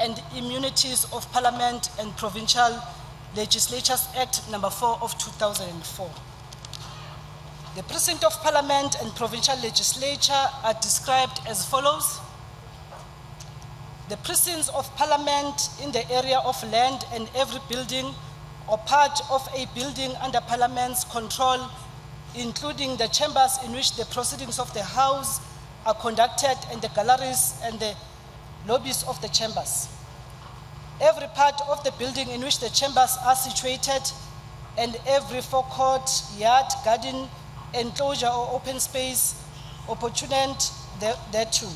and Immunities of Parliament and Provincial Legislatures Act number 4 of 2004. The Precinct of Parliament and Provincial Legislature are described as follows. The precincts of Parliament in the area of land and every building or part of a building under Parliament's control, including the chambers in which the proceedings of the House are conducted and the galleries and the lobbies of the chambers. Every part of the building in which the chambers are situated and every forecourt, yard, garden, enclosure or open space opportunate thereto.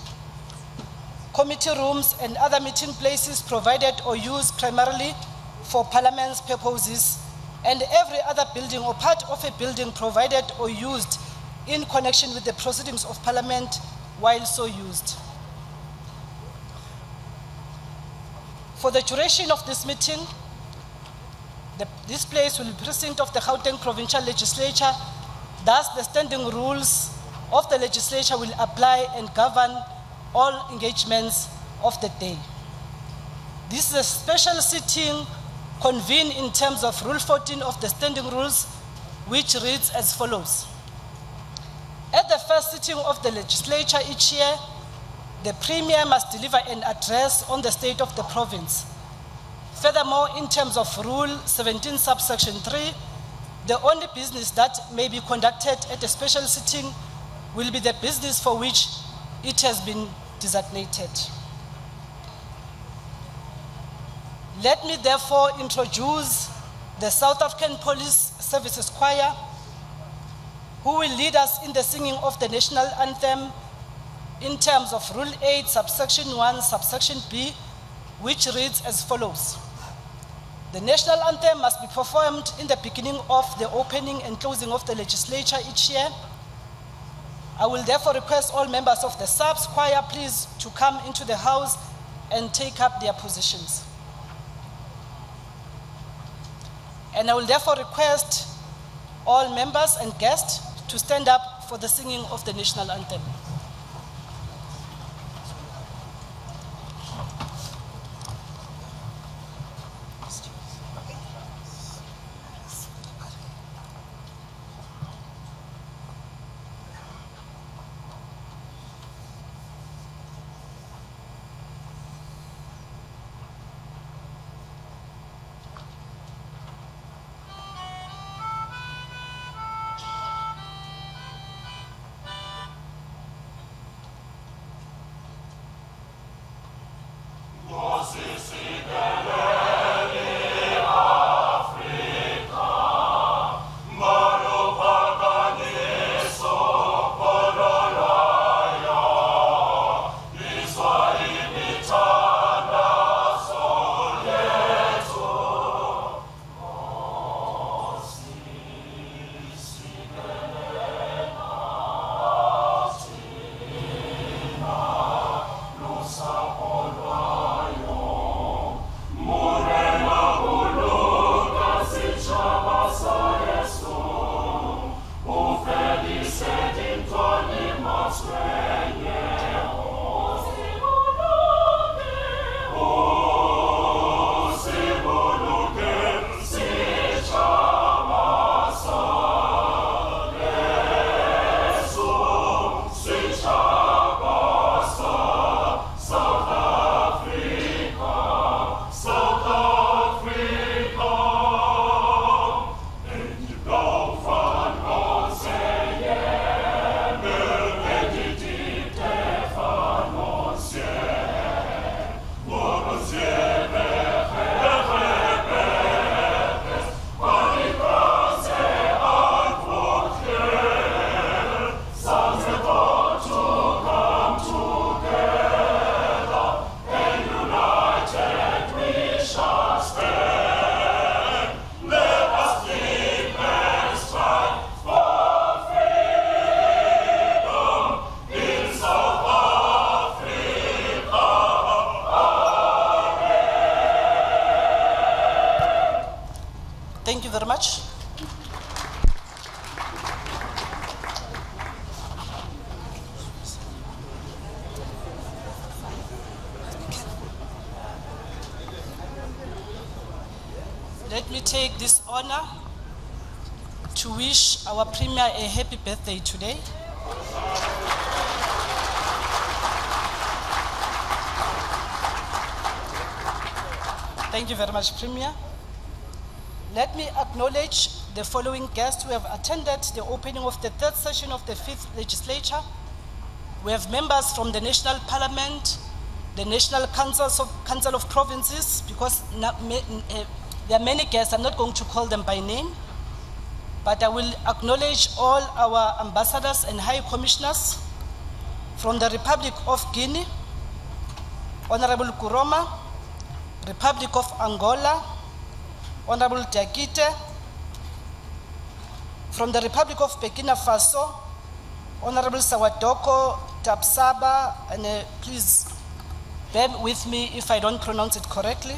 Committee rooms and other meeting places provided or used primarily for Parliament's purposes, and every other building or part of a building provided or used in connection with the proceedings of Parliament while so used. For the duration of this meeting, this place will be precinct of the Gauteng Provincial Legislature. Thus, the standing rules of the legislature will apply and govern all engagements of the day. This is a special sitting convened in terms of Rule 14 of the standing rules, which reads as follows. At the first sitting of the legislature each year, the Premier must deliver an address on the state of the province. Furthermore, in terms of Rule 17, subsection 3, the only business that may be conducted at a special sitting will be the business for which it has been designated. Let me therefore introduce the South African Police Services Choir, who will lead us in the singing of the national anthem in terms of Rule 8, subsection 1, subsection B, which reads as follows. The national anthem must be performed in the beginning of the opening and closing of the legislature each year. I will therefore request all members of the SAPS choir please to come into the house and take up their positions. And I will therefore request all members and guests to stand up for the singing of the national anthem. Thank you very much. Let me take this honor to wish our Premier a happy birthday today. Thank you very much, Premier. Let me acknowledge the following guests who have attended the opening of the third session of the 5th legislature. We have members from the National Parliament, the National Council of Provinces, because there are many guests, I'm not going to call them by name, but I will acknowledge all our ambassadors and high commissioners from the Republic of Guinea, Honorable Kuroma, Republic of Angola, Honorable Diakite, from the Republic of Burkina Faso, Honorable Sawadoko Tapsaba, and please bear with me if I don't pronounce it correctly.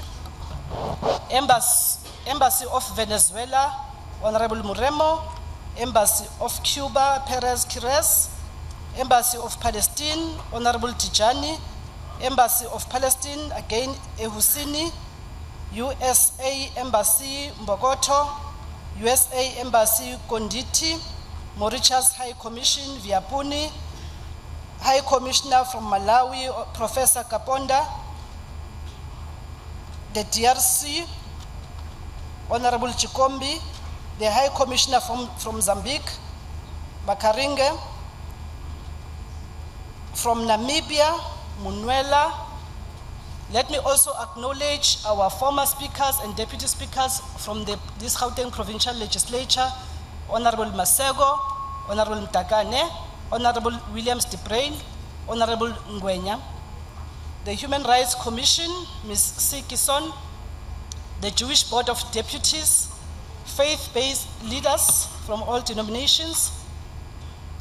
Embassy of Venezuela, Honorable Muremo, Embassy of Cuba, Perez Quires, Embassy of Palestine, Honorable Tijani, Embassy of Palestine, again Ehusini, USA Embassy Mbogoto, USA Embassy Konditi, Mauritius High Commission Viapuni, High Commissioner from Malawi, Professor Kaponda, the DRC, Honorable Chikombi, the High Commissioner from Mozambique, Bakaringe, from Namibia, Munwela. Let me also acknowledge our former speakers and deputy speakers from this Gauteng Provincial Legislature, Honorable Masego, Honorable Mtakane, Honorable Williams de Brain, Honorable Ngwenya, the Human Rights Commission, Ms. Sikison, the Jewish Board of Deputies, faith-based leaders from all denominations,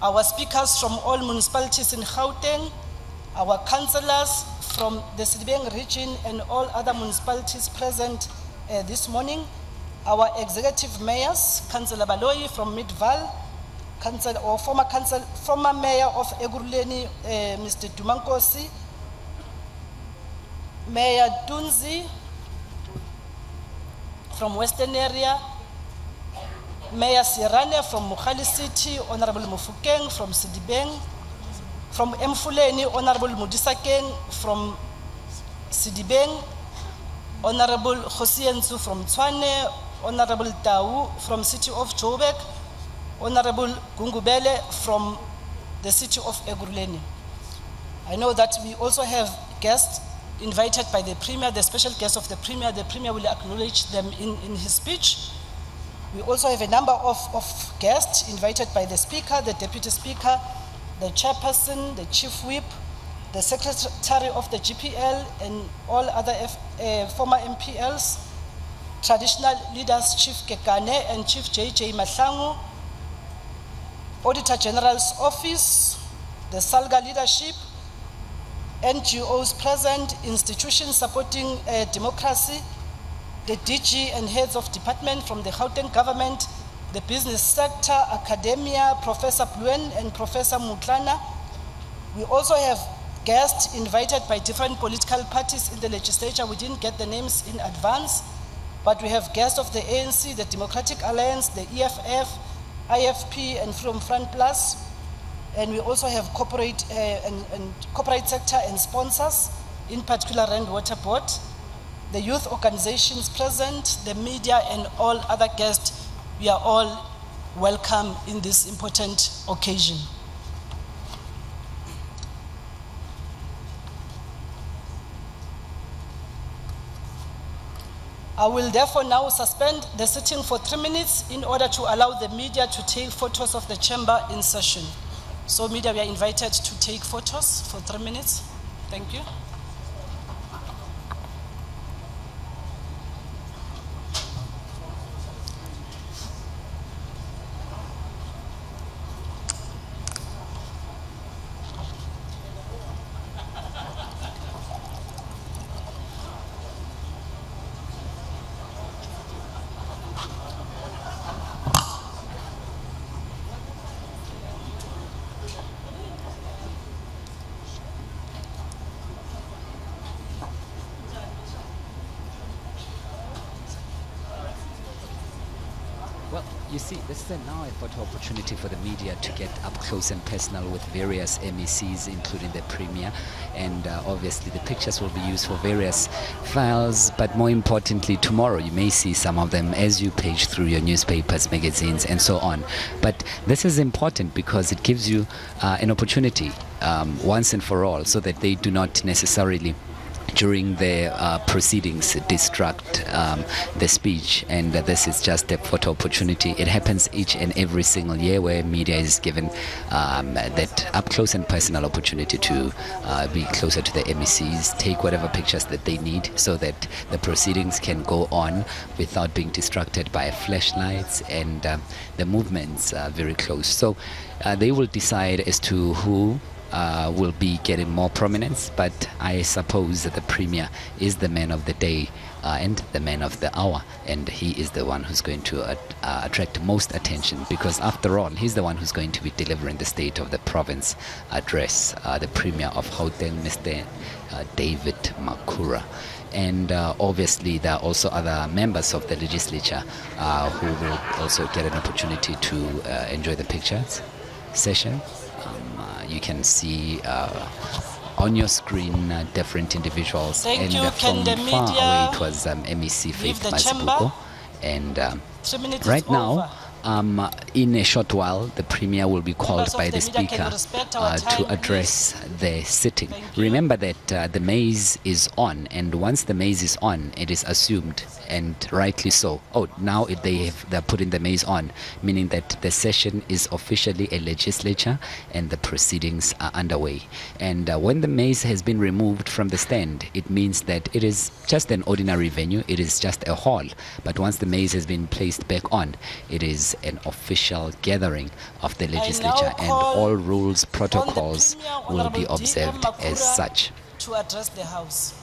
our speakers from all municipalities in Gauteng, our councillors from the Sebokeng region and all other municipalities present this morning, our executive mayors, Councillor Baloyi from Midval, former mayor of Ekurhuleni, Mr. Dumankosi, Mayor Dunzi from Western area, Mayor Sirane from Mukhali City, Honorable Mufukeng from Sidibeng, from Mfuleni, Honorable Mudisakeng from Sidibeng, Honorable Khosiensu from Tshwane, Honorable Tau from City of Joburg, Honorable Gungubele from the City of Ekurhuleni. I know that we also have guests invited by the Premier, the special guests of the Premier. The Premier will acknowledge them in his speech. We also have a number of guests invited by the Speaker, the Deputy Speaker, the Chairperson, the Chief Whip, the Secretary of the GPL, and all other former MPLs, traditional leaders, Chief Kekane and Chief JJ Mahlangu, Auditor General's Office, the Salga leadership, NGOs present, institutions supporting democracy, the DG and heads of department from the Gauteng government, the business sector, academia, Professor Pluen and Professor Mutlana. We also have guests invited by different political parties in the legislature. We didn't get the names in advance, but we have guests of the ANC, the Democratic Alliance, the EFF, IFP, and Freedom Front Plus. And we also have corporate sector and sponsors, in particular Rand Water Board, the youth organizations present, the media, and all other guests. We are all welcome in this important occasion. I will therefore now suspend the sitting for 3 minutes in order to allow the media to take photos of the chamber in session. So media, we are invited to take photos for 3 minutes. Thank you. You see, this is now a photo opportunity for the media to get up close and personal with various MECs, including the Premier, and obviously the pictures will be used for various files, but more importantly, tomorrow you may see some of them as you page through your newspapers, magazines, and so on. But this is important because it gives you an opportunity once and for all, so that they do not necessarily during the proceedings distract the speech, and this is just a photo opportunity. It happens each and every single year where media is given that up close and personal opportunity to be closer to the MECs, take whatever pictures that they need so that the proceedings can go on without being distracted by flashlights and the movements very close. So they will decide as to who will be getting more prominence, but I suppose that the Premier is the man of the day and the man of the hour, and he is the one who's going to attract most attention, because after all, he's the one who's going to be delivering the State of the Province address, the Premier of Gauteng, Mr. David Makhura. And obviously there are also other members of the legislature who will also get an opportunity to enjoy the pictures session. You can see on your screen different individuals. Thank and you. from far away it was MEC Faith Mazibuko. And right now, in a short while, the Premier will be called by the Speaker to address the sitting. Remember that the maize is on, and once the maize is on, it is assumed, and rightly so. Oh, now they're putting the maize on, meaning that the session is officially a legislature and the proceedings are underway. And when the maize has been removed from the stand, it means that it is just an ordinary venue, it is just a hall. But once the maize has been placed back on, it is an official gathering of the legislature, and all rules, protocols will be observed as such. To address the House.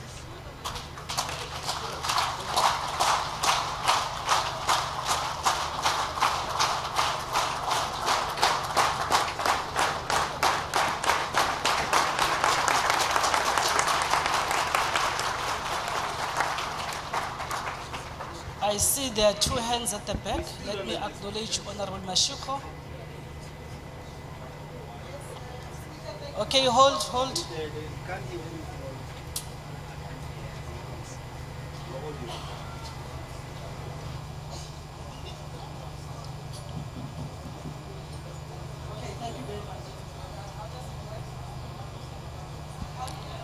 I see there are two hands at the back. Let me acknowledge Honorable Mashiko. Okay, hold.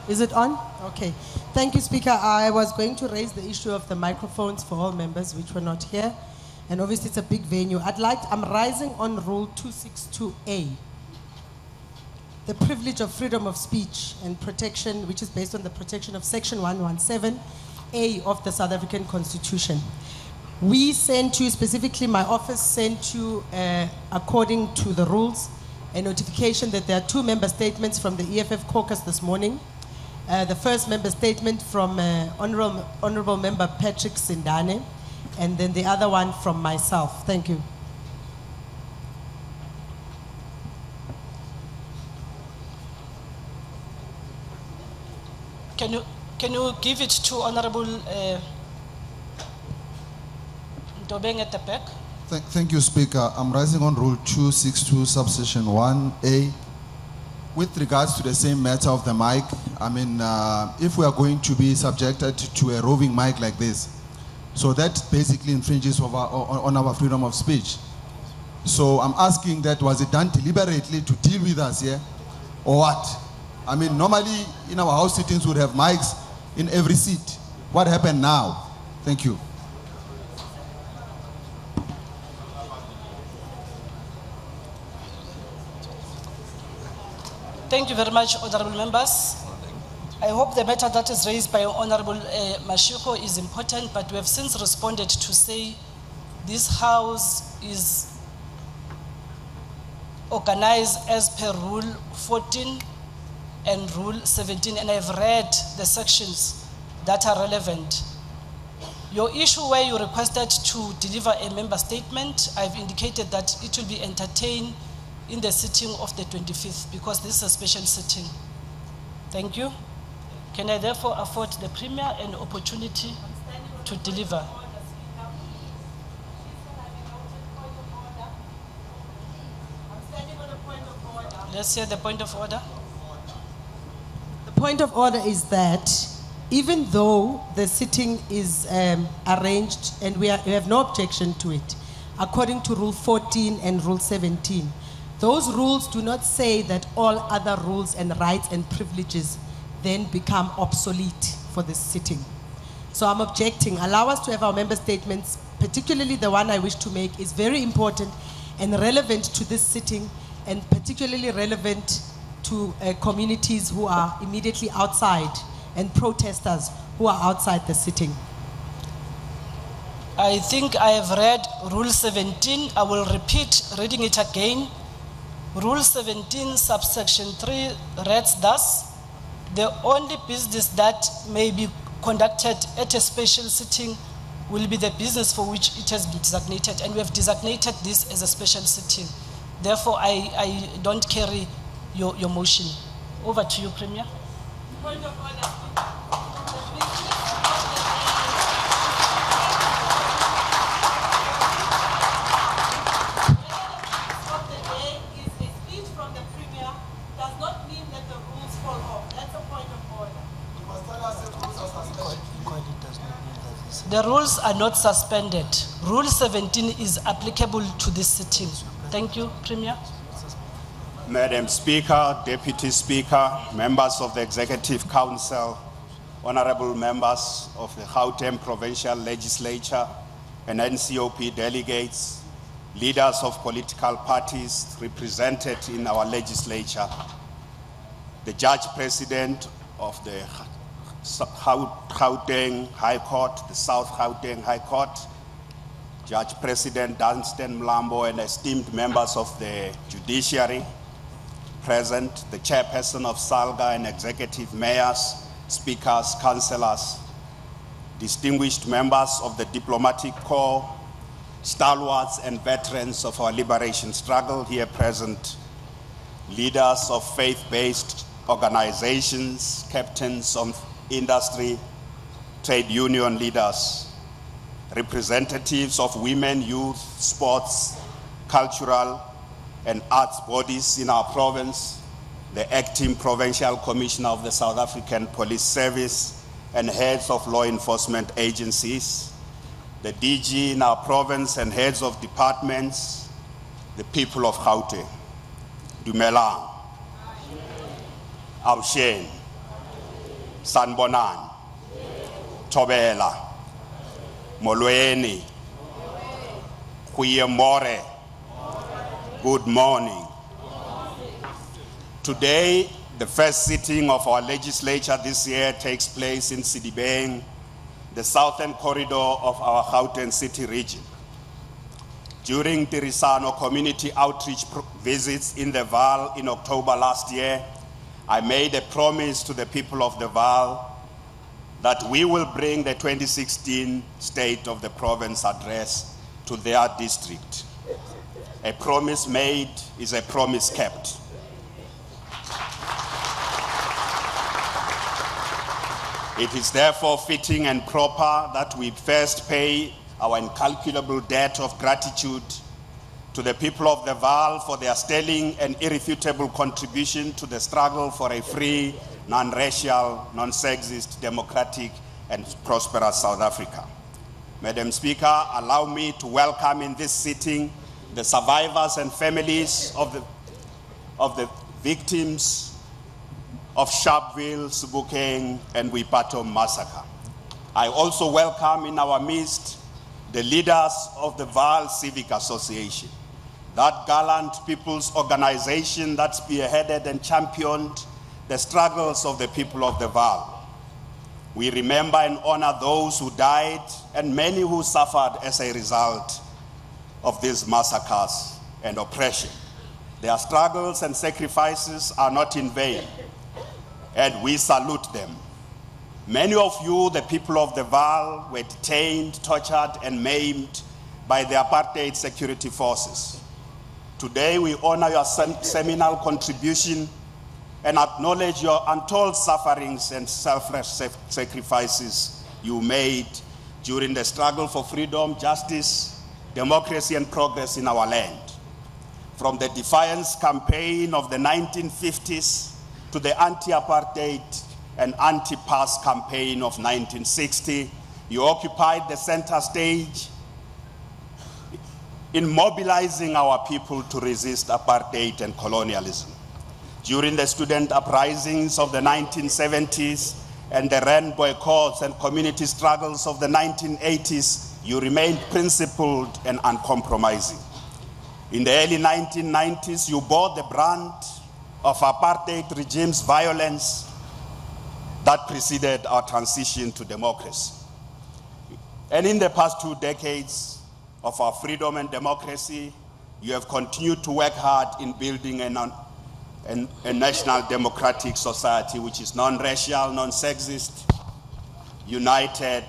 Is it on? Okay. Thank you, Speaker. I was going to raise the issue of the microphones for all members which were not here. And obviously it's a big venue. I'm rising on Rule 262A. The privilege of freedom of speech and protection, which is based on the protection of Section 117A of the South African Constitution. We sent you, specifically my office sent you, according to the rules, a notification that there are two member statements from the EFF caucus this morning. The first member statement from Honorable Member Patrick Sindane, and then the other one from myself. Thank you. Can you give it to Honorable Dobeng at the back? Thank you, Speaker. I'm rising on Rule 262, subsection 1A. With regards to the same matter of the mic, I mean, if we are going to be subjected to a roving mic like this, so that basically infringes on our freedom of speech. So I'm asking that, was it done deliberately to deal with us here, or what? I mean, normally in our house sittings we would have mics in every seat. What happened now? Thank you. Thank you very much, honorable members. I hope the matter that is raised by Honorable Mashiko is important, but we have since responded to say this House is organized as per Rule 14 and Rule 17, and I've read the sections that are relevant. Your issue where you requested to deliver a member statement, I've indicated that it will be entertained in the sitting of the 25th, because this is a special sitting. Thank you. Can I therefore afford the Premier an opportunity to deliver? Let's hear the point of order. The point of order is that even though the sitting is arranged and we have no objection to it, according to Rule 14 and Rule 17, those rules do not say that all other rules and rights and privileges then become obsolete for this sitting. So I'm objecting. Allow us to have our member statements, particularly the one I wish to make is very important and relevant to this sitting, and particularly relevant to communities who are immediately outside and protesters who are outside the sitting. I think I have read Rule 17. I will repeat reading it again. Rule 17, subsection 3 reads thus: the only business that may be conducted at a special sitting will be the business for which it has been designated, and we have designated this as a special sitting. Therefore, I don't carry your motion. Over to you, Premier. Point of order. The rules are not suspended. Rule 17 is applicable to this sitting. Thank you, Premier. Madam Speaker, Deputy Speaker, members of the Executive Council, honorable members of the Gauteng Provincial Legislature and NCOP delegates, leaders of political parties represented in our legislature, the Judge President of the Gauteng High Court, the South Gauteng High Court, Judge President Dunstan Mlambo, and esteemed members of the judiciary present, the chairperson of SALGA and executive mayors, speakers, councillors, distinguished members of the diplomatic corps, stalwarts and veterans of our liberation struggle here present, leaders of faith-based organizations, captains of industry, trade union leaders, representatives of women, youth, sports, cultural, and arts bodies in our province, the acting provincial commissioner of the South African Police Service, and heads of law enforcement agencies, the DG in our province and heads of departments, the people of Gauteng. Dumelang, Awshen, Sanbonan, Tobela, Molweni, Kuyemore. Good morning. Today, the first sitting of our legislature this year takes place in Sedibeng, the southern corridor of our Gauteng city region. During Tirisano community outreach visits in the Vaal in October last year, I made a promise to the people of the Vaal that we will bring the 2016 State of the Province address to their district. A promise made is a promise kept. It is therefore fitting and proper that we first pay our incalculable debt of gratitude to the people of the Vaal for their sterling and irrefutable contribution to the struggle for a free, non-racial, non-sexist, democratic, and prosperous South Africa. Madam Speaker, allow me to welcome in this sitting the survivors and families of the victims of Sharpeville, Sebokeng, and Wipato massacre. I also welcome in our midst the leaders of the Vaal Civic Association, that gallant people's organization that spearheaded and championed the struggles of the people of the Vaal. We remember and honor those who died and many who suffered as a result of these massacres and oppression. Their struggles and sacrifices are not in vain, and we salute them. Many of you, the people of the Vaal, were detained, tortured, and maimed by the apartheid security forces. Today, we honor your seminal contribution and acknowledge your untold sufferings and selfless sacrifices you made during the struggle for freedom, justice, democracy, and progress in our land. from the defiance campaign of the 1950s to the anti-apartheid and anti-pass campaign of 1960. You occupied the center stage in mobilizing our people to resist apartheid and colonialism. During the student uprisings of the 1970s and the RAN boycotts and community struggles of the 1980s, you remained principled and uncompromising. In the early 1990s, you bore the brunt of apartheid regime's violence that preceded our transition to democracy. And in the past 2 decades of our freedom and democracy, you have continued to work hard in building a national democratic society which is non-racial, non-sexist, united,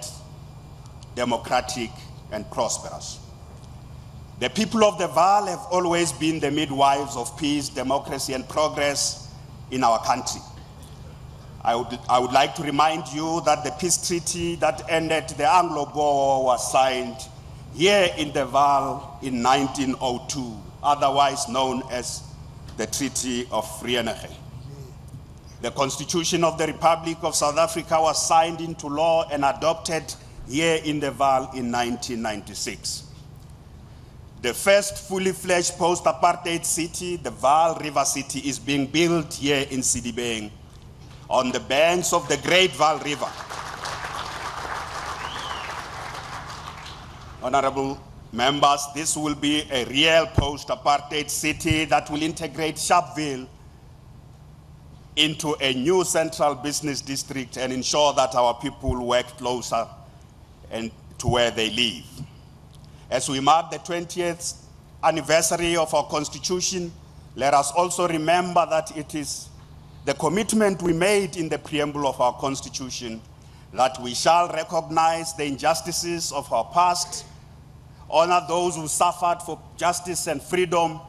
democratic, and prosperous. The people of the Vaal have always been the midwives of peace, democracy, and progress in our country. I would like to remind you that the peace treaty that ended the Anglo-Boer War was signed here in the Vaal in 1902, otherwise known as the Treaty of Vereeniging. The Constitution of the Republic of South Africa was signed into law and adopted here in the Vaal in 1996. The first fully fledged post-apartheid city, the Vaal River City, is being built here in Sebokeng on the banks of the Great Vaal River. Honorable members, this will be a real post-apartheid city that will integrate Sharpeville into a new central business district and ensure that our people work closer and to where they live. As we mark the 20th anniversary of our Constitution, let us also remember that it is the commitment we made in the preamble of our Constitution that we shall recognize the injustices of our past, honor those who suffered for justice and freedom,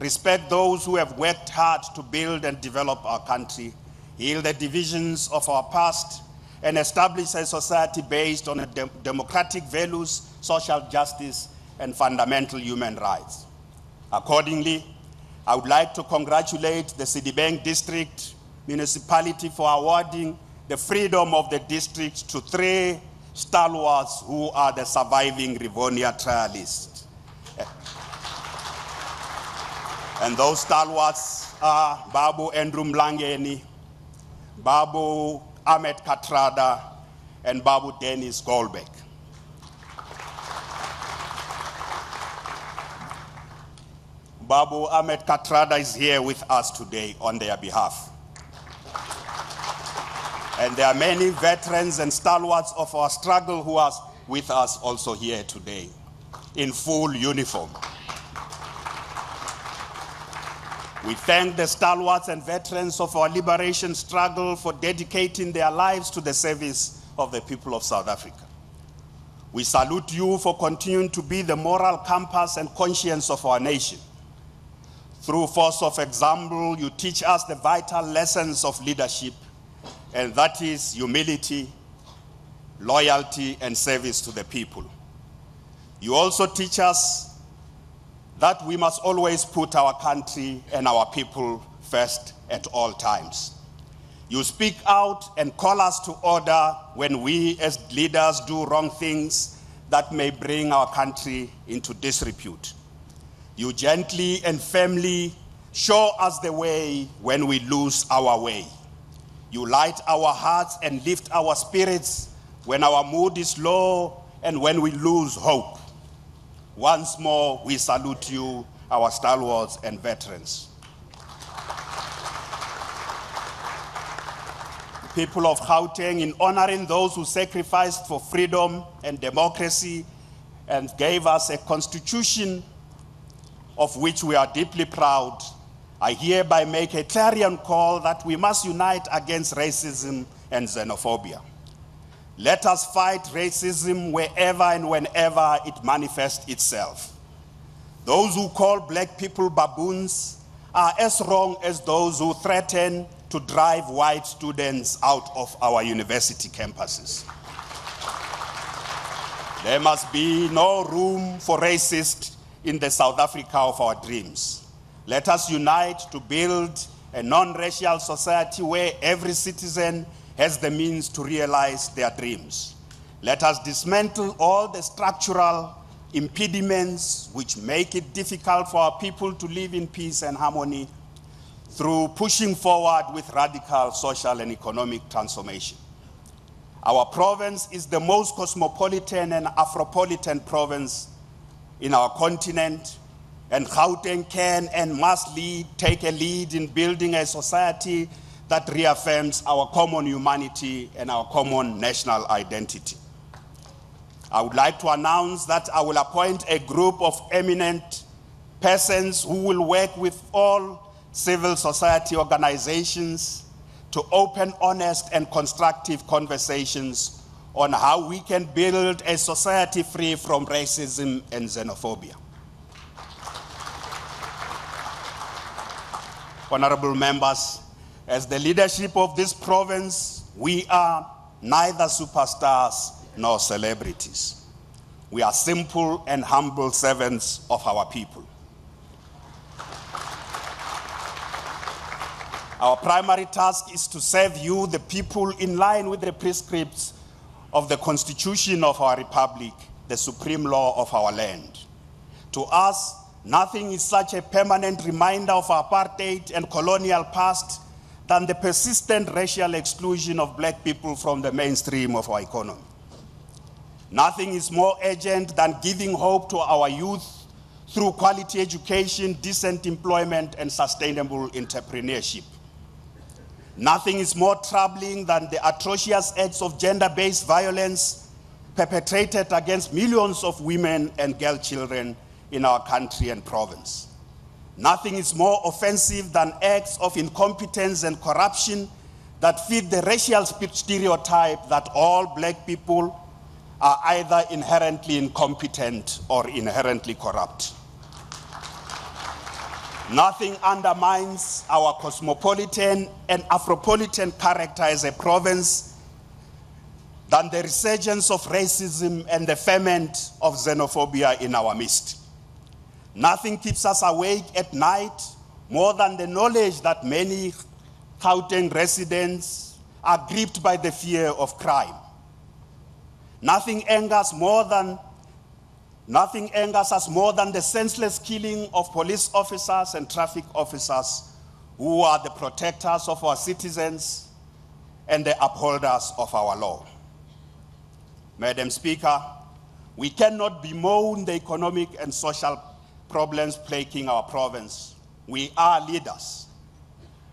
respect those who have worked hard to build and develop our country, heal the divisions of our past, and establish a society based on democratic values, social justice, and fundamental human rights. Accordingly, I would like to congratulate the Sebokeng District Municipality for awarding the freedom of the district to 3 stalwarts who are the surviving Rivonia trialists. And those stalwarts are Babu Andrew Mlangeni, Babu Ahmed Katrada, and Babu Dennis Goldbeck. Babu Ahmed Katrada is here with us today on their behalf. And there are many veterans and stalwarts of our struggle who are with us also here today in full uniform. We thank the stalwarts and veterans of our liberation struggle for dedicating their lives to the service of the people of South Africa. We salute you for continuing to be the moral compass and conscience of our nation. Through force of example, you teach us the vital lessons of leadership, and that is humility, loyalty, and service to the people. You also teach us that we must always put our country and our people first at all times. You speak out and call us to order when we as leaders do wrong things that may bring our country into disrepute. You gently and firmly show us the way when we lose our way. You light our hearts and lift our spirits when our mood is low and when we lose hope. Once more, we salute you, our stalwarts and veterans. People of Gauteng, in honoring those who sacrificed for freedom and democracy and gave us a constitution of which we are deeply proud, I hereby make a clarion call that we must unite against racism and xenophobia. Let us fight racism wherever and whenever it manifests itself. Those who call black people baboons are as wrong as those who threaten to drive white students out of our university campuses. There must be no room for racists in the South Africa of our dreams. Let us unite to build a non-racial society where every citizen has the means to realize their dreams. Let us dismantle all the structural impediments which make it difficult for our people to live in peace and harmony through pushing forward with radical social and economic transformation. Our province is the most cosmopolitan and Afropolitan province in our continent, and Gauteng can and must take a lead in building a society that reaffirms our common humanity and our common national identity. I would like to announce that I will appoint a group of eminent persons who will work with all civil society organizations to open, honest, and constructive conversations on how we can build a society free from racism and xenophobia. Honorable members, as the leadership of this province, we are neither superstars nor celebrities. We are simple and humble servants of our people. Our primary task is to serve you, the people, in line with the prescripts of the Constitution of our Republic, the supreme law of our land. To us, nothing is such a permanent reminder of apartheid and colonial past than the persistent racial exclusion of black people from the mainstream of our economy. Nothing is more urgent than giving hope to our youth through quality education, decent employment, and sustainable entrepreneurship. Nothing is more troubling than the atrocious acts of gender-based violence perpetrated against millions of women and girl children in our country and province. Nothing is more offensive than acts of incompetence and corruption that feed the racial stereotype that all black people are either inherently incompetent or inherently corrupt. Nothing undermines our cosmopolitan and Afropolitan character as a province than the resurgence of racism and the ferment of xenophobia in our midst. Nothing keeps us awake at night more than the knowledge that many Gauteng residents are gripped by the fear of crime. Nothing angers us more than the senseless killing of police officers and traffic officers who are the protectors of our citizens and the upholders of our law. Madam Speaker, we cannot bemoan the economic and social problems plaguing our province. We are leaders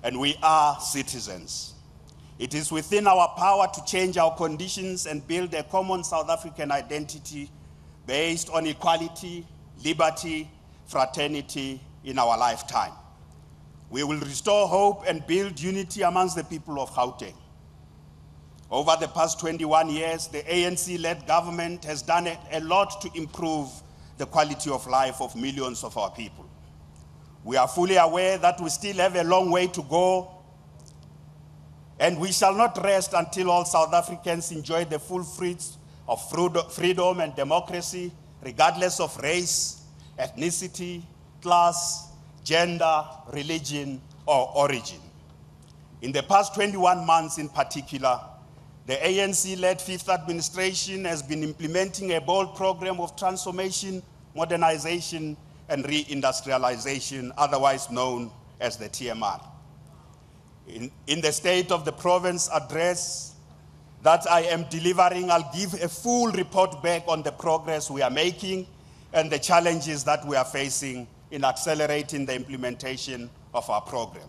and we are citizens. It is within our power to change our conditions and build a common South African identity based on equality, liberty, fraternity in our lifetime. We will restore hope and build unity amongst the people of Gauteng. Over the past 21 years, the ANC-led government has done a lot to improve the quality of life of millions of our people. We are fully aware that we still have a long way to go, and we shall not rest until all South Africans enjoy the full fruits of freedom and democracy, regardless of race, ethnicity, class, gender, religion, or origin. In the past 21 months in particular, the ANC-led Fifth Administration has been implementing a bold program of transformation, modernization, and reindustrialization, otherwise known as the TMR. In the State of the Province address that I am delivering, I'll give a full report back on the progress we are making and the challenges that we are facing in accelerating the implementation of our program.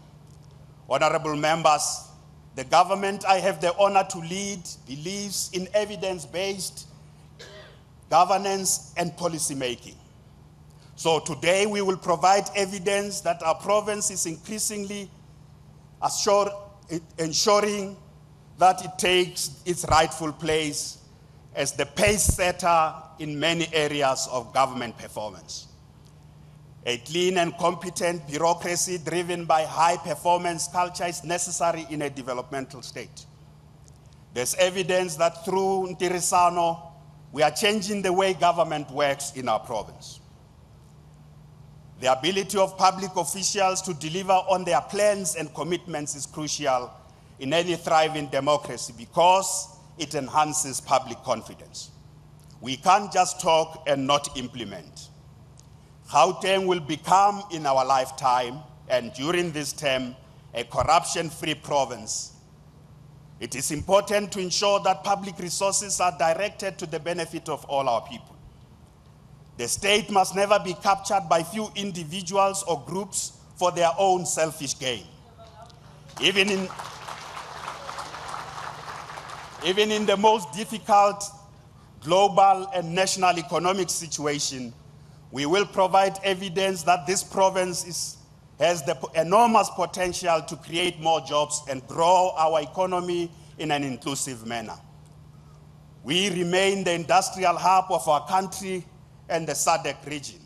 Honorable members, the government I have the honor to lead believes in evidence-based governance and policy making. So today we will provide evidence that our province is increasingly ensuring that it takes its rightful place as the pace setter in many areas of government performance. A clean and competent bureaucracy driven by high performance culture is necessary in a developmental state. There's evidence that through Ntirisano, we are changing the way government works in our province. The ability of public officials to deliver on their plans and commitments is crucial in any thriving democracy because it enhances public confidence. We can't just talk and not implement. Gauteng will become, in our lifetime and during this term, a corruption-free province. It is important to ensure that public resources are directed to the benefit of all our people. The state must never be captured by few individuals or groups for their own selfish gain. Even in the most difficult global and national economic situation, we will provide evidence that this province has the enormous potential to create more jobs and grow our economy in an inclusive manner. We remain the industrial hub of our country and the SADC region,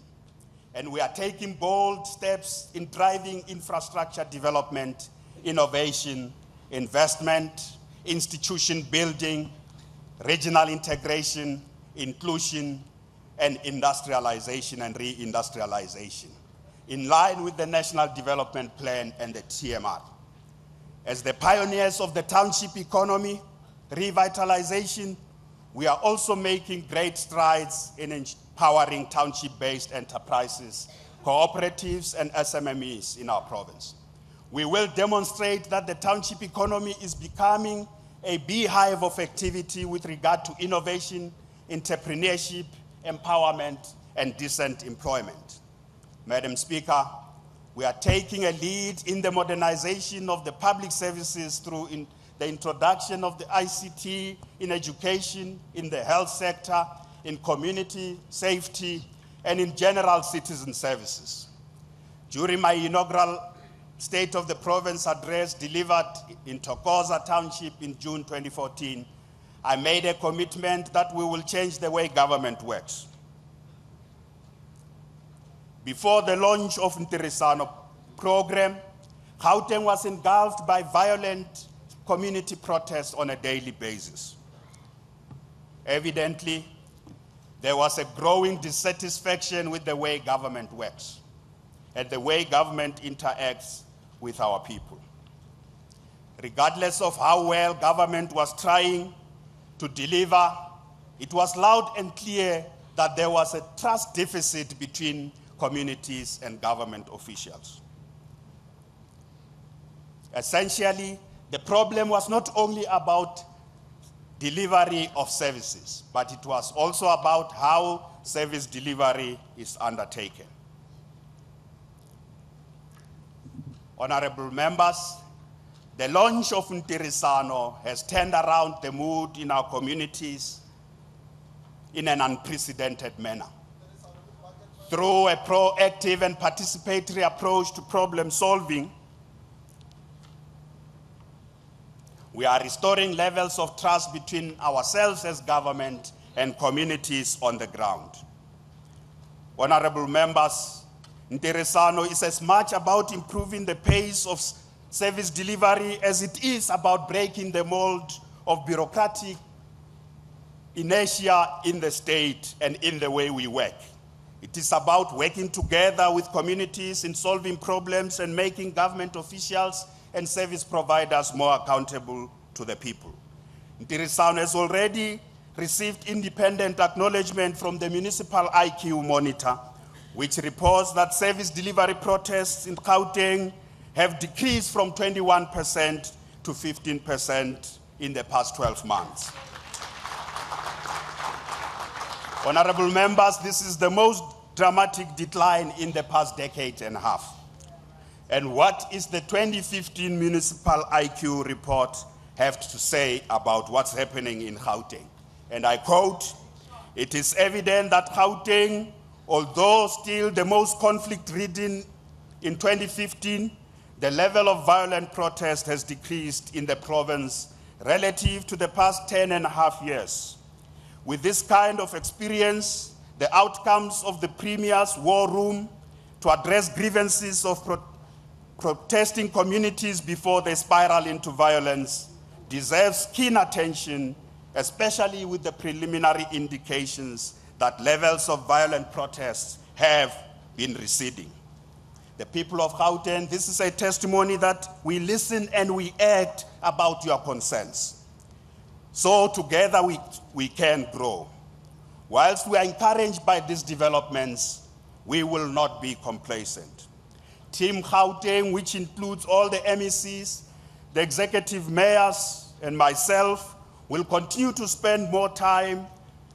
and we are taking bold steps in driving infrastructure development, innovation, investment, institution building, regional integration, inclusion, and industrialization and reindustrialization, in line with the National Development Plan and the TMR. As the pioneers of the township economy, revitalization, we are also making great strides in empowering township-based enterprises, cooperatives, and SMMEs in our province. We will demonstrate that the township economy is becoming a beehive of activity with regard to innovation, entrepreneurship, empowerment, and decent employment. Madam Speaker, we are taking a lead in the modernization of the public services through the introduction of the ICT in education, in the health sector, in community safety, and in general citizen services. During my inaugural State of the Province address delivered in Thokoza Township in June 2014, I made a commitment that we will change the way government works. Before the launch of the Ntirisano program, Gauteng was engulfed by violent community protests on a daily basis. Evidently, there was a growing dissatisfaction with the way government works and the way government interacts with our people. Regardless of how well government was trying to deliver, it was loud and clear that there was a trust deficit between communities and government officials. Essentially, the problem was not only about delivery of services, but it was also about how service delivery is undertaken. Honorable members, the launch of Ntirisano has turned around the mood in our communities in an unprecedented manner. Through a proactive and participatory approach to problem solving, we are restoring levels of trust between ourselves as government and communities on the ground. Honorable members, Ntirisano is as much about improving the pace of service delivery as it is about breaking the mold of bureaucratic inertia in the state and in the way we work. It is about working together with communities in solving problems and making government officials and service providers more accountable to the people. Ntirisano has already received independent acknowledgement from the Municipal IQ Monitor, which reports that service delivery protests in Gauteng have decreased from 21% to 15% in the past 12 months. Honorable members, this is the most dramatic decline in the past decade and a half. And what is the 2015 Municipal IQ report have to say about what's happening in Gauteng? And I quote, "It is evident that Gauteng, although still the most conflict-ridden in 2015, the level of violent protest has decreased in the province relative to the past 10.5 years. With this kind of experience, the outcomes of the Premier's war room to address grievances of protesting communities before they spiral into violence deserves keen attention, especially with the preliminary indications that levels of violent protests have been receding." The people of Gauteng, this is a testimony that we listen and we act about your concerns. So together we can grow. Whilst we are encouraged by these developments, we will not be complacent. Team Gauteng, which includes all the MECs, the executive mayors, and myself, will continue to spend more time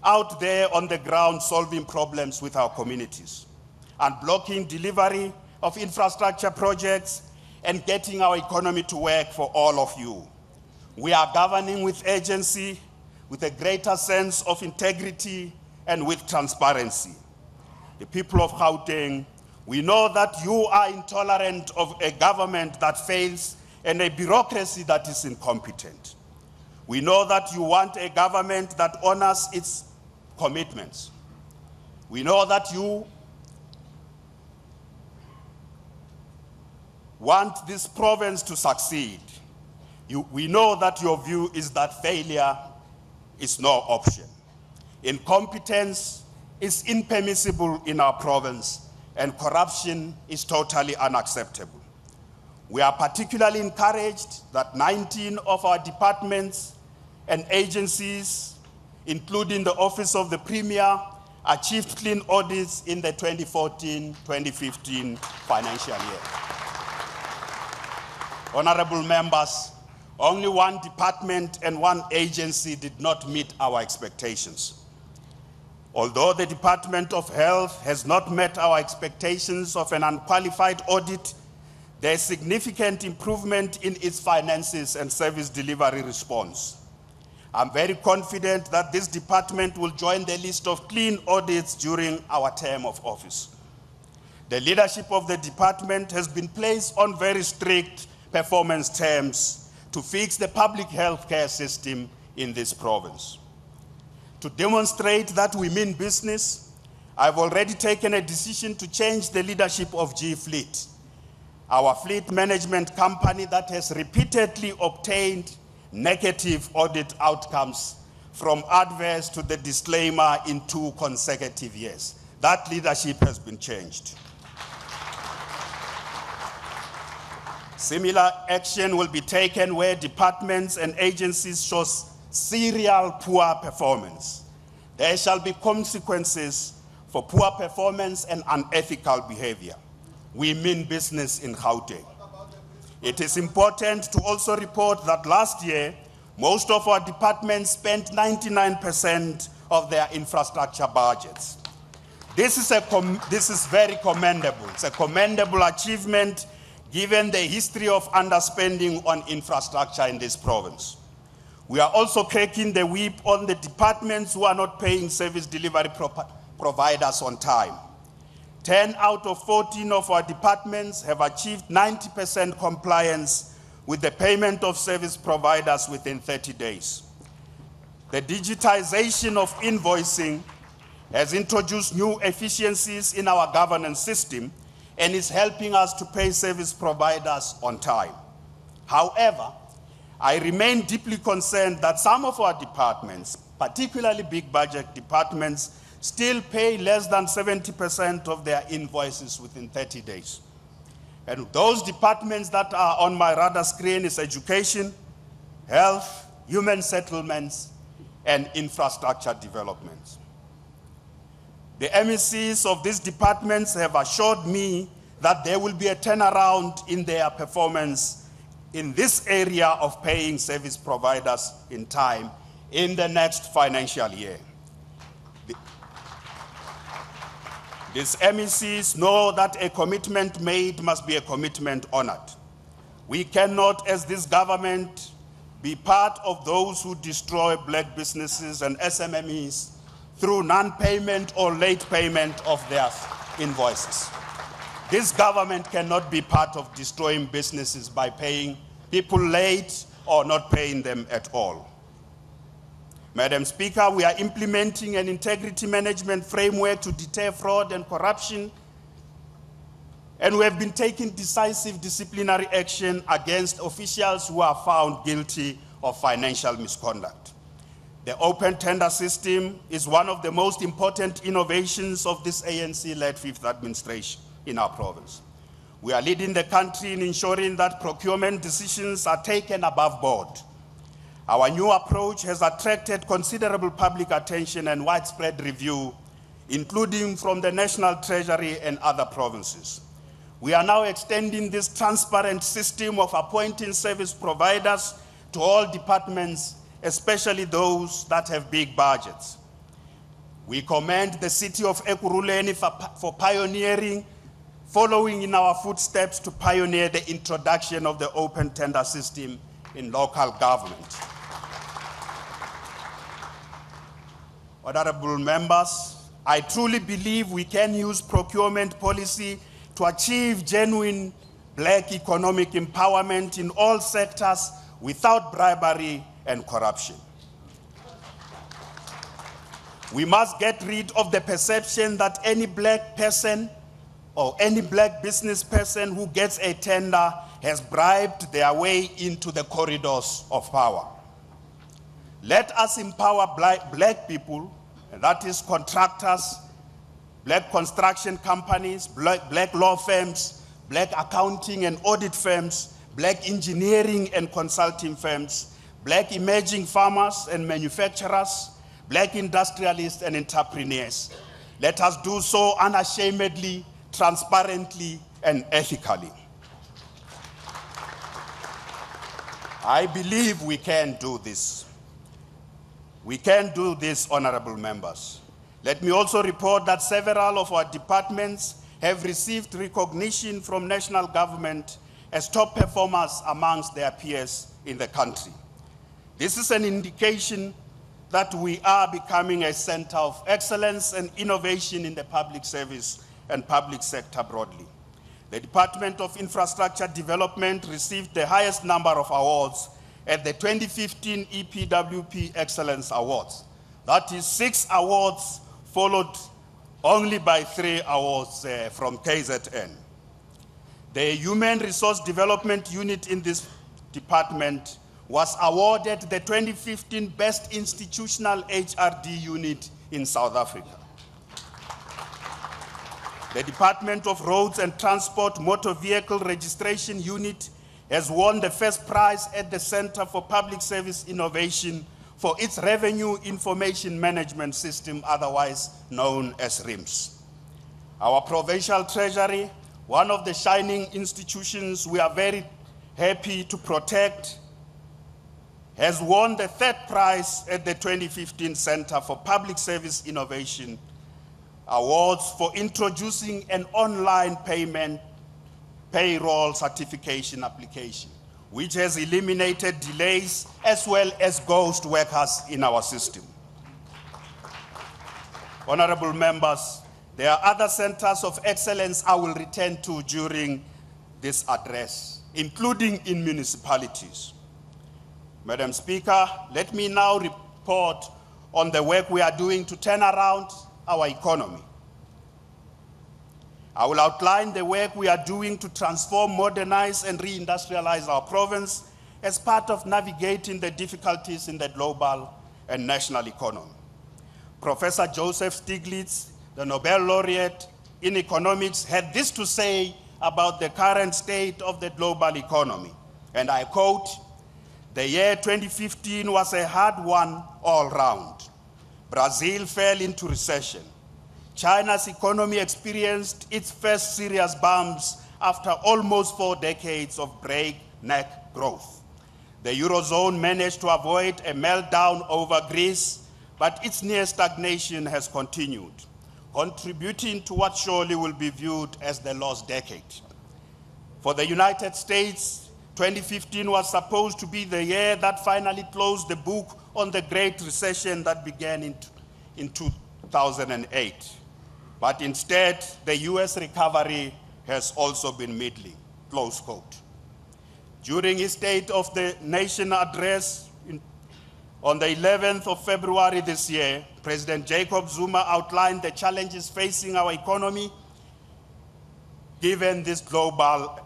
out there on the ground solving problems with our communities, unblocking delivery of infrastructure projects, and getting our economy to work for all of you. We are governing with urgency, with a greater sense of integrity, and with transparency. The people of Gauteng, we know that you are intolerant of a government that fails and a bureaucracy that is incompetent. We know that you want a government that honors its commitments. We know that you want this province to succeed. We know that your view is that failure is no option. Incompetence is impermissible in our province, and corruption is totally unacceptable. We are particularly encouraged that 19 of our departments and agencies, including the Office of the Premier, achieved clean audits in the 2014-2015 financial year. Honorable members, only one department and one agency did not meet our expectations. Although the Department of Health has not met our expectations of an unqualified audit, there is significant improvement in its finances and service delivery response. I'm very confident that this department will join the list of clean audits during our term of office. The leadership of the department has been placed on very strict performance terms to fix the public health care system in this province. To demonstrate that we mean business, I've already taken a decision to change the leadership of G Fleet, our fleet management company that has repeatedly obtained negative audit outcomes from adverse to the disclaimer in 2 consecutive years. That leadership has been changed. Similar action will be taken where departments and agencies show serial poor performance. There shall be consequences for poor performance and unethical behavior. We mean business in Gauteng. It is important to also report that last year, most of our departments spent 99% of their infrastructure budgets. This is very commendable. It's a commendable achievement given the history of underspending on infrastructure in this province. We are also cracking the whip on the departments who are not paying service delivery providers on time. 10 out of 14 of our departments have achieved 90% compliance with the payment of service providers within 30 days. The digitization of invoicing has introduced new efficiencies in our governance system and is helping us to pay service providers on time. However, I remain deeply concerned that some of our departments, particularly big budget departments, still pay less than 70% of their invoices within 30 days. And those departments that are on my radar screen is education, health, human settlements, and infrastructure developments. The MECs of these departments have assured me that there will be a turnaround in their performance in this area of paying service providers in time in the next financial year. These MECs know that a commitment made must be a commitment honored. We cannot, as this government, be part of those who destroy black businesses and SMMEs through non-payment or late payment of their invoices. This government cannot be part of destroying businesses by paying people late or not paying them at all. Madam Speaker, we are implementing an integrity management framework to deter fraud and corruption, and we have been taking decisive disciplinary action against officials who are found guilty of financial misconduct. The open tender system is one of the most important innovations of this ANC-led fifth administration in our province. We are leading the country in ensuring that procurement decisions are taken above board. Our new approach has attracted considerable public attention and widespread review, including from the National Treasury and other provinces. We are now extending this transparent system of appointing service providers to all departments, especially those that have big budgets. We commend the city of Ekurhuleni for pioneering, following in our footsteps to pioneer the introduction of the open tender system in local government. Honorable members, I truly believe we can use procurement policy to achieve genuine black economic empowerment in all sectors without bribery and corruption. We must get rid of the perception that any black person or any black business person who gets a tender has bribed their way into the corridors of power. Let us empower black people, and that is contractors, black construction companies, black law firms, black accounting and audit firms, black engineering and consulting firms, black emerging farmers and manufacturers, black industrialists and entrepreneurs. Let us do so unashamedly, transparently, and ethically. I believe we can do this. We can do this, honorable members. Let me also report that several of our departments have received recognition from national government as top performers amongst their peers in the country. This is an indication that we are becoming a center of excellence and innovation in the public service and public sector broadly. The Department of Infrastructure Development received the highest number of awards at the 2015 EPWP Excellence Awards. That is 6 awards, followed only by 3 awards from KZN. The Human Resource Development Unit in this department was awarded the 2015 Best Institutional HRD Unit in South Africa. The Department of Roads and Transport Motor Vehicle Registration Unit has won the first prize at the Center for Public Service Innovation for its Revenue Information Management System, otherwise known as RIMS. Our provincial treasury, one of the shining institutions we are very happy to protect, has won the 3rd prize at the 2015 Center for Public Service Innovation Awards for introducing an online payroll certification application, which has eliminated delays as well as ghost workers in our system. Honorable members, there are other centers of excellence I will return to during this address, including in municipalities. Madam Speaker, let me now report on the work we are doing to turn around our economy. I will outline the work we are doing to transform, modernize, and reindustrialize our province as part of navigating the difficulties in the global and national economy. Professor Joseph Stiglitz, the Nobel laureate in economics, had this to say about the current state of the global economy, and I quote, "The year 2015 was a hard one all round. Brazil fell into recession. China's economy experienced its first serious bumps after almost 4 decades of breakneck growth. The Eurozone managed to avoid a meltdown over Greece, but its near stagnation has continued, contributing to what surely will be viewed as the lost decade. For the United States, 2015 was supposed to be the year that finally closed the book on the Great Recession that began in 2008. But instead, the US recovery has also been middling, close quote. During his State of the Nation address on the 11th of February this year, President Jacob Zuma outlined the challenges facing our economy given these global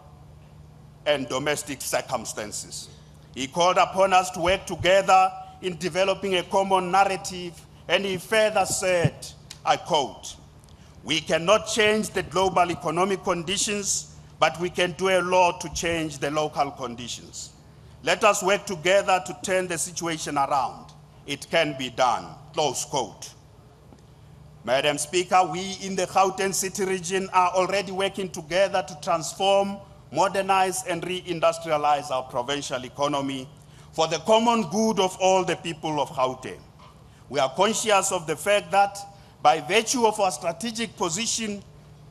and domestic circumstances. He called upon us to work together in developing a common narrative, and he further said, I quote, "We cannot change the global economic conditions, but we can do a lot to change the local conditions. Let us work together to turn the situation around. It can be done, close quote. Madam Speaker, we in the Gauteng City region are already working together to transform, modernize, and re-industrialize our provincial economy for the common good of all the people of Gauteng. We are conscious of the fact that by virtue of our strategic position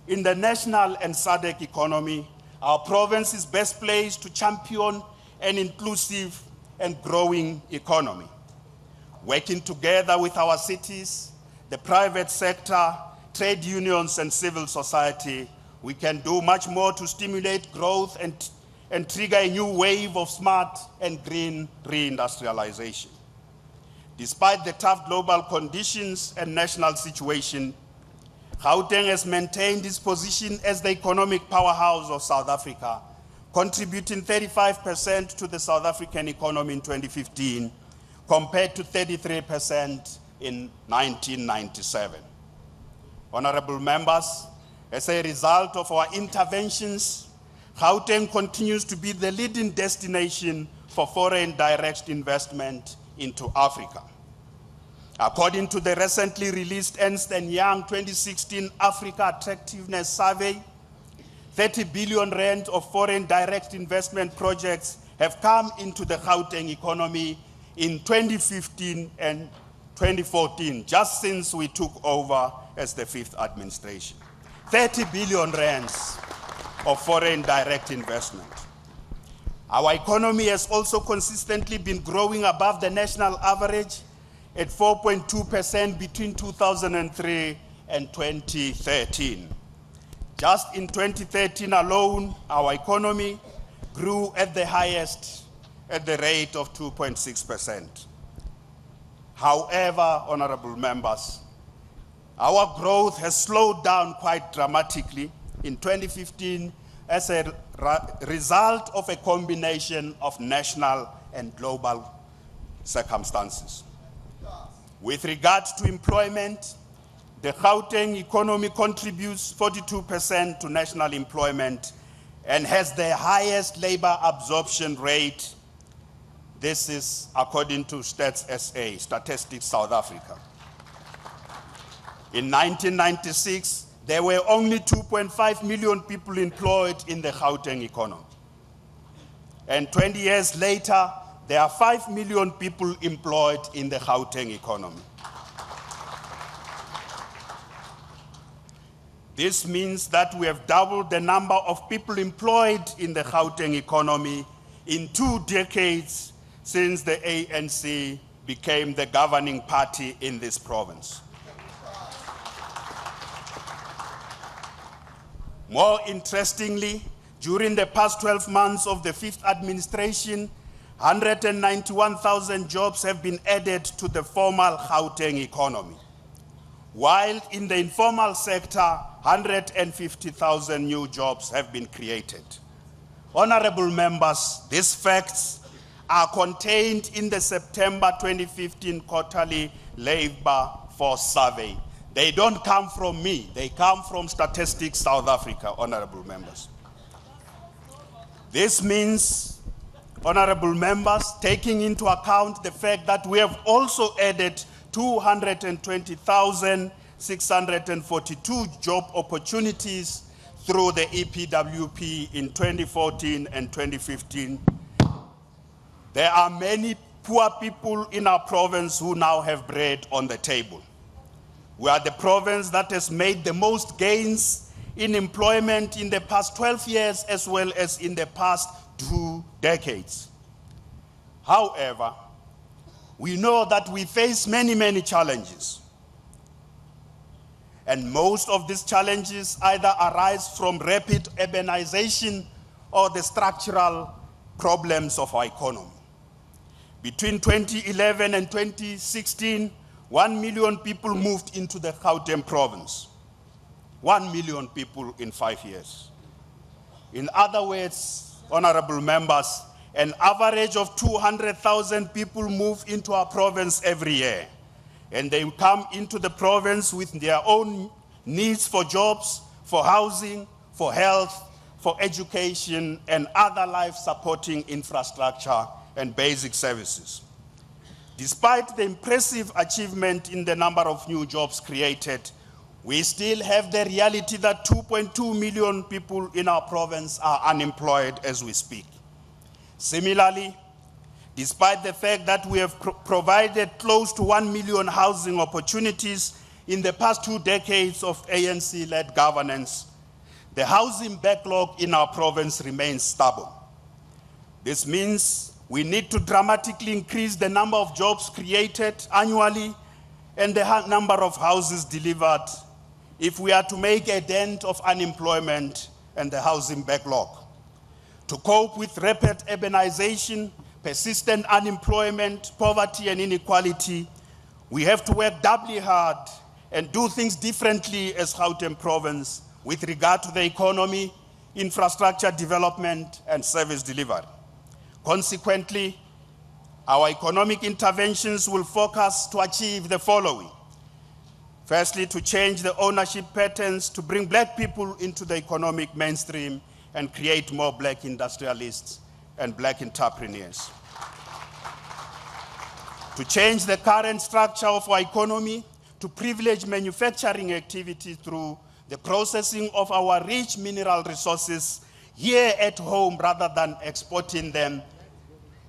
in the national and SADC economy, our province is best placed to champion an inclusive and growing economy. Working together with our cities, the private sector, trade unions, and civil society, we can do much more to stimulate growth and trigger a new wave of smart and green reindustrialization. Despite the tough global conditions and national situation, Gauteng has maintained its position as the economic powerhouse of South Africa, contributing 35% to the South African economy in 2015, compared to 33% in 1997. Honorable members, as a result of our interventions, Gauteng continues to be the leading destination for foreign direct investment into Africa. According to the recently released Ernst & Young 2016 Africa Attractiveness Survey, 30 billion rand of foreign direct investment projects have come into the Gauteng economy in 2015 and 2014, just since we took over as the fifth administration. 30 billion rands of foreign direct investment. Our economy has also consistently been growing above the national average at 4.2% between 2003 and 2013. Just in 2013 alone, our economy grew at the highest at the rate of 2.6%. However, honorable members, our growth has slowed down quite dramatically in 2015 as a result of a combination of national and global circumstances. With regard to employment, the Gauteng economy contributes 42% to national employment and has the highest labor absorption rate. This is according to Stats SA, Statistics South Africa. In 1996, there were only 2.5 million people employed in the Gauteng economy. And 20 years later, there are 5 million people employed in the Gauteng economy. This means that we have doubled the number of people employed in the Gauteng economy in 2 decades since the ANC became the governing party in this province. More interestingly, during the past 12 months of the fifth administration, 191,000 jobs have been added to the formal Gauteng economy, while in the informal sector, 150,000 new jobs have been created. Honorable members, these facts are contained in the September 2015 quarterly labor force survey. They don't come from me, they come from Statistics South Africa, honorable members. This means, honorable members, taking into account the fact that we have also added 220,642 job opportunities through the EPWP in 2014 and 2015. There are many poor people in our province who now have bread on the table. We are the province that has made the most gains in employment in the past 12 years as well as in the past 2 decades. However, we know that we face many, many challenges. And most of these challenges either arise from rapid urbanization or the structural problems of our economy. Between 2011 and 2016, 1 million people moved into the Gauteng province. 1 million people in 5 years. In other words, honorable members, an average of 200,000 people move into our province every year. And they come into the province with their own needs for jobs, for housing, for health, for education and other life-supporting infrastructure and basic services. Despite the impressive achievement in the number of new jobs created, we still have the reality that 2.2 million people in our province are unemployed as we speak. Similarly, despite the fact that we have provided close to 1 million housing opportunities in the past 2 decades of ANC-led governance, the housing backlog in our province remains stubborn. This means we need to dramatically increase the number of jobs created annually and the number of houses delivered if we are to make a dent of unemployment and the housing backlog. To cope with rapid urbanization, persistent unemployment, poverty, and inequality, we have to work doubly hard and do things differently as Gauteng province with regard to the economy, infrastructure development, and service delivery. Consequently, our economic interventions will focus to achieve the following. Firstly, to change the ownership patterns to bring black people into the economic mainstream and create more black industrialists and black entrepreneurs. To change the current structure of our economy to privilege manufacturing activity through the processing of our rich mineral resources here at home rather than exporting them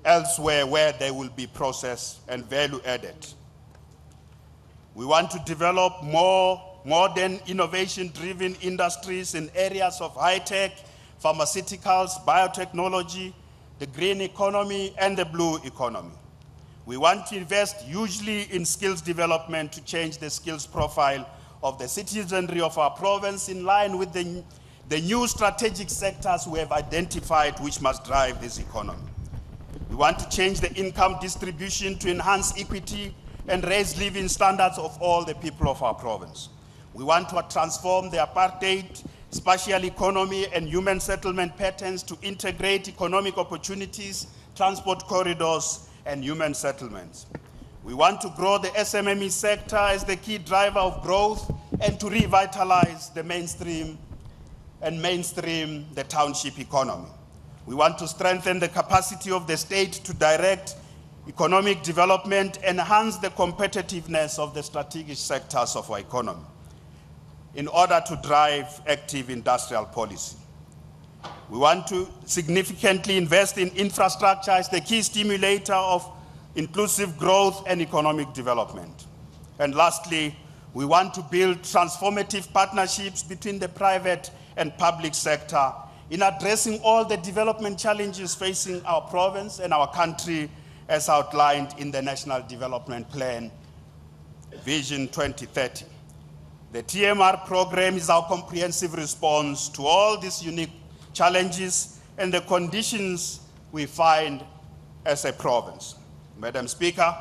elsewhere where they will be processed and value added. We want to develop more modern innovation-driven industries in areas of high-tech, pharmaceuticals, biotechnology, the green economy, and the blue economy. We want to invest hugely in skills development to change the skills profile of the citizenry of our province in line with the new strategic sectors we have identified which must drive this economy. We want to change the income distribution to enhance equity and raise living standards of all the people of our province. We want to transform the apartheid, spatial economy, and human settlement patterns to integrate economic opportunities, transport corridors, and human settlements. We want to grow the SMME sector as the key driver of growth and to revitalize the mainstream the township economy. We want to strengthen the capacity of the state to direct economic development, enhance the competitiveness of the strategic sectors of our economy in order to drive active industrial policy. We want to significantly invest in infrastructure as the key stimulator of inclusive growth and economic development. And lastly, we want to build transformative partnerships between the private and public sector in addressing all the development challenges facing our province and our country as outlined in the National Development Plan, Vision 2030. The TMR program is our comprehensive response to all these unique challenges and the conditions we find as a province. Madam Speaker,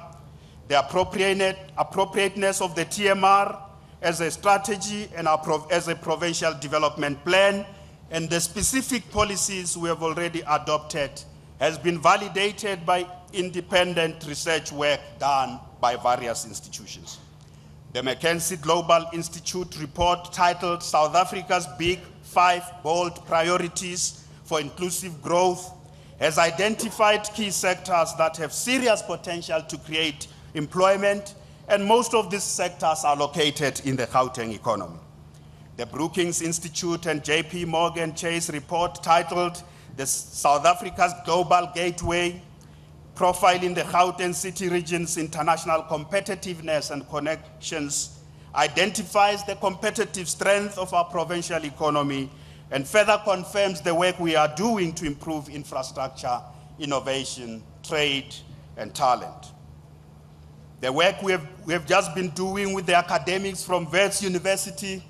the appropriateness of the TMR as a strategy and as a provincial development plan and the specific policies we have already adopted has been validated by independent research work done by various institutions. The McKinsey Global Institute report titled South Africa's Big 5 Bold Priorities for Inclusive Growth has identified key sectors that have serious potential to create employment, and most of these sectors are located in the Gauteng economy. The Brookings Institute and JP Morgan Chase report titled the South Africa's Global Gateway, Profiling the Gauteng City Region's International Competitiveness and Connections, identifies the competitive strength of our provincial economy and further confirms the work we are doing to improve infrastructure, innovation, trade, and talent. The work we have just been doing with the academics from Wits University,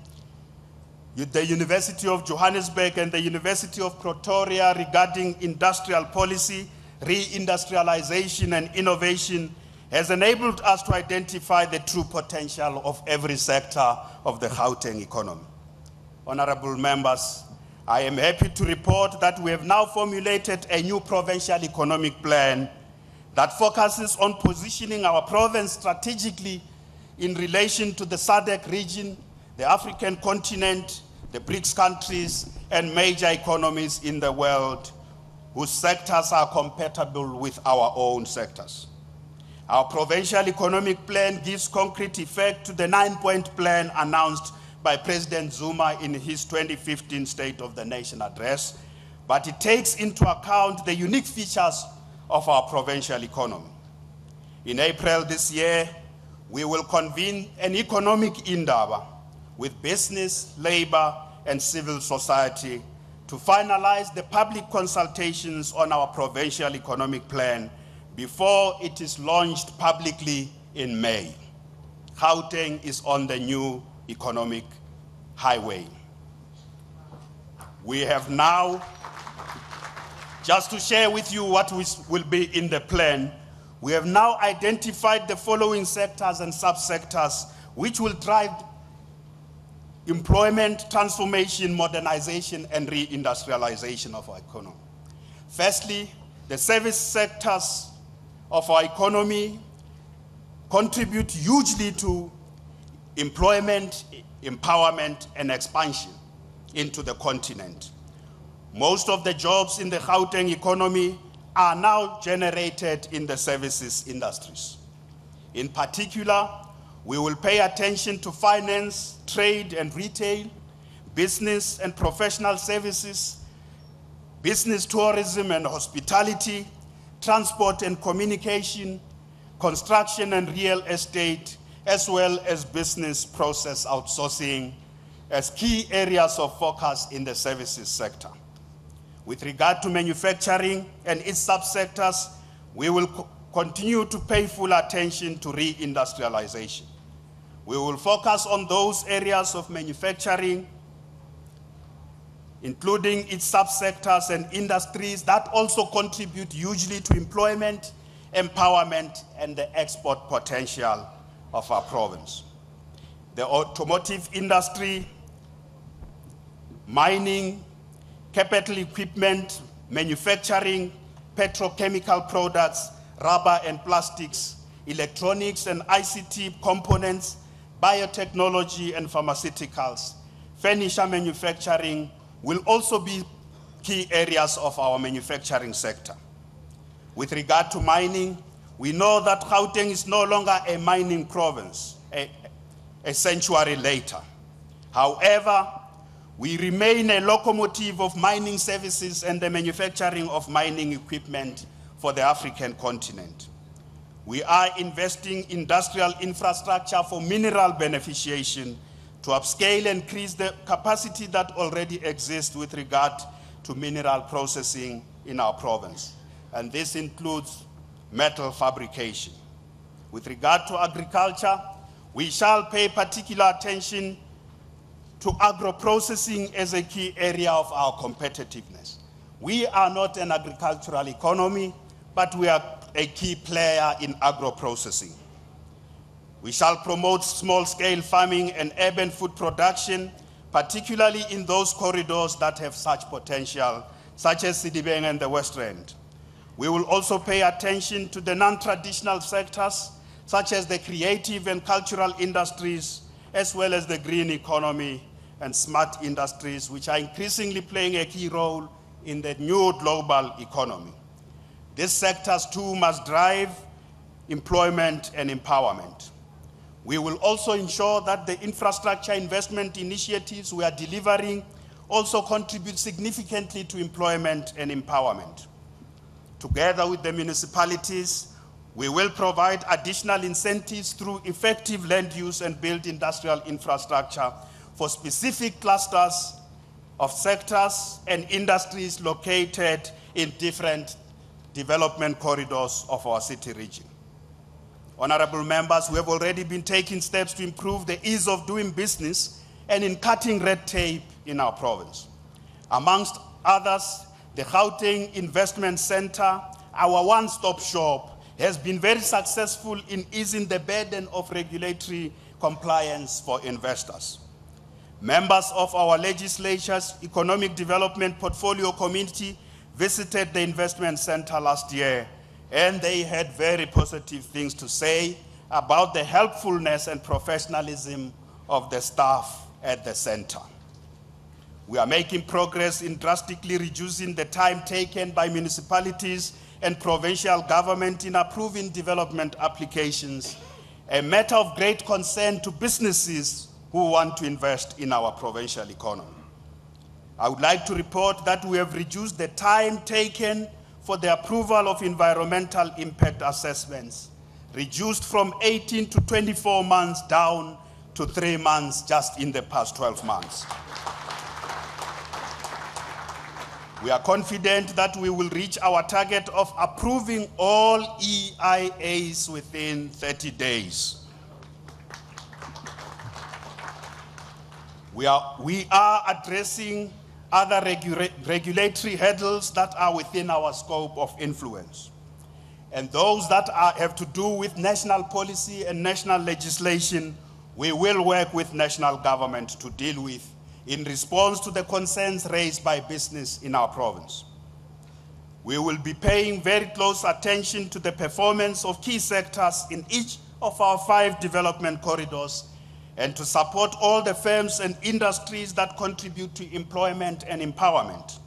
the University of Johannesburg, and the University of Pretoria regarding industrial policy, reindustrialization, and innovation has enabled us to identify the true potential of every sector of the Gauteng economy. Honorable members, I am happy to report that we have now formulated a new provincial economic plan that focuses on positioning our province strategically in relation to the SADC region, the African continent, the BRICS countries, and major economies in the world whose sectors are compatible with our own sectors. Our provincial economic plan gives concrete effect to the 9-point plan announced by President Zuma in his 2015 State of the Nation address, but it takes into account the unique features of our provincial economy. In April this year, we will convene an economic indaba with business, labor, and civil society to finalize the public consultations on our provincial economic plan before it is launched publicly in May. Gauteng is on the new economic highway. We have now, just to share with you what will be in the plan, we have now identified the following sectors and subsectors which will drive employment, transformation, modernization, and reindustrialization of our economy. Firstly, the service sectors of our economy contribute hugely to employment, empowerment, and expansion into the continent. Most of the jobs in the Gauteng economy are now generated in the services industries. In particular, we will pay attention to finance, trade and retail, business and professional services, business tourism and hospitality, transport and communication, construction and real estate, as well as business process outsourcing as key areas of focus in the services sector. With regard to manufacturing and its subsectors, we will continue to pay full attention to reindustrialization. We will focus on those areas of manufacturing, including its subsectors and industries that also contribute hugely to employment, empowerment, and the export potential of our province. The automotive industry, mining, capital equipment, manufacturing, petrochemical products, rubber and plastics, electronics and ICT components, biotechnology and pharmaceuticals, furniture manufacturing will also be key areas of our manufacturing sector. With regard to mining, we know that Gauteng is no longer a mining province a century later. However, we remain a locomotive of mining services and the manufacturing of mining equipment for the African continent. We are investing in industrial infrastructure for mineral beneficiation to upscale and increase the capacity that already exists with regard to mineral processing in our province. And this includes metal fabrication. With regard to agriculture, we shall pay particular attention to agro-processing as a key area of our competitiveness. We are not an agricultural economy, but we are a key player in agro-processing. We shall promote small-scale farming and urban food production, particularly in those corridors that have such potential, such as Sedibeng and the West Rand. We will also pay attention to the non-traditional sectors, such as the creative and cultural industries, as well as the green economy and smart industries, which are increasingly playing a key role in the new global economy. These sectors too must drive employment and empowerment. We will also ensure that the infrastructure investment initiatives we are delivering also contribute significantly to employment and empowerment. Together with the municipalities, we will provide additional incentives through effective land use and build industrial infrastructure for specific clusters of sectors and industries located in different development corridors of our city region. Honorable members, we have already been taking steps to improve the ease of doing business and in cutting red tape in our province. Amongst others, the Gauteng Investment Center, our one-stop shop, has been very successful in easing the burden of regulatory compliance for investors. Members of our legislature's Economic Development Portfolio Committee visited the investment center last year, and they had very positive things to say about the helpfulness and professionalism of the staff at the center. We are making progress in drastically reducing the time taken by municipalities and provincial government in approving development applications, a matter of great concern to businesses who want to invest in our provincial economy. I would like to report that we have reduced the time taken for the approval of environmental impact assessments, reduced from 18 to 24 months down to 3 months just in the past 12 months. We are confident that we will reach our target of approving all EIAs within 30 days. We are addressing other regulatory hurdles that are within our scope of influence. And those that have to do with national policy and national legislation, we will work with national government to deal with in response to the concerns raised by business in our province. We will be paying very close attention to the performance of key sectors in each of our 5 development corridors and to support all the firms and industries that contribute to employment and empowerment.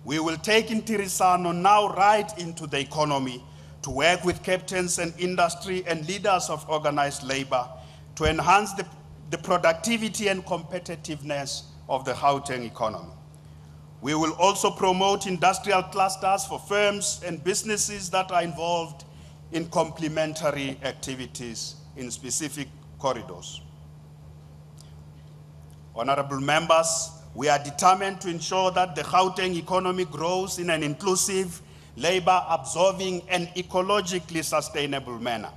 We will take Ntirisano now right into the economy to work with captains and industry and leaders of organized labor to enhance the productivity and competitiveness of the Gauteng economy. We will also promote industrial clusters for firms and businesses that are involved in complementary activities in specific corridors. Honorable members, we are determined to ensure that the Gauteng economy grows in an inclusive, labor-absorbing, and ecologically sustainable manner.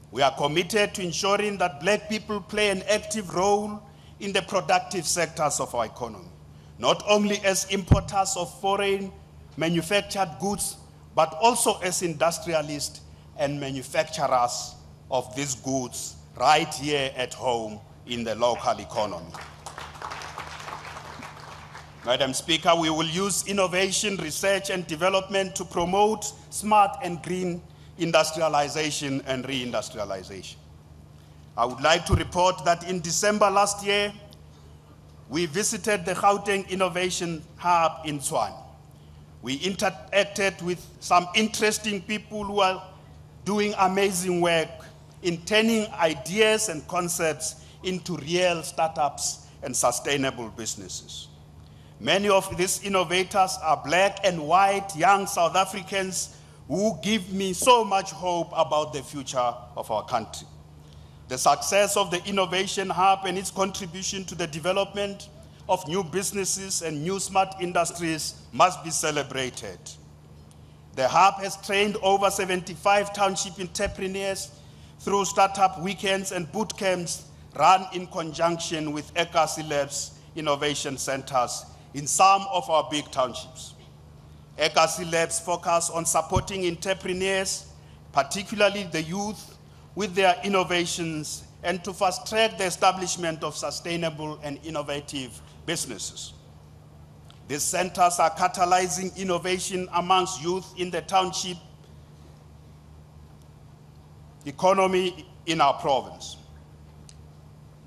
We are committed to ensuring that Black people play an active role in the productive sectors of our economy, not only as importers of foreign manufactured goods, but also as industrialists and manufacturers of these goods right here at home in the local economy. Madam Speaker, we will use innovation, research, and development to promote smart and green industrialization and reindustrialization. I would like to report that in December last year, we visited the Gauteng Innovation Hub in Tshwane. We interacted with some interesting people who are doing amazing work in turning ideas and concepts into real startups and sustainable businesses. Many of these innovators are Black and white young South Africans who give me so much hope about the future of our country. The success of the Innovation Hub and its contribution to the development of new businesses and new smart industries must be celebrated. The Hub has trained over 75 township entrepreneurs through startup weekends and boot camps run in conjunction with eNCA Labs innovation centers in some of our big townships. eNCA Labs focus on supporting entrepreneurs, particularly the youth, with their innovations and to fast-track the establishment of sustainable and innovative businesses. These centers are catalyzing innovation amongst youth in the township economy in our province.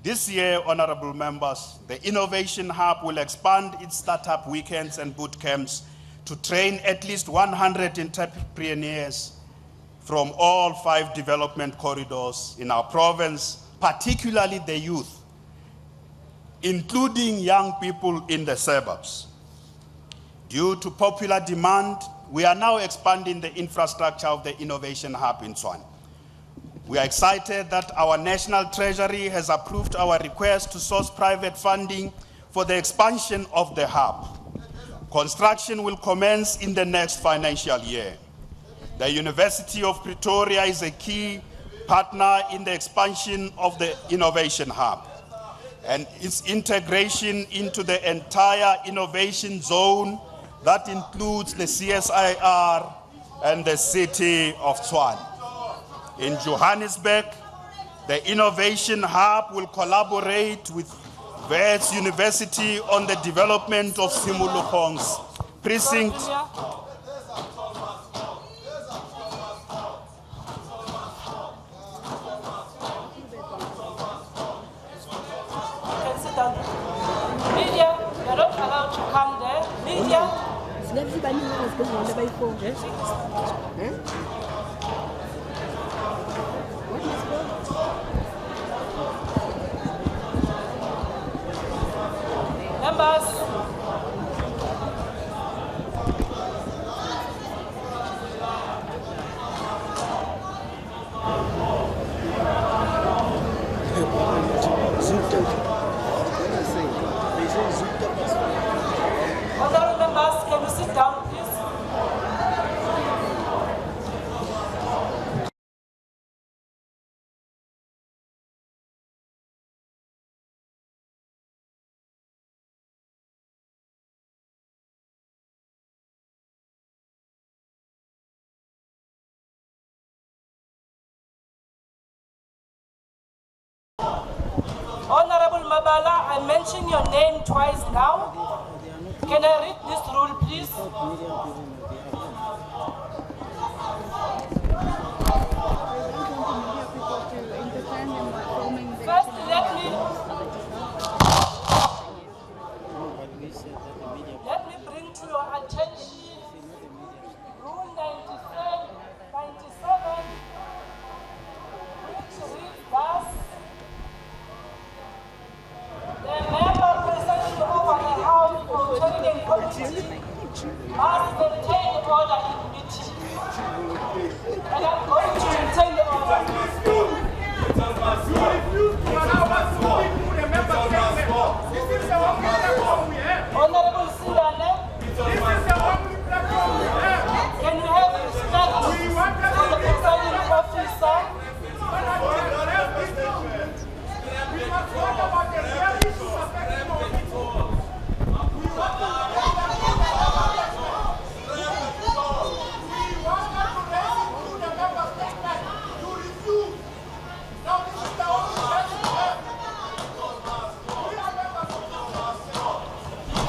This year, honorable members, the Innovation Hub will expand its startup weekends and boot camps to train at least 100 entrepreneurs from all 5 development corridors in our province, particularly the youth, including young people in the suburbs. Due to popular demand, we are now expanding the infrastructure of the Innovation Hub in Tshwane. We are excited that our National Treasury has approved our request to source private funding for the expansion of the hub. Construction will commence in the next financial year. The University of Pretoria is a key partner in the expansion of the Innovation Hub and its integration into the entire innovation zone that includes the CSIR and the city of Tshwane. In Johannesburg, the Innovation Hub will collaborate with Wits University on the development of Simulukong's precinct. Media, you're not Media. Members. Honorable members, can you sit down, please? Honorable Mabala, I mentioned your name twice now. Can I read this rule, please? First, let me bring to your attention Rule 97, which reads thus: the member presiding over a house or chairing a committee must maintain order in meeting. And I'm going to maintain the order. Honorable Sindane, can you have respect for the presiding officer?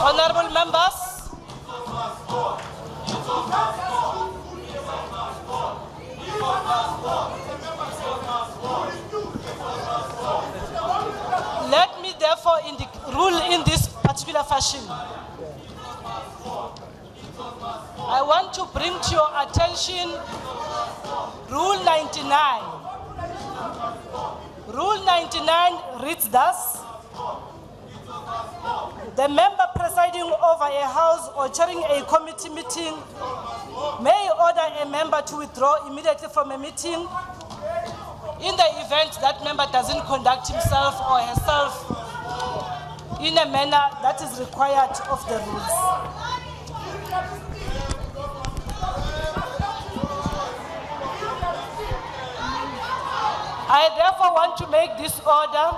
Honorable members, let me therefore rule in this particular fashion. I want to bring to your attention Rule 99. Rule 99 reads thus: the member presiding over a house or chairing a committee meeting may order a member to withdraw immediately from a meeting in the event that member doesn't conduct himself or herself in a manner that is required of the rules. I therefore want to make this order: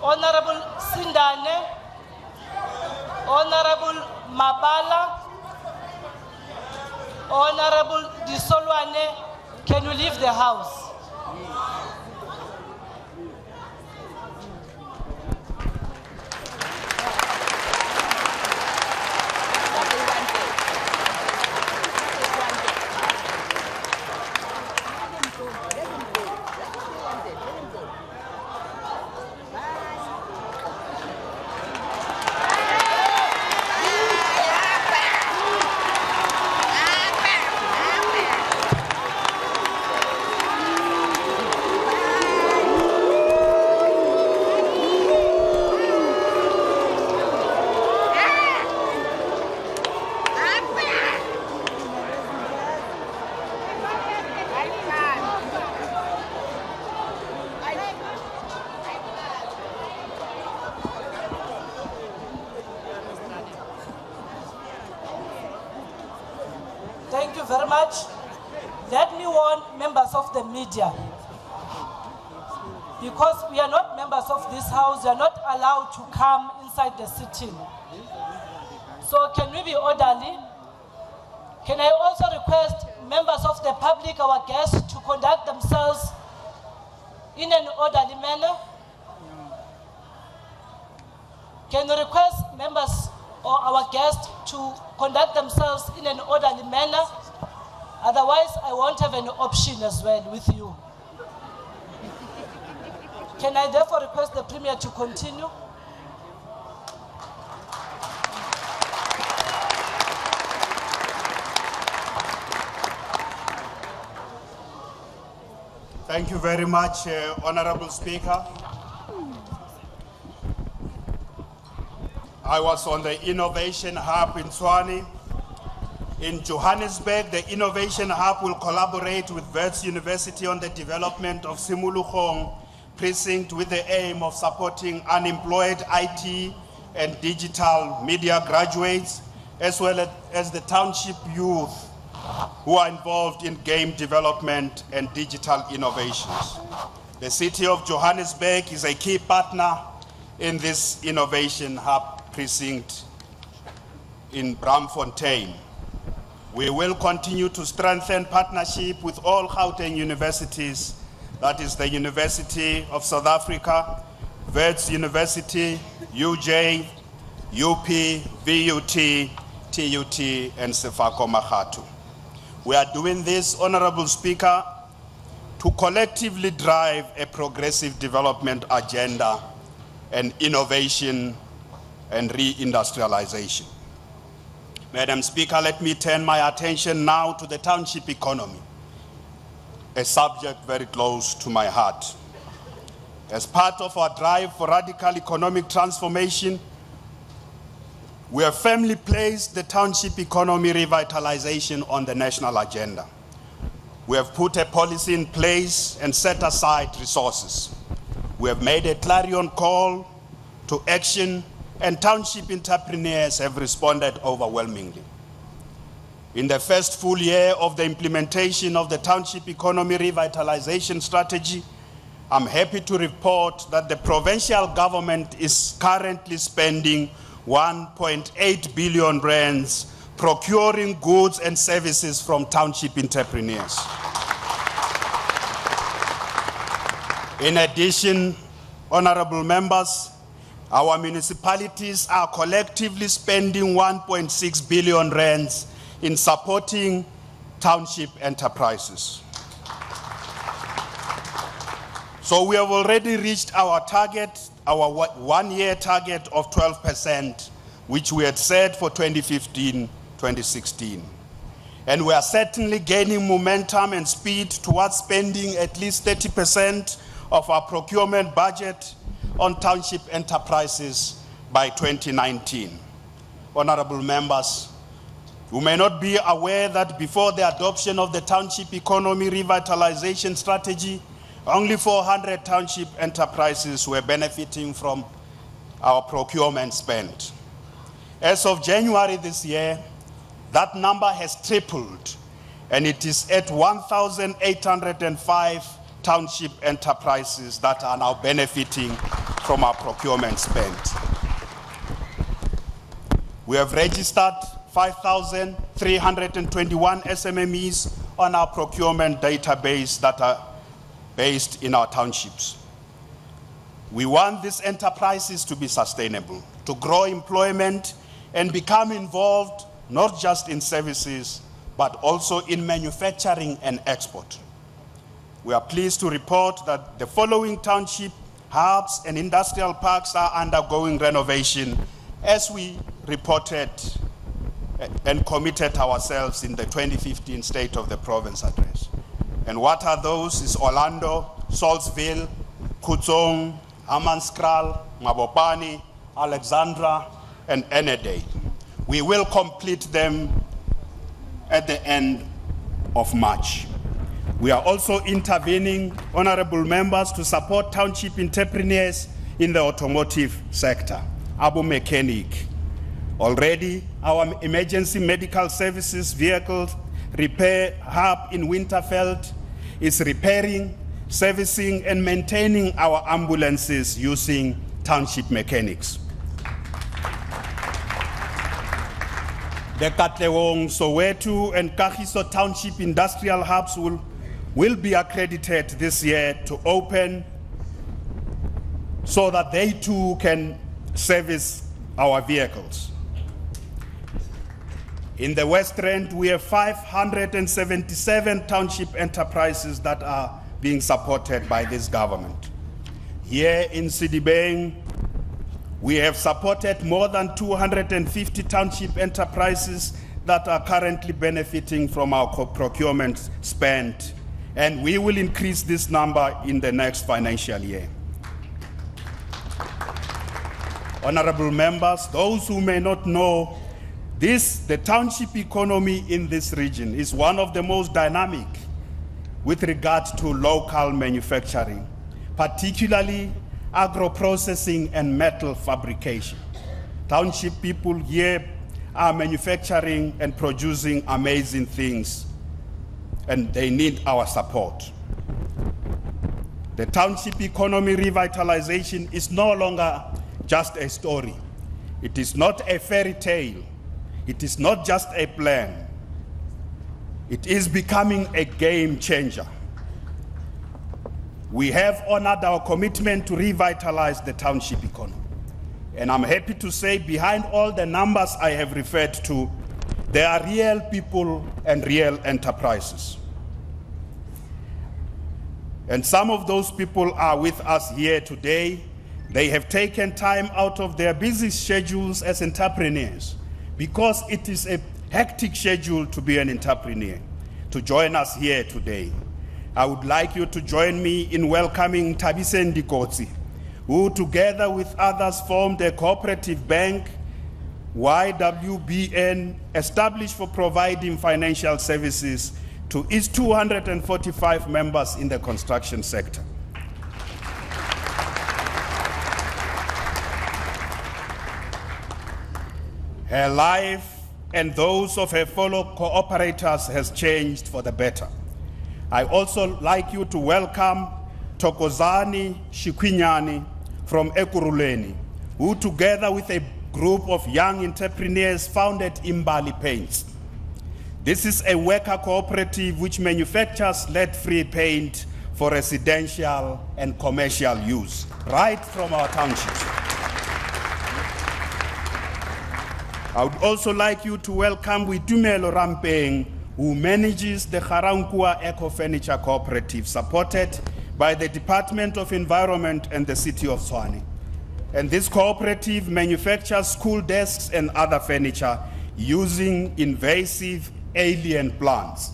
Honorable Sindane, Honorable Mabala, Honorable Disolwane, can you leave the house? Thank you very much. Let me warn members of the media, because we are not members of this house, we are not allowed to come inside the sitting. So can we be orderly? Can I also request members of the public, our guests, to conduct themselves in an orderly manner? Can you request members or our guests to conduct themselves in an orderly manner? Otherwise, I won't have an option as well with you. Can I therefore request the Premier to continue? Thank you very much, Honorable Speaker. I was on the Innovation Hub in Tshwane. In Johannesburg, the Innovation Hub will collaborate with Wits University on the development of Simulukong precinct with the aim of supporting unemployed IT and digital media graduates, as well as the township youth who are involved in game development and digital innovations. The city of Johannesburg is a key partner in this Innovation Hub precinct in Braamfontein. We will continue to strengthen partnership with all Gauteng universities, that is the University of South Africa, Wits University, UJ, UP, VUT, TUT, and Sefako Makgatu. We are doing this, Honorable Speaker, to collectively drive a progressive development agenda and innovation and re-industrialization. Madam Speaker, let me turn my attention now to the township economy, a subject very close to my heart. As part of our drive for radical economic transformation, we have firmly placed the township economy revitalization on the national agenda. We have put a policy in place and set aside resources. We have made a clarion call to action, and township entrepreneurs have responded overwhelmingly. In the first full year of the implementation of the township economy revitalization strategy, I'm happy to report that the provincial government is currently spending 1.8 billion rands procuring goods and services from township entrepreneurs. In addition, honorable members, our municipalities are collectively spending 1.6 billion rands in supporting township enterprises. So we have already reached our target, our one-year target of 12%, which we had set for 2015-2016. And we are certainly gaining momentum and speed towards spending at least 30% of our procurement budget on township enterprises by 2019. Honorable members, you may not be aware that before the adoption of the township economy revitalization strategy, only 400 township enterprises were benefiting from our procurement spend. As of January this year, that number has tripled, and it is at 1,805 township enterprises that are now benefiting from our procurement spend. We have registered 5,321 SMMEs on our procurement database that are based in our townships. We want these enterprises to be sustainable, to grow employment and become involved not just in services, but also in manufacturing and export. We are pleased to report that the following township hubs and industrial parks are undergoing renovation as we reported and committed ourselves in the 2015 State of the Province Address. And what are those? Is Orlando, Saltsville, Kutzong, Hammanskral, Mabopane, Alexandra, and Enedale. We will complete them at the end of March. We are also intervening, honorable members, to support township entrepreneurs in the automotive sector. Abu Mechanic. Already, our emergency medical services vehicle repair hub in Winterveld is repairing, servicing, and maintaining our ambulances using township mechanics. The Katlehong, Soweto, and Kagiso Township industrial hubs will be accredited this year to open so that they too can service our vehicles. In the West Rand, we have 577 township enterprises that are being supported by this government. Here in Sedibeng, we have supported more than 250 township enterprises that are currently benefiting from our procurement spend and we will increase this number in the next financial year. Honorable members, those who may not know, the township economy in this region is one of the most dynamic with regard to local manufacturing, particularly agro-processing and metal fabrication. Township people here are manufacturing and producing amazing things, and they need our support. The township economy revitalization is no longer just a story. It is not a fairy tale. It is not just a plan. It is becoming a game changer. We have honored our commitment to revitalize the township economy. And I'm happy to say behind all the numbers I have referred to, there are real people and real enterprises. And some of those people are with us here today. They have taken time out of their busy schedules as entrepreneurs, because it is a hectic schedule to be an entrepreneur, to join us here today. I would like you to join me in welcoming Tabisen Dikotsi, who together with others formed a cooperative bank, YWBN, established for providing financial services to its 245 members in the construction sector. Her life and those of her fellow cooperators has changed for the better. I also like you to welcome Tokozani Shikwinyani from Ekurhuleni, who together with a group of young entrepreneurs founded Imbali Paints. This is a worker cooperative which manufactures lead-free paint for residential and commercial use, right from our township. I would also like you to welcome Witumelo Rampeng, who manages the Garankuwa Eco Furniture Cooperative, supported by the Department of Environment and the City of Tshwane. And this cooperative manufactures school desks and other furniture using invasive alien plants.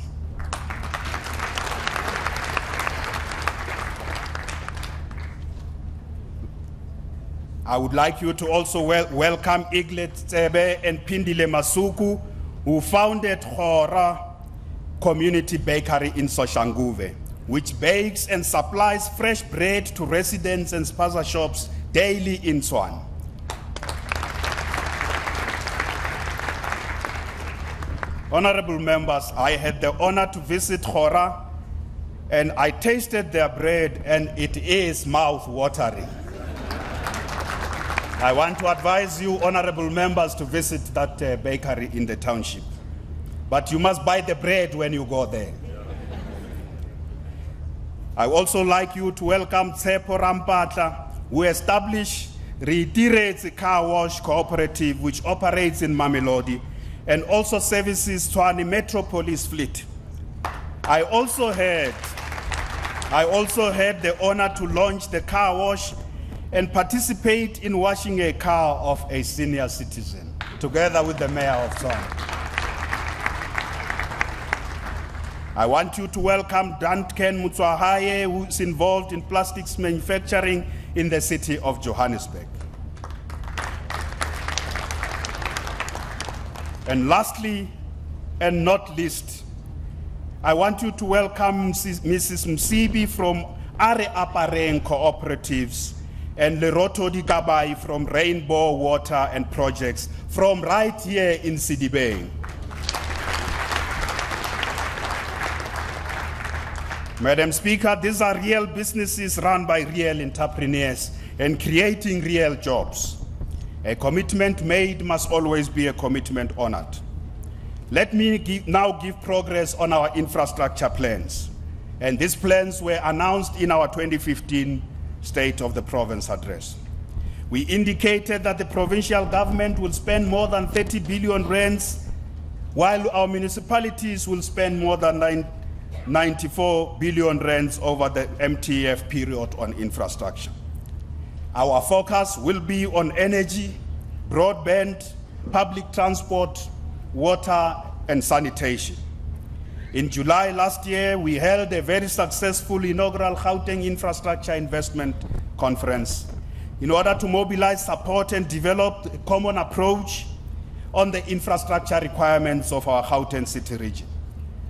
I would like you to also welcome Iglet Tsebe and Pindile Masuku, who founded Hora Community Bakery in Soshanguve, which bakes and supplies fresh bread to residents and spaza shops daily in Tshwane. Honorable members, I had the honor to visit Hora, and I tasted their bread, and it is mouth-watering. I want to advise you, honorable members, to visit that bakery in the township. But you must buy the bread when you go there. I also like you to welcome Tsepo Rampatla, who established Reiterates Car Wash Cooperative, which operates in Mamelodi and also services Tshwane Metropolis fleet. I also had the honor to launch the car wash and participate in washing a car of a senior citizen, together with the mayor of Tshwane. I want you to welcome Duncan Mutswahaye, who is involved in plastics manufacturing in the city of Johannesburg. And lastly, and not least, I want you to welcome Mrs. Msibi from Are Apareng Cooperatives and Leroto Dikabai from Rainbow Water and Projects from right here in Sidibeng. Madam Speaker, these are real businesses run by real entrepreneurs and creating real jobs. A commitment made must always be a commitment honored. Let me now give progress on our infrastructure plans. And these plans were announced in our 2015 State of the Province address. We indicated that the provincial government will spend more than 30 billion rands, while our municipalities will spend more than 94 billion rands over the MTF period on infrastructure. Our focus will be on energy, broadband, public transport, water, and sanitation. In July last year, we held a very successful inaugural Gauteng Infrastructure Investment Conference in order to mobilize support and develop a common approach on the infrastructure requirements of our Gauteng city region.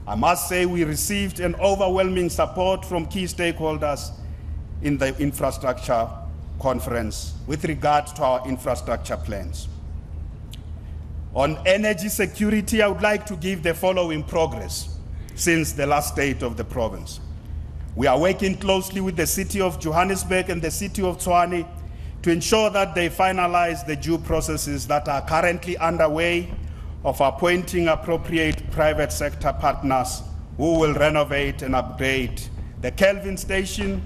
I must say we received an overwhelming support from key stakeholders in the infrastructure conference with regard to our infrastructure plans. On energy security, I would like to give the following progress since the last state of the province. We are working closely with the city of Johannesburg and the city of Tshwane to ensure that they finalize the due processes that are currently underway of appointing appropriate private sector partners who will renovate and upgrade the Kelvin Station,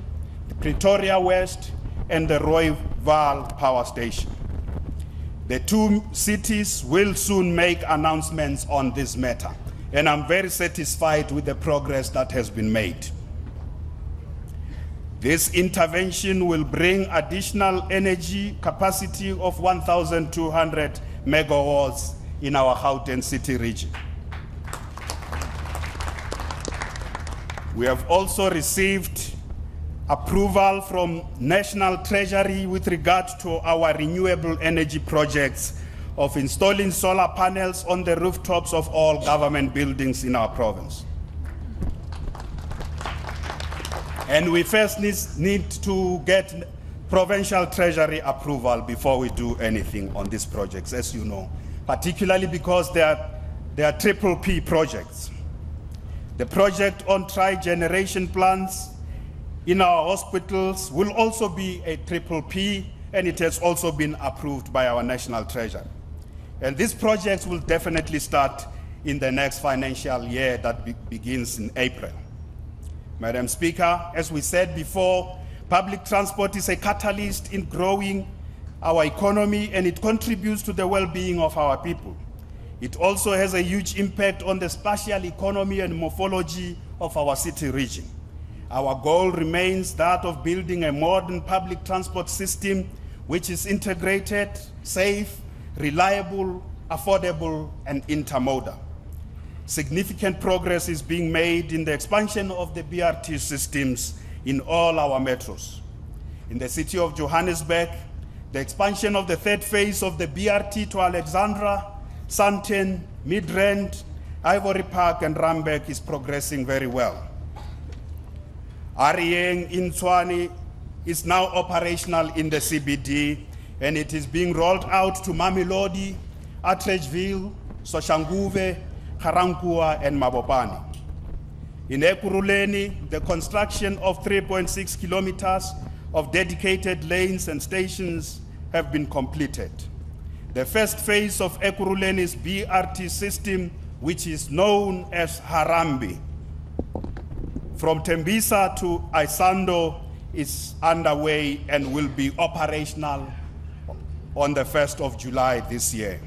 the Pretoria West, and the Rooival Power Station. The two cities will soon make announcements on this matter, and I'm very satisfied with the progress that has been made. This intervention will bring additional energy capacity of 1,200 megawatts in our Gauteng city region. We have also received approval from National Treasury with regard to our renewable energy projects of installing solar panels on the rooftops of all government buildings in our province. And we first need to get provincial treasury approval before we do anything on these projects, as you know, particularly because they are triple P projects. The project on tri-generation plants in our hospitals will also be a triple P, and it has also been approved by our National Treasury. And these projects will definitely start in the next financial year that begins in April. Madam Speaker, as we said before, public transport is a catalyst in growing our economy, and it contributes to the well-being of our people. It also has a huge impact on the spatial economy and morphology of our city region. Our goal remains that of building a modern public transport system which is integrated, safe, reliable, affordable, and intermodal. Significant progress is being made in the expansion of the BRT systems in all our metros. In the city of Johannesburg, the expansion of the third phase of the BRT to Alexandra, Sandton, Midrand, Ivory Park, and Randburg is progressing very well. Arieng in Tshwane is now operational in the CBD, and it is being rolled out to Mamelodi, Atteridgeville, Soshanguve, Karankua, and Mabopane. In Ekurhuleni, the construction of 3.6 kilometers of dedicated lanes and stations have been completed. The first phase of Ekurhuleni's BRT system, which is known as Harambe, from Tembisa to Isando, is underway and will be operational on the 1st of July this year.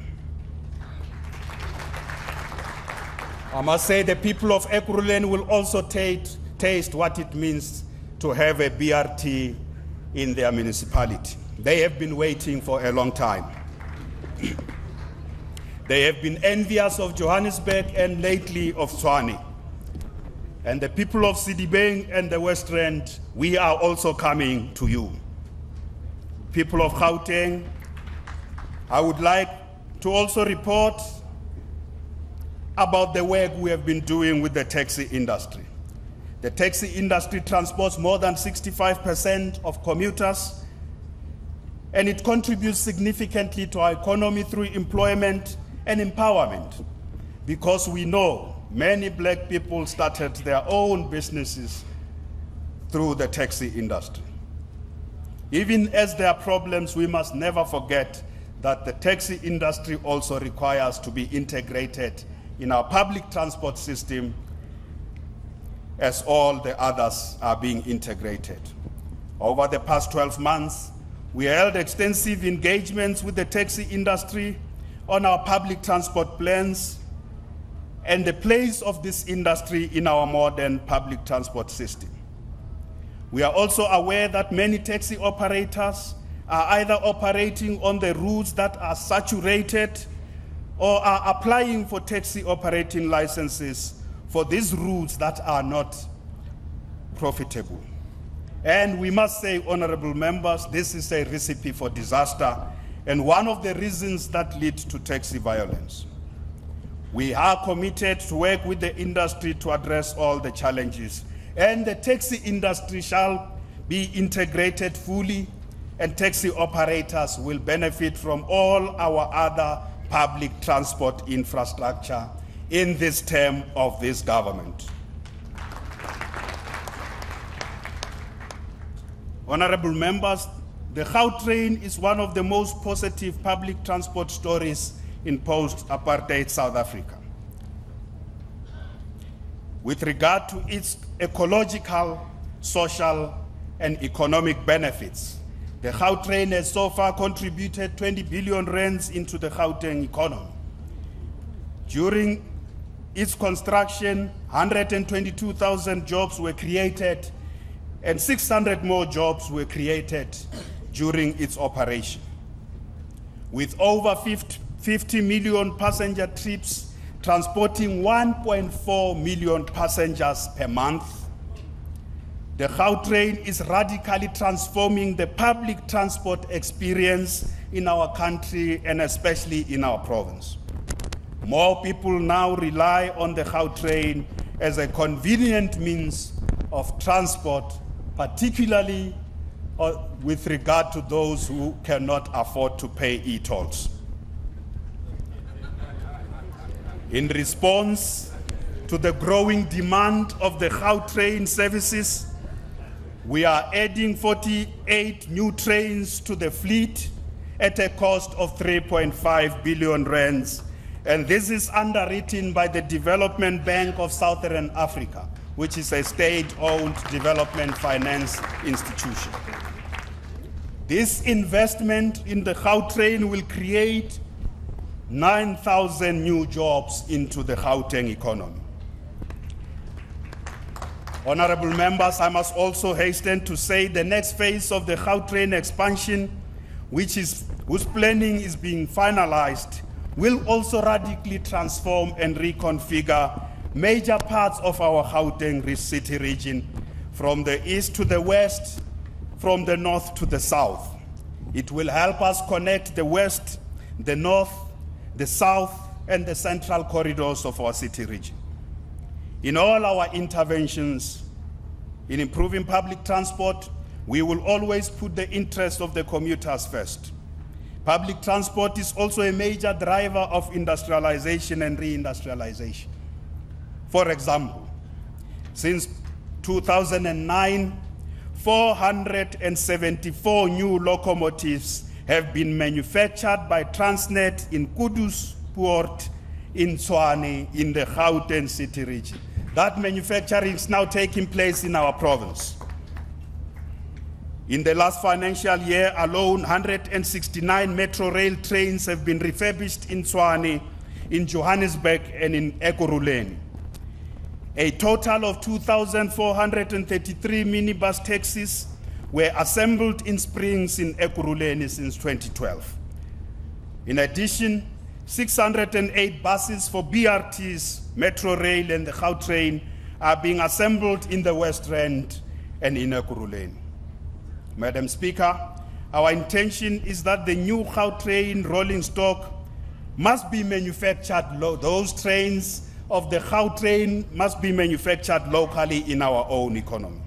I must say the people of Ekurhuleni will also taste what it means to have a BRT in their municipality. They have been waiting for a long time. They have been envious of Johannesburg and lately of Tshwane. And the people of Sedibeng and the West Rand, we are also coming to you. People of Gauteng, I would like to also report about the work we have been doing with the taxi industry. The taxi industry transports more than 65% of commuters, and it contributes significantly to our economy through employment and empowerment, because we know many black people started their own businesses through the taxi industry. Even as there are problems, we must never forget that the taxi industry also requires to be integrated in our public transport system as all the others are being integrated. Over the past 12 months, we held extensive engagements with the taxi industry on our public transport plans and the place of this industry in our modern public transport system. We are also aware that many taxi operators are either operating on the routes that are saturated or are applying for taxi operating licenses for these routes that are not profitable. And we must say, honorable members, this is a recipe for disaster and one of the reasons that lead to taxi violence. We are committed to work with the industry to address all the challenges, and the taxi industry shall be integrated fully, and taxi operators will benefit from all our other public transport infrastructure in this term of this government. Honorable members, the Gautrain is one of the most positive public transport stories in post-apartheid South Africa. With regard to its ecological, social, and economic benefits, the Gautrain has so far contributed 20 billion rands into the Gauteng economy. During its construction, 122,000 jobs were created and 600 more jobs were created during its operation. With over 50 million passenger trips, transporting 1.4 million passengers per month, the Gautrain is radically transforming the public transport experience in our country and especially in our province. More people now rely on the Gautrain as a convenient means of transport, particularly with regard to those who cannot afford to pay e-tolls. In response to the growing demand of the Gautrain services, we are adding 48 new trains to the fleet at a cost of 3.5 billion rands, and this is underwritten by the Development Bank of Southern Africa, which is a state-owned development finance institution. This investment in the Gautrain will create 9,000 new jobs into the Gauteng economy. Honorable members, I must also hasten to say the next phase of the Gautrain expansion, whose planning is being finalized, will also radically transform and reconfigure major parts of our Gauteng city region, from the east to the west, from the north to the south. It will help us connect the west, the north, the south, and the central corridors of our city region. In all our interventions in improving public transport, we will always put the interests of the commuters first. Public transport is also a major driver of industrialization and reindustrialization. For example, since 2009, 474 new locomotives have been manufactured by Transnet in Kudus Port in Tshwane in the Gauteng city region. That manufacturing is now taking place in our province. In the last financial year alone, 169 metro rail trains have been refurbished in Tshwane, in Johannesburg, and in Ekurhuleni. A total of 2,433 minibus taxis were assembled in Springs in Ekurhuleni since 2012. In addition, 608 buses for BRTs, Metro Rail, and the Gautrain are being assembled in the West Rand and in Ekurhuleni. Madam Speaker, our intention is that the new Gautrain rolling stock must be manufactured, those trains of the Gautrain must be manufactured locally in our own economy.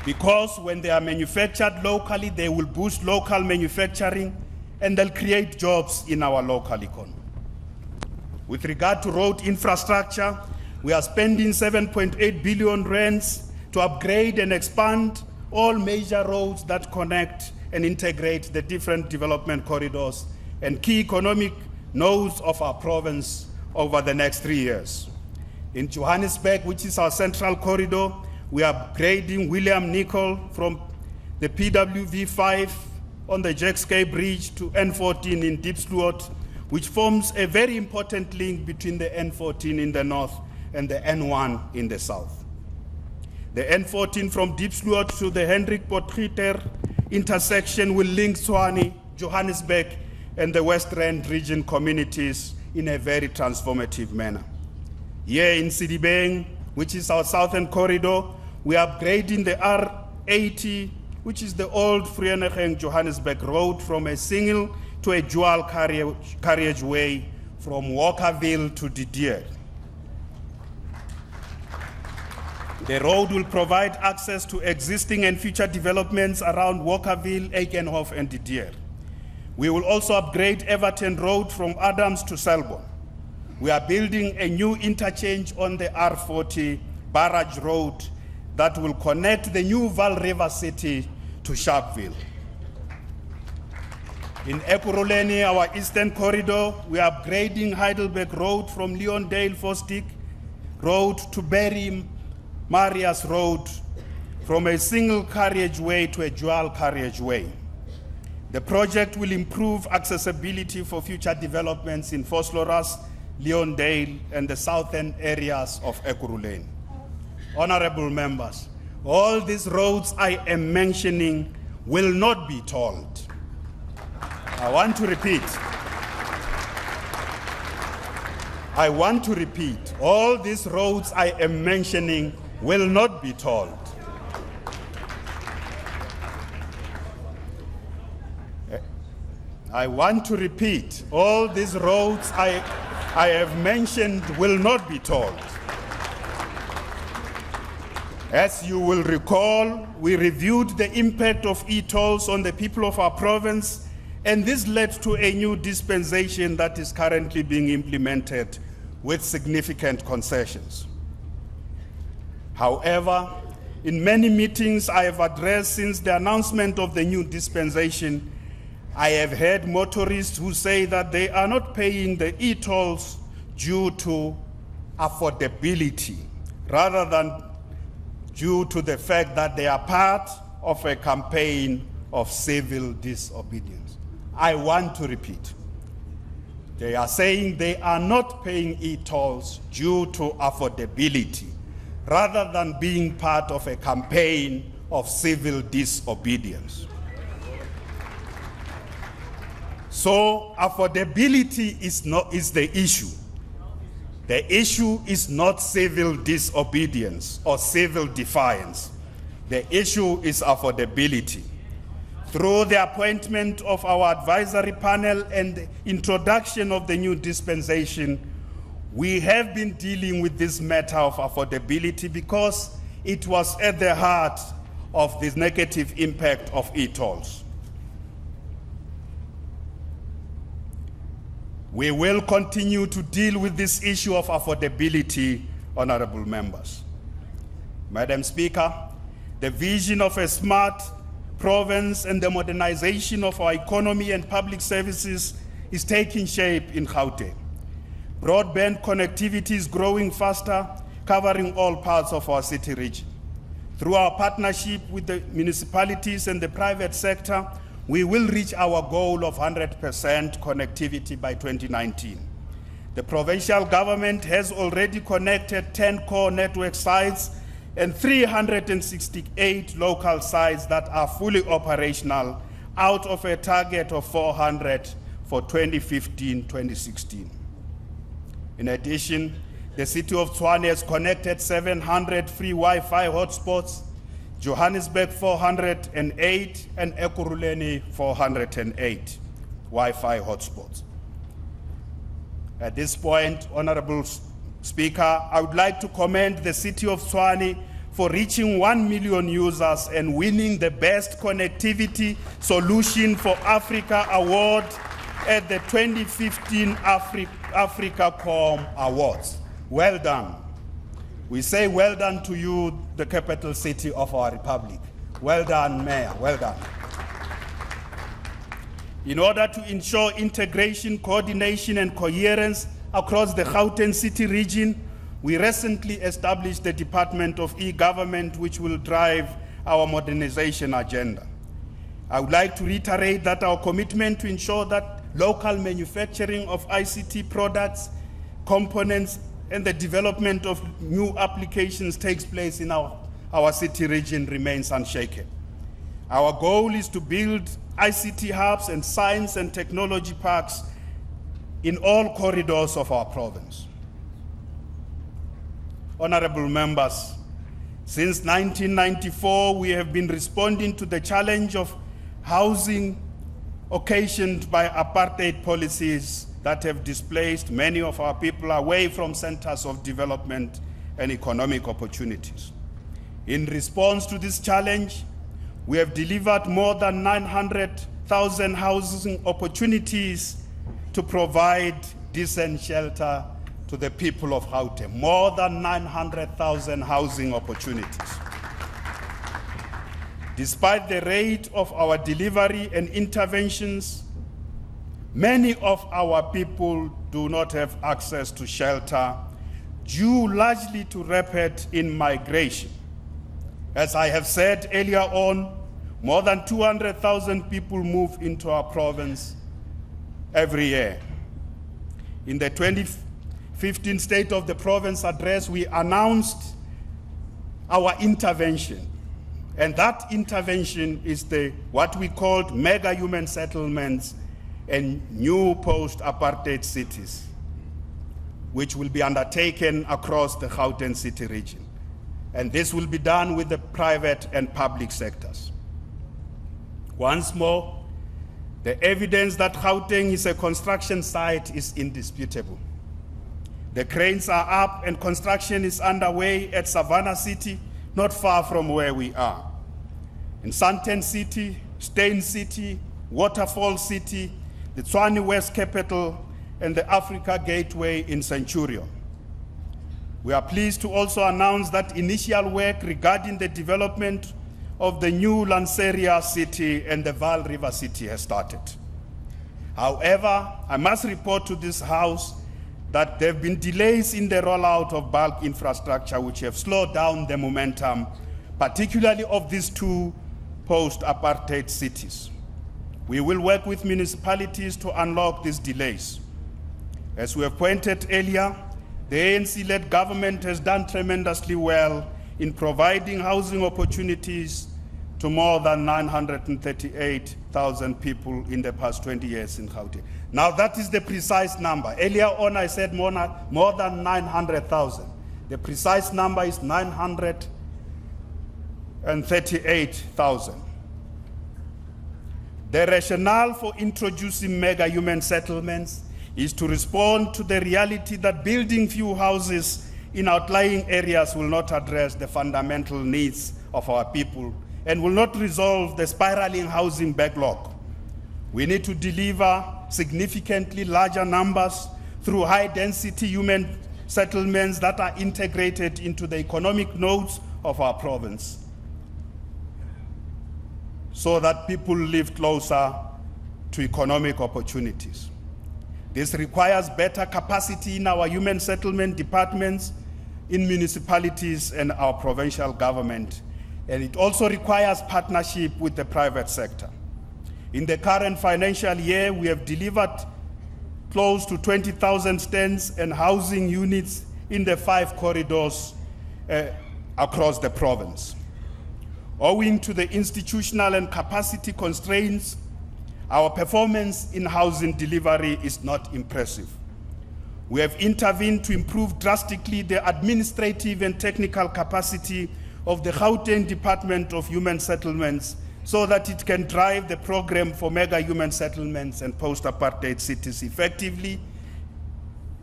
Because when they are manufactured locally, they will boost local manufacturing and they'll create jobs in our local economy. With regard to road infrastructure, we are spending 7.8 billion rands to upgrade and expand all major roads that connect and integrate the different development corridors and key economic nodes of our province over the next 3 years. In Johannesburg, which is our central corridor, we are upgrading William Nicol from the PWV5 on the Jackskay Bridge to N14 in Diepsloot, which forms a very important link between the N14 in the north and the N1 in the south. The N14 from Diepsloot to the Hendrik Potgieter intersection will link Tshwane, Johannesburg, and the West Rand region communities in a very transformative manner. Here in Sebokeng, which is our southern corridor, we are upgrading the R80, which is the old Vereeniging-Johannesburg road, from a single to a dual carriageway from Walkerville to Didier. The road will provide access to existing and future developments around Walkerville, Eikenhof, and Didier. We will also upgrade Everton Road from Adams to Selborne. We are building a new interchange on the R40 Barrage Road that will connect the new Vaal River City to Sharpeville. In Ekurhuleni, our eastern corridor, we are upgrading Heidelberg Road from Leondale Fosdick Road to Berry Marias Road, from a single carriageway to a dual carriageway. The project will improve accessibility for future developments in Vosloorus, Leondale, and the southern areas of Ekurhuleni. Honorable members, all these roads I am mentioning will not be tolled. I want to repeat, all these roads I am mentioning will not be tolled. I want to repeat, all these roads I have mentioned will not be tolled. As you will recall, we reviewed the impact of e-tolls on the people of our province, and this led to a new dispensation that is currently being implemented with significant concessions. However, in many meetings I have addressed since the announcement of the new dispensation, I have heard motorists who say that they are not paying the e-tolls due to affordability, rather than due to the fact that they are part of a campaign of civil disobedience. I want to repeat. They are saying they are not paying e-tolls due to affordability, rather than being part of a campaign of civil disobedience. So affordability is the issue. The issue is not civil disobedience or civil defiance. The issue is affordability. Through the appointment of our advisory panel and the introduction of the new dispensation, we have been dealing with this matter of affordability because it was at the heart of this negative impact of e-tolls. We will continue to deal with this issue of affordability, honorable members. Madam Speaker, the vision of a smart province and the modernization of our economy and public services is taking shape in Gauteng. Broadband connectivity is growing faster, covering all parts of our city region. Through our partnership with the municipalities and the private sector, we will reach our goal of 100% connectivity by 2019. The provincial government has already connected 10 core network sites and 368 local sites that are fully operational out of a target of 400 for 2015-2016. In addition, the city of Tshwane has connected 700 free Wi-Fi hotspots, Johannesburg 408, and Ekurhuleni 408 Wi-Fi hotspots. At this point, Honorable Speaker, I would like to commend the city of Tshwane for reaching 1 million users and winning the Best Connectivity Solution for Africa Award at the 2015 AfricaCom Awards. Well done. We say well done to you, the capital city of our republic. Well done, Mayor, well done. In order to ensure integration, coordination, and coherence across the Gauteng city region, we recently established the Department of E-Government, which will drive our modernization agenda. I would like to reiterate that our commitment to ensure that local manufacturing of ICT products, components, and the development of new applications takes place in our city region remains unshaken. Our goal is to build ICT hubs and science and technology parks in all corridors of our province. Honorable members, since 1994, we have been responding to the challenge of housing occasioned by apartheid policies that have displaced many of our people away from centers of development and economic opportunities. In response to this challenge, we have delivered more than 900,000 housing opportunities to provide decent shelter to the people of Gauteng. More than 900,000 housing opportunities. Despite the rate of our delivery and interventions, many of our people do not have access to shelter due largely to rapid in-migration. As I have said earlier on, more than 200,000 people move into our province every year. In the 2015 State of the Province address, we announced our intervention. And that intervention is what we called mega human settlements and new post-apartheid cities, which will be undertaken across the Gauteng city region. And this will be done with the private and public sectors. Once more, the evidence that Gauteng is a construction site is indisputable. The cranes are up and construction is underway at Savannah City, not far from where we are. In Sandton City, Steyn City, Waterfall City, the Tshwane West Capital, and the Africa Gateway in Centurion. We are pleased to also announce that initial work regarding the development of the new Lanseria City and the Vaal River City has started. However, I must report to this House that there have been delays in the rollout of bulk infrastructure which have slowed down the momentum, particularly of these two post-apartheid cities. We will work with municipalities to unlock these delays. As we have pointed earlier, the ANC-led government has done tremendously well in providing housing opportunities to more than 938,000 people in the past 20 years in Gauteng. Now that is the precise number. Earlier on I said more than 900,000. The precise number is 938,000. The rationale for introducing mega human settlements is to respond to the reality that building few houses in outlying areas will not address the fundamental needs of our people and will not resolve the spiraling housing backlog. We need to deliver significantly larger numbers through high-density human settlements that are integrated into the economic nodes of our province, so that people live closer to economic opportunities. This requires better capacity in our human settlement departments, in municipalities and our provincial government. And it also requires partnership with the private sector. In the current financial year, we have delivered close to 20,000 stands and housing units in the 5 corridors across the province. Owing to the institutional and capacity constraints, our performance in housing delivery is not impressive. We have intervened to improve drastically the administrative and technical capacity of the Gauteng Department of Human Settlements so that it can drive the program for mega human settlements and post-apartheid cities effectively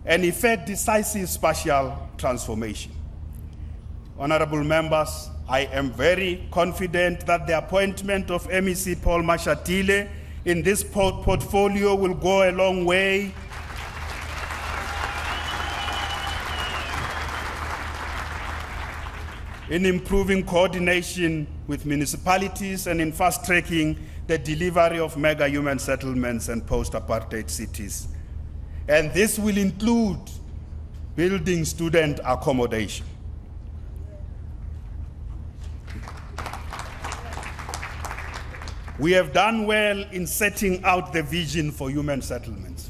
and effect decisive spatial transformation. Honorable members, I am very confident that the appointment of MEC Paul Mashatile in this portfolio will go a long way in improving coordination with municipalities and in fast-tracking the delivery of mega human settlements and post-apartheid cities. And this will include building student accommodation. We have done well in setting out the vision for human settlements.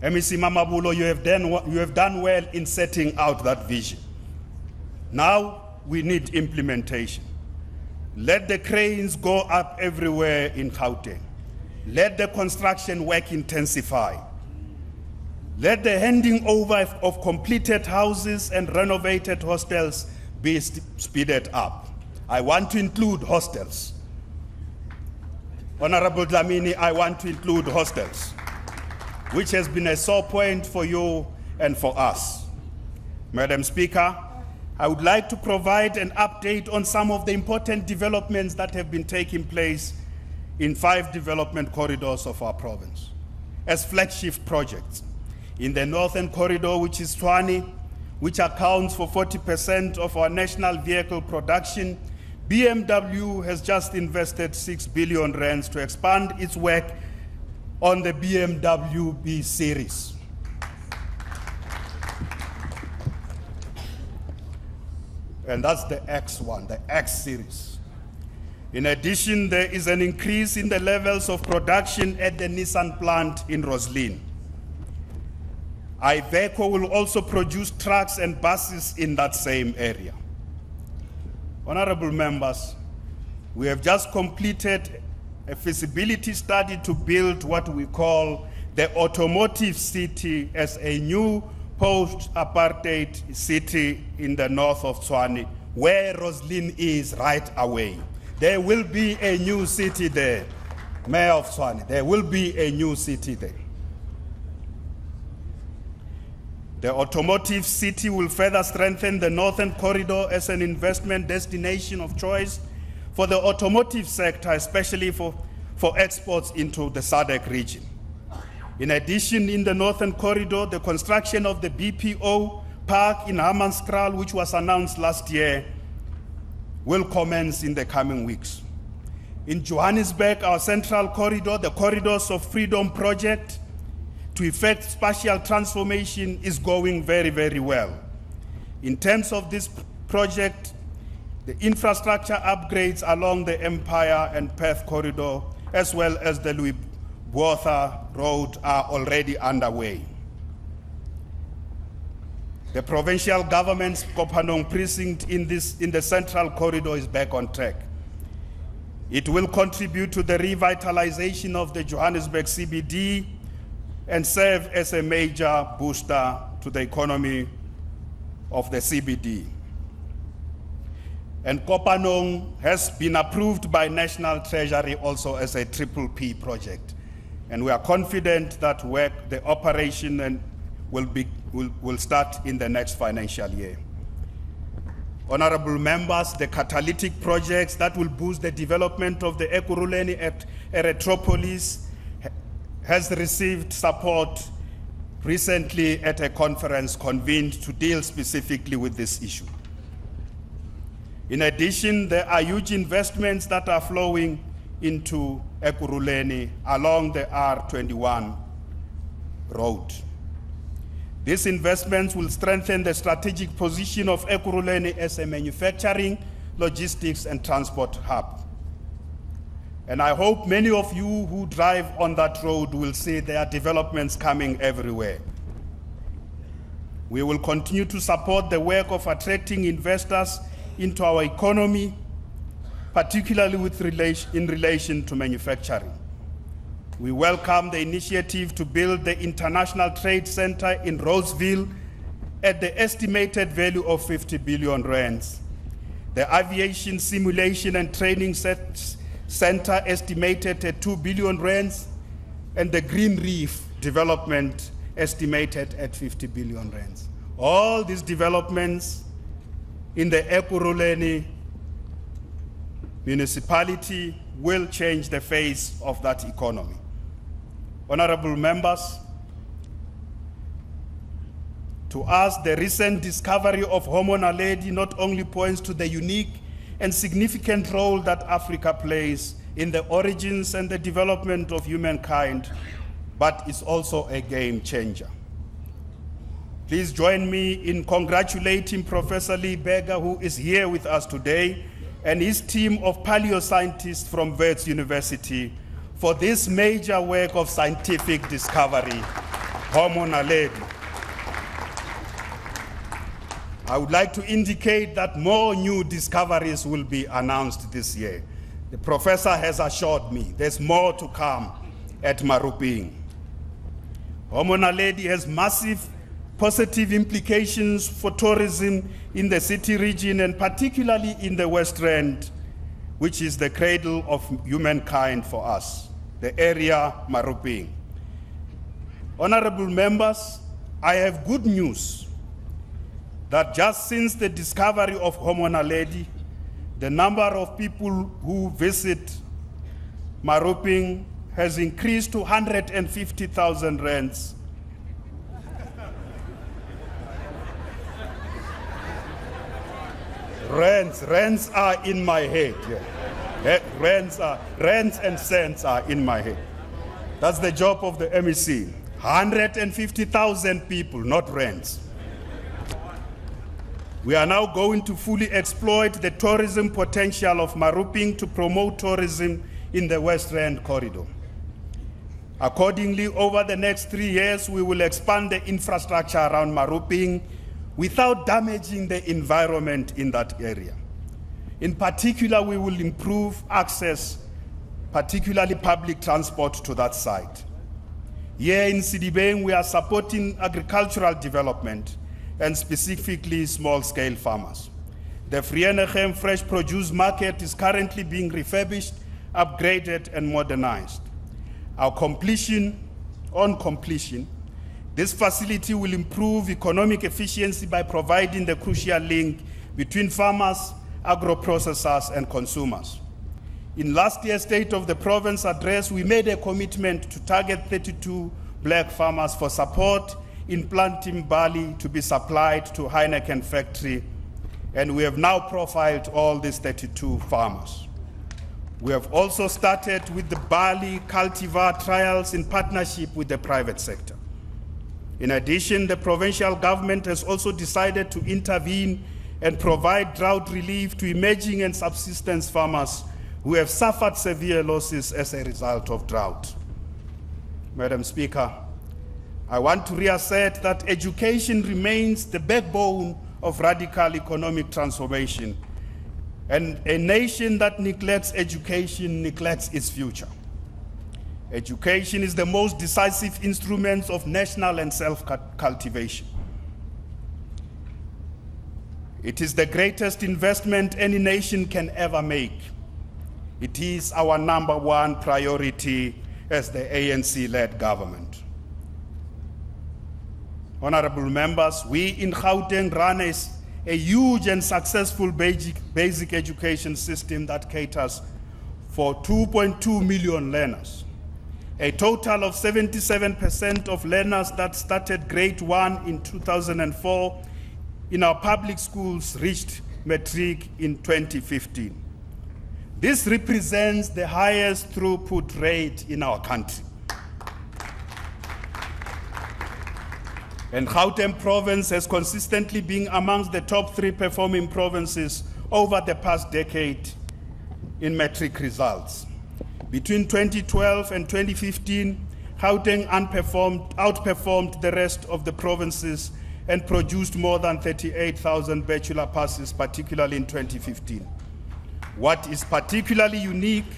MEC Mamabulo, you have done well in setting out that vision. Now we need implementation. Let the cranes go up everywhere in Gauteng. Let the construction work intensify. Let the handing over of completed houses and renovated hostels be speeded up. I want to include hostels. Honorable Dlamini, I want to include hostels, which has been a sore point for you and for us. Madam Speaker, I would like to provide an update on some of the important developments that have been taking place in 5 development corridors of our province as flagship projects. In the Northern Corridor, which is Tshwane, which accounts for 40% of our national vehicle production, BMW has just invested 6 billion rands to expand its work on the BMW B series. And that's the X1, the X series. In addition, there is an increase in the levels of production at the Nissan plant in Roslyn. Iveco will also produce trucks and buses in that same area. Honorable members, we have just completed a feasibility study to build what we call the automotive city as a new post-apartheid city in the north of Tshwane, where Roslyn is right away. There will be a new city there, Mayor of Tshwane. There will be a new city there. The automotive city will further strengthen the Northern Corridor as an investment destination of choice for the automotive sector, especially for exports into the SADC region. In addition, in the Northern Corridor, the construction of the BPO park in Hammanskraal, which was announced last year, will commence in the coming weeks. In Johannesburg, our Central Corridor, the Corridors of Freedom project, to effect spatial transformation is going very, very well. In terms of this project, the infrastructure upgrades along the Empire and Perth corridor, as well as the Louis Botha Road, are already underway. The provincial government's Kopanong precinct in the Central Corridor is back on track. It will contribute to the revitalization of the Johannesburg CBD and serve as a major booster to the economy of the CBD. And Kopanong has been approved by National Treasury also as a PPP project. And we are confident that the operation will start in the next financial year. Honorable members, the catalytic projects that will boost the development of the Ekurhuleni at Erythropolis has received support recently at a conference convened to deal specifically with this issue. In addition, there are huge investments that are flowing into Ekurhuleni along the R21 road. These investments will strengthen the strategic position of Ekurhuleni as a manufacturing, logistics, and transport hub. And I hope many of you who drive on that road will see there are developments coming everywhere. We will continue to support the work of attracting investors into our economy, particularly in relation to manufacturing. We welcome the initiative to build the International Trade Center in Roseville at the estimated value of 50 billion rands. The Aviation Simulation and Training Center estimated at 2 billion rands, and the Green Reef development estimated at 50 billion rands. All these developments in the Ekurhuleni municipality will change the face of that economy. Honorable members, to us, the recent discovery of Homo naledi not only points to the unique and significant role that Africa plays in the origins and the development of humankind, but is also a game changer. Please join me in congratulating Professor Lee Berger, who is here with us today, and his team of paleoscientists from Wits University for this major work of scientific discovery, Homo naledi. I would like to indicate that more new discoveries will be announced this year. The professor has assured me there's more to come at Maruping. Naledi has massive positive implications for tourism in the city region and particularly in the West Rand, which is the cradle of humankind for us, the area Maruping. Honorable members, I have good news that just since the discovery of Homo naledi, the number of people who visit Maruping has increased to 150,000 rands. Rands are in my head. Yeah. Rands and cents are in my head. That's the job of the MEC. 150,000 people, not rands. We are now going to fully exploit the tourism potential of Maruping to promote tourism in the West Rand corridor. Accordingly, over the next 3 years, we will expand the infrastructure around Maruping without damaging the environment in that area. In particular, we will improve access, particularly public transport, to that site. Here in Sedibeng, we are supporting agricultural development and specifically small-scale farmers. The Vereeniging Fresh Produce Market is currently being refurbished, upgraded, and modernized. On completion, this facility will improve economic efficiency by providing the crucial link between farmers, agro-processors, and consumers. In last year's State of the Province address, we made a commitment to target 32 black farmers for support in planting barley to be supplied to Heineken factory, and we have now profiled all these 32 farmers. We have also started with the barley cultivar trials in partnership with the private sector. In addition, the provincial government has also decided to intervene and provide drought relief to emerging and subsistence farmers who have suffered severe losses as a result of drought. Madam Speaker, I want to reassert that education remains the backbone of radical economic transformation, and a nation that neglects education neglects its future. Education is the most decisive instrument of national and self-cultivation. It is the greatest investment any nation can ever make. It is our number one priority as the ANC-led government. Honorable members, we in Gauteng run a huge and successful basic education system that caters for 2.2 million learners. A total of 77% of learners that started grade 1 in 2004 in our public schools reached matric in 2015. This represents the highest throughput rate in our country. And Gauteng province has consistently been amongst the top 3 performing provinces over the past decade in matric results. Between 2012 and 2015, Gauteng outperformed the rest of the provinces and produced more than 38,000 bachelor passes, particularly in 2015. What is particularly unique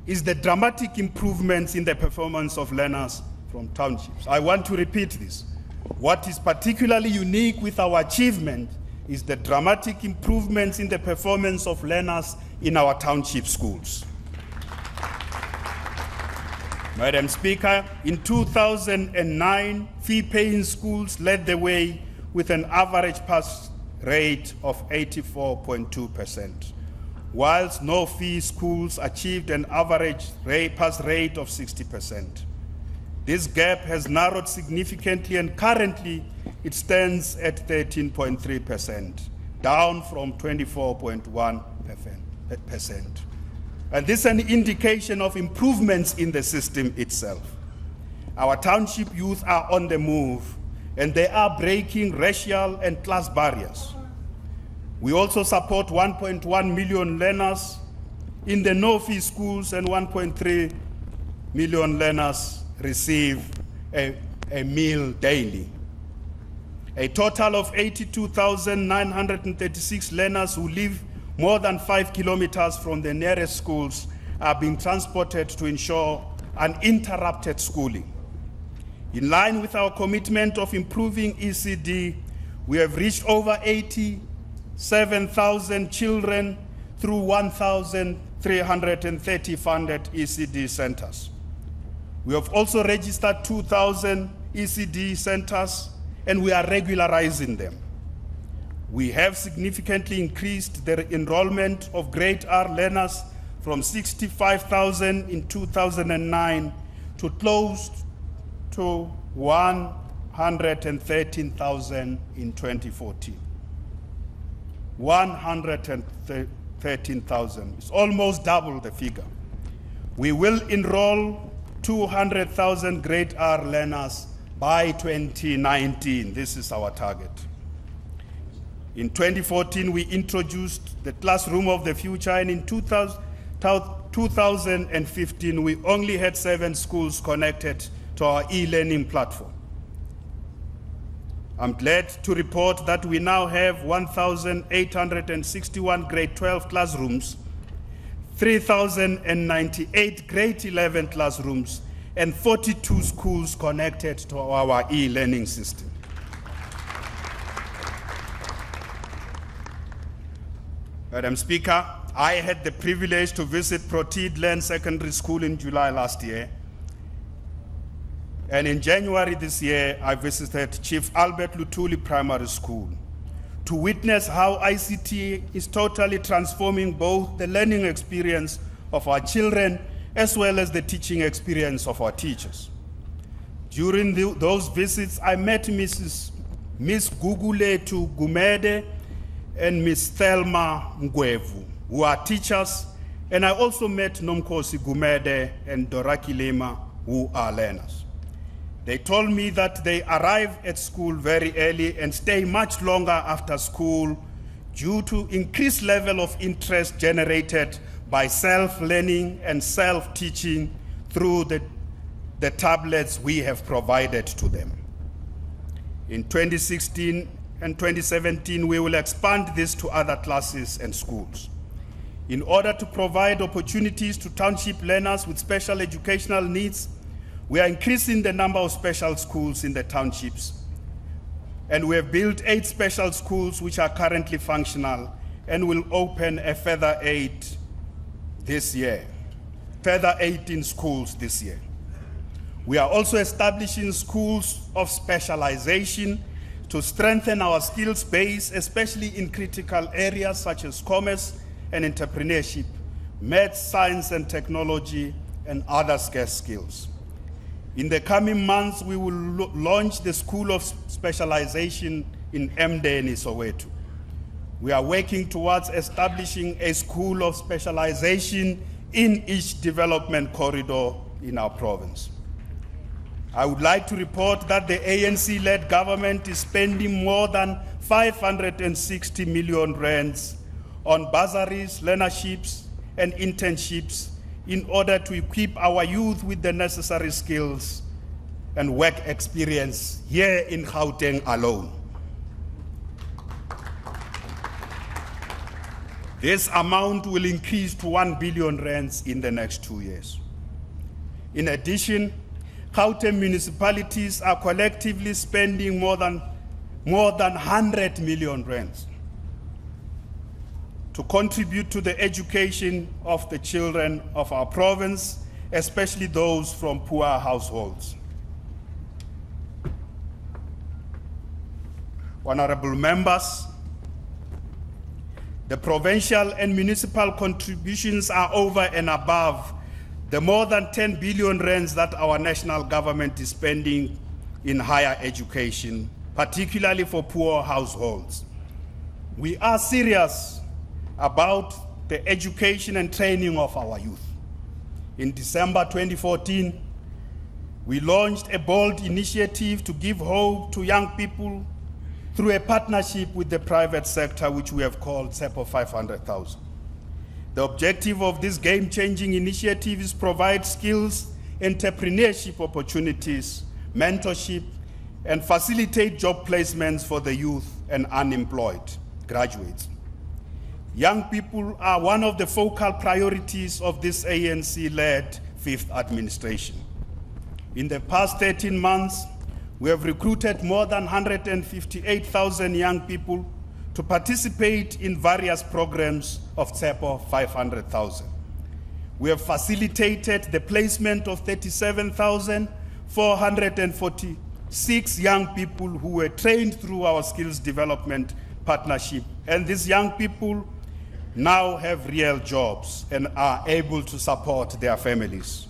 is the dramatic improvements in the performance of learners from townships. I want to repeat this. What is particularly unique with our achievement is the dramatic improvements in the performance of learners in our township schools. Madam Speaker, in 2009, fee-paying schools led the way with an average pass rate of 84.2%, whilst no-fee schools achieved an average pass rate of 60%. This gap has narrowed significantly, and currently it stands at 13.3%, down from 24.1%. And this is an indication of improvements in the system itself. Our township youth are on the move, and they are breaking racial and class barriers. We also support 1.1 million learners in the no-fee schools, and 1.3 million learners receive a meal daily. A total of 82,936 learners who live more than 5 kilometers from the nearest schools are being transported to ensure uninterrupted schooling. In line with our commitment of improving ECD, we have reached over 87,000 children through 1,330 funded ECD centers. We have also registered 2,000 ECD centers, and we are regularizing them. We have significantly increased the enrollment of grade R learners from 65,000 in 2009 to close to 113,000 in 2014. 113,000. It's almost double the figure. We will enroll 200,000 grade R learners by 2019. This is our target. In 2014, we introduced the Classroom of the Future, and in 2015, we only had 7 schools connected to our e-learning platform. I'm glad to report that we now have 1,861 grade 12 classrooms, 3,098 grade 11 classrooms, and 42 schools connected to our e-learning system. Madam Speaker, I had the privilege to visit Proteedland Secondary School in July last year. And in January this year, I visited Chief Albert Lutuli Primary School to witness how ICT is totally transforming both the learning experience of our children as well as the teaching experience of our teachers. During those visits, I met Miss Guguletu Gumede and Miss Thelma Ngwevu, who are teachers, and I also met Nomkosi Gumede and Doraki Lema, who are learners. They told me that they arrive at school very early and stay much longer after school due to increased level of interest generated by self-learning and self-teaching through the tablets we have provided to them. In 2016 and 2017, we will expand this to other classes and schools. In order to provide opportunities to township learners with special educational needs, we are increasing the number of special schools in the townships. And we have built 8 special schools which are currently functional and will open a further 8 this year. Further 18 schools this year. We are also establishing schools of specialization to strengthen our skills base, especially in critical areas such as commerce and entrepreneurship, math, science and technology, and other scarce skills. In the coming months, we will launch the School of Specialization in Mdeni, Soweto. We are working towards establishing a School of Specialization in each development corridor in our province. I would like to report that the ANC-led government is spending more than 560 million rands on bursaries, learnerships, and internships in order to equip our youth with the necessary skills and work experience here in Gauteng alone. This amount will increase to 1 billion rands in the next 2 years. In addition, Gauteng municipalities are collectively spending more than 100 million rands to contribute to the education of the children of our province, especially those from poor households. Honorable members, the provincial and municipal contributions are over and above the more than 10 billion rands that our national government is spending in higher education, particularly for poor households. We are serious about the education and training of our youth. In December 2014, we launched a bold initiative to give hope to young people through a partnership with the private sector, which we have called SEPO 500,000. The objective of this game-changing initiative is to provide skills, entrepreneurship opportunities, mentorship, and facilitate job placements for the youth and unemployed graduates. Young people are one of the focal priorities of this ANC-led 5th administration. In the past 13 months, we have recruited more than 158,000 young people to participate in various programs of TSEPO 500,000. We have facilitated the placement of 37,446 young people who were trained through our skills development partnership. And these young people now have real jobs and are able to support their families.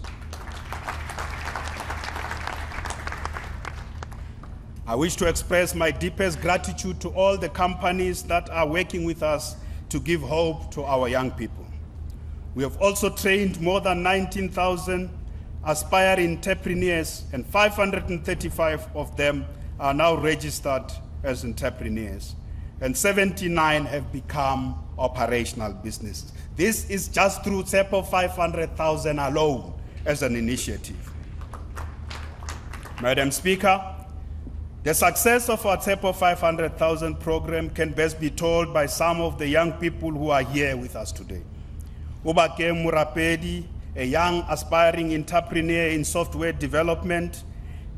I wish to express my deepest gratitude to all the companies that are working with us to give hope to our young people. We have also trained more than 19,000 aspiring entrepreneurs, and 535 of them are now registered as entrepreneurs, and 79 have become operational businesses. This is just through TSEPO 500,000 alone as an initiative. Madam Speaker, the success of our TSEPO 500,000 program can best be told by some of the young people who are here with us today. Gauteng Murapedi, a young aspiring entrepreneur in software development,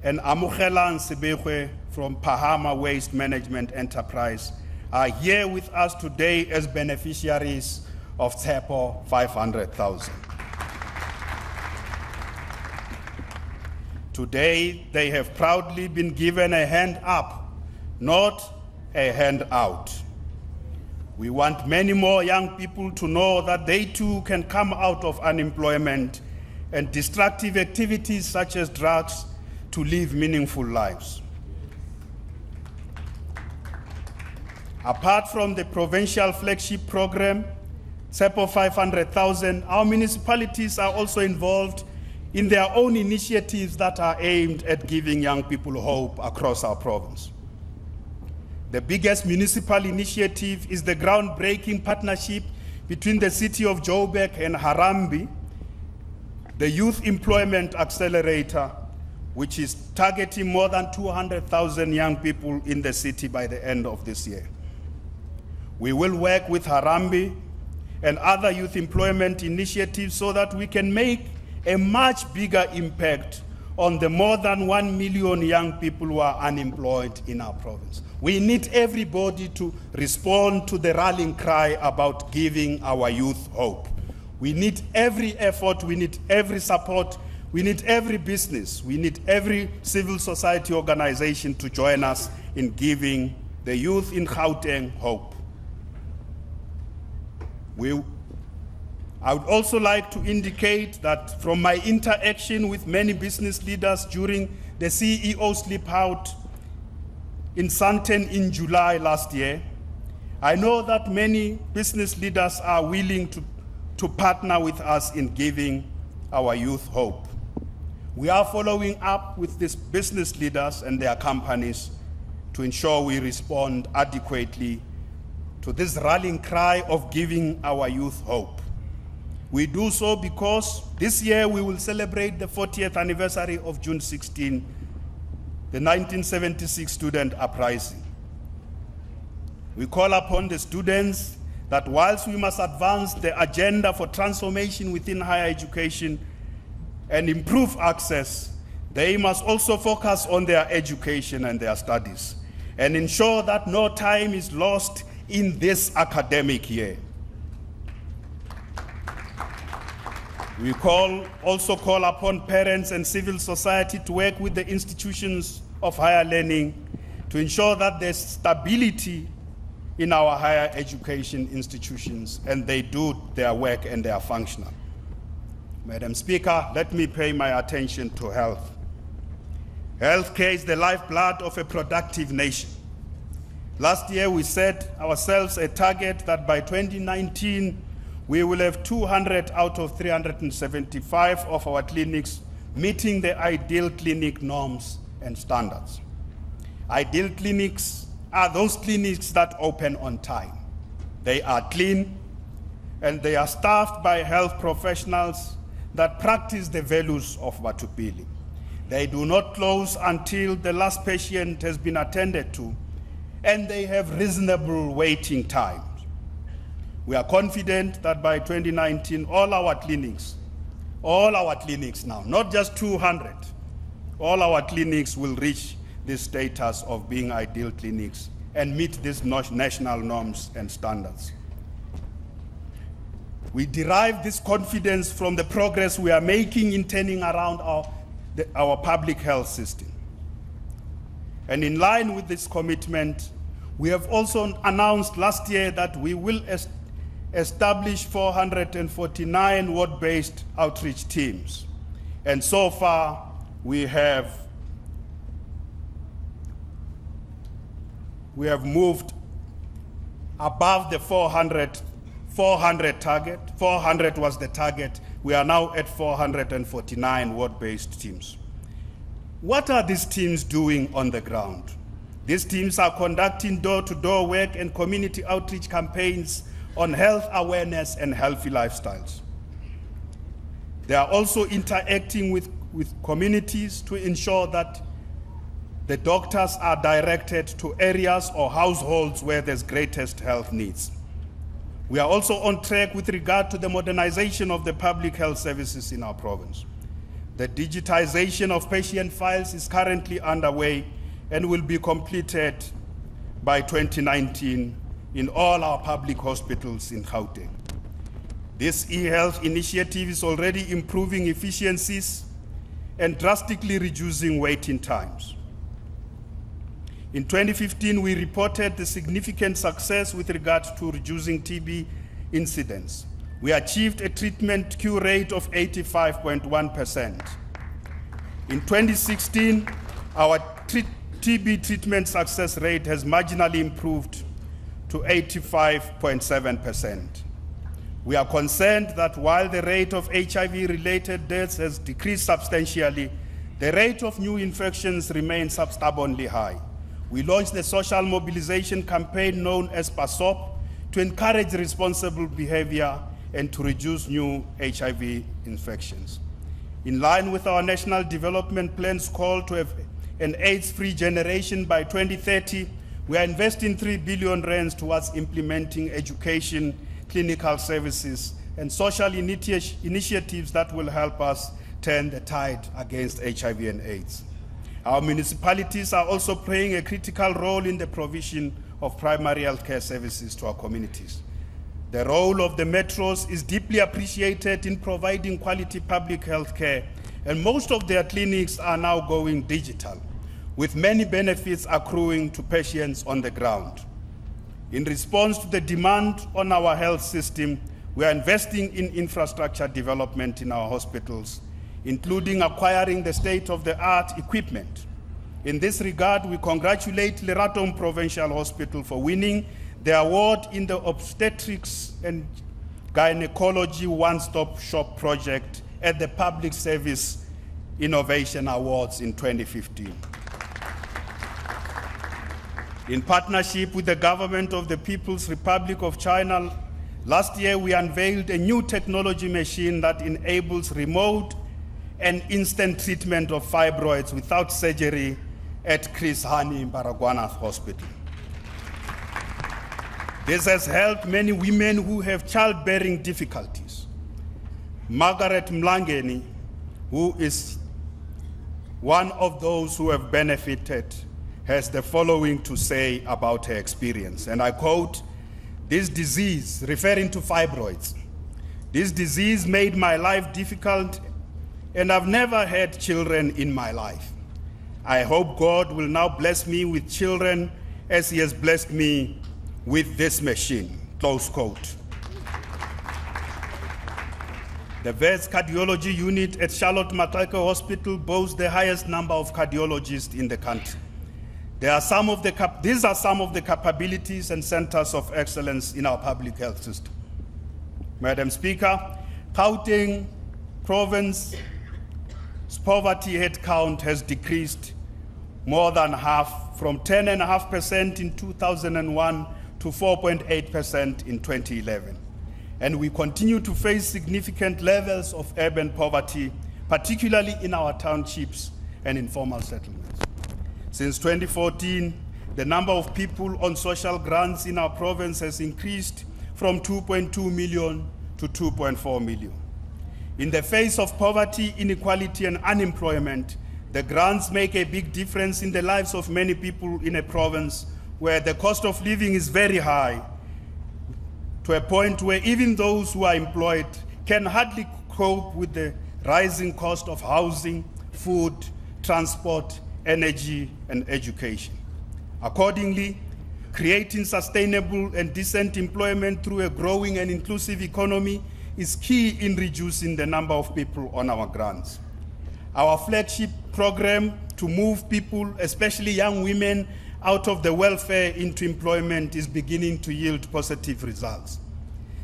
and Amukhela Sebokeng from Pahama Waste Management Enterprise are here with us today as beneficiaries of TSEPO 500,000. Today, they have proudly been given a hand up, not a hand out. We want many more young people to know that they too can come out of unemployment and destructive activities such as drugs to live meaningful lives. Apart from the provincial flagship program, TSEPO 500,000, our municipalities are also involved in their own initiatives that are aimed at giving young people hope across our province. The biggest municipal initiative is the groundbreaking partnership between the city of Joburg and Harambee, the Youth Employment Accelerator, which is targeting more than 200,000 young people in the city by the end of this year. We will work with Harambee and other youth employment initiatives so that we can make a much bigger impact on the more than 1 million young people who are unemployed in our province. We need everybody to respond to the rallying cry about giving our youth hope. We need every effort, we need every support, we need every business, we need every civil society organization to join us in giving the youth in Gauteng hope. I would also like to indicate that from my interaction with many business leaders during the CEO Sleep Out in Sandton in July last year, I know that many business leaders are willing to partner with us in giving our youth hope. We are following up with these business leaders and their companies to ensure we respond adequately to this rallying cry of giving our youth hope. We do so because this year we will celebrate the 40th anniversary of June 16, the 1976 student uprising. We call upon the students that whilst we must advance the agenda for transformation within higher education and improve access, they must also focus on their education and their studies and ensure that no time is lost in this academic year. We also call upon parents and civil society to work with the institutions of higher learning to ensure that there's stability in our higher education institutions and they do their work and they are functional. Madam Speaker, let me pay my attention to health. Healthcare is the lifeblood of a productive nation. Last year we set ourselves a target that by 2019 we will have 200 out of 375 of our clinics meeting the ideal clinic norms and standards. Ideal clinics are those clinics that open on time. They are clean and they are staffed by health professionals that practice the values of Batupili. They do not close until the last patient has been attended to, and they have reasonable waiting times. We are confident that by 2019, all our clinics now, not just 200, all our clinics will reach this status of being ideal clinics and meet these national norms and standards. We derive this confidence from the progress we are making in turning around our public health system. And in line with this commitment, we have also announced last year that we will establish 449 ward-based outreach teams. And so far, we have moved above the 400 target. 400 was the target. We are now at 449 ward-based teams. What are these teams doing on the ground? These teams are conducting door-to-door work and community outreach campaigns on health awareness and healthy lifestyles. They are also interacting with communities to ensure that the doctors are directed to areas or households where there's greatest health needs. We are also on track with regard to the modernization of the public health services in our province. The digitization of patient files is currently underway and will be completed by 2019 in all our public hospitals in Gauteng. This e-health initiative is already improving efficiencies and drastically reducing waiting times. In 2015, we reported the significant success with regard to reducing TB incidents. We achieved a treatment cure rate of 85.1%. In 2016, our TB treatment success rate has marginally improved to 85.7%. We are concerned that while the rate of HIV-related deaths has decreased substantially, the rate of new infections remains stubbornly high. We launched the social mobilization campaign known as PASOP to encourage responsible behavior and to reduce new HIV infections. In line with our National Development Plan's call to have an AIDS-free generation by 2030, we are investing 3 billion rands towards implementing education, clinical services, and social initiatives that will help us turn the tide against HIV and AIDS. Our municipalities are also playing a critical role in the provision of primary healthcare services to our communities. The role of the metros is deeply appreciated in providing quality public health care, and most of their clinics are now going digital, with many benefits accruing to patients on the ground. In response to the demand on our health system, we are investing in infrastructure development in our hospitals, including acquiring the state-of-the-art equipment. In this regard, we congratulate Lerato Provincial Hospital for winning the award in the Obstetrics and Gynecology One-Stop Shop project at the Public Service Innovation Awards in 2015. In partnership with the government of the People's Republic of China, last year we unveiled a new technology machine that enables remote and instant treatment of fibroids without surgery at Chris Hani Baragwanath Hospital. This has helped many women who have childbearing difficulties. Margaret Mlangeni, who is one of those who have benefited, has the following to say about her experience, and I quote, "This disease," referring to fibroids, "this disease made my life difficult, and I've never had children in my life. I hope God will now bless me with children as He has blessed me with this machine," close quote. The VETS cardiology unit at Charlotte Maxeke Hospital boasts the highest number of cardiologists in the country. These are some of the capabilities and centers of excellence in our public health system. Madam Speaker, Gauteng province's poverty headcount has decreased more than half, from 10.5% in 2001 to 4.8% in 2011. And we continue to face significant levels of urban poverty, particularly in our townships and informal settlements. Since 2014, the number of people on social grants in our province has increased from 2.2 million to 2.4 million. In the face of poverty, inequality, and unemployment, The grants make a big difference in the lives of many people in a province where the cost of living is very high, to a point where even those who are employed can hardly cope with the rising cost of housing, food, transport, energy, and education. Accordingly, creating sustainable and decent employment through a growing and inclusive economy is key in reducing the number of people on our grants. Our flagship program to move people, especially young women, out of the welfare into employment is beginning to yield positive results.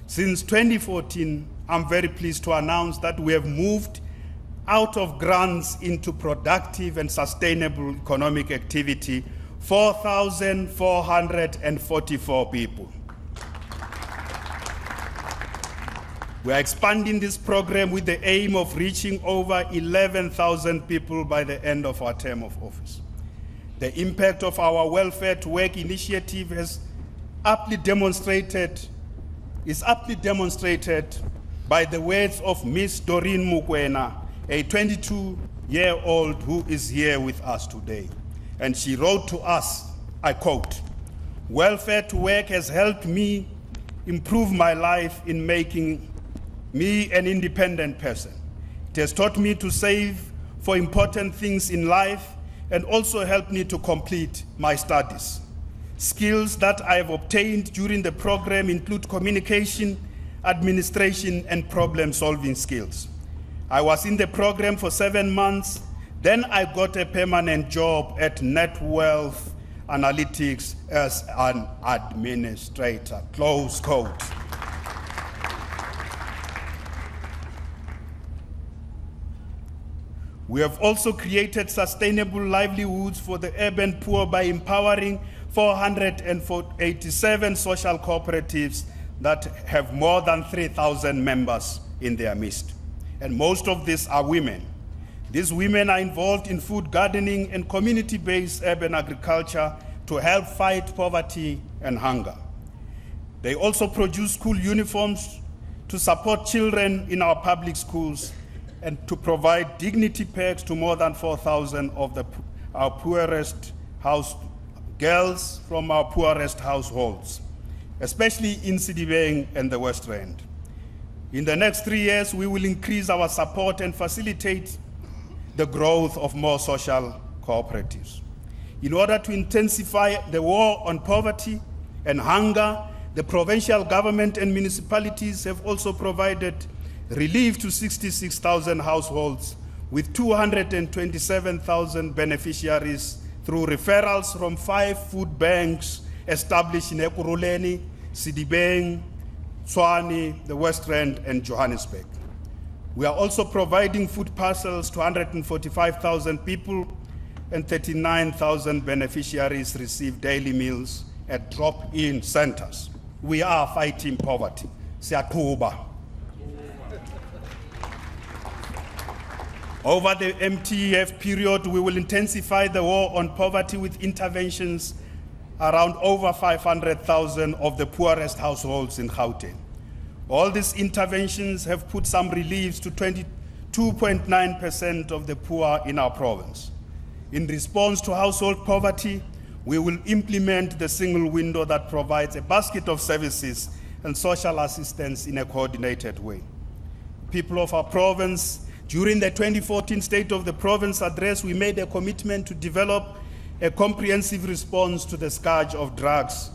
Since 2014, I'm very pleased to announce that we have moved out of grants into productive and sustainable economic activity 4,444 people. We are expanding this program with the aim of reaching over 11,000 people by the end of our term of office. The impact of our Welfare to Work initiative is aptly demonstrated by the words of Miss Doreen Mukwena, a 22-year-old who is here with us today. And she wrote to us, I quote, "Welfare to Work has helped me improve my life in making me an independent person. It has taught me to save for important things in life and also helped me to complete my studies. Skills that I have obtained during the program include communication, administration, and problem-solving skills. I was in the program for 7 months. Then I got a permanent job at Net Wealth Analytics as an administrator," close quote. We have also created sustainable livelihoods for the urban poor by empowering 487 social cooperatives that have more than 3,000 members in their midst. And most of these are women. These women are involved in food gardening and community-based urban agriculture to help fight poverty and hunger. They also produce school uniforms to support children in our public schools and to provide dignity packs to more than 4,000 of our poorest girls from our poorest households, especially in Sebokeng and the West Rand. In the next 3 years, we will increase our support and facilitate the growth of more social cooperatives. In order to intensify the war on poverty and hunger, the provincial government and municipalities have also provided relief to 66,000 households with 227,000 beneficiaries through referrals from 5 food banks established in Ekurhuleni, Sebokeng, Tshwane, the West Rand, and Johannesburg. We are also providing food parcels to 145,000 people, and 39,000 beneficiaries receive daily meals at drop-in centers. We are fighting poverty. Siyaqhuba. Over the MTEF period, we will intensify the war on poverty with interventions around over 500,000 of the poorest households in Gauteng. All these interventions have put some reliefs to 22.9% of the poor in our province. In response to household poverty, we will implement the single window that provides a basket of services and social assistance in a coordinated way. People of our province, during the 2014 State of the Province address, we made a commitment to develop a comprehensive response to the scourge of drugs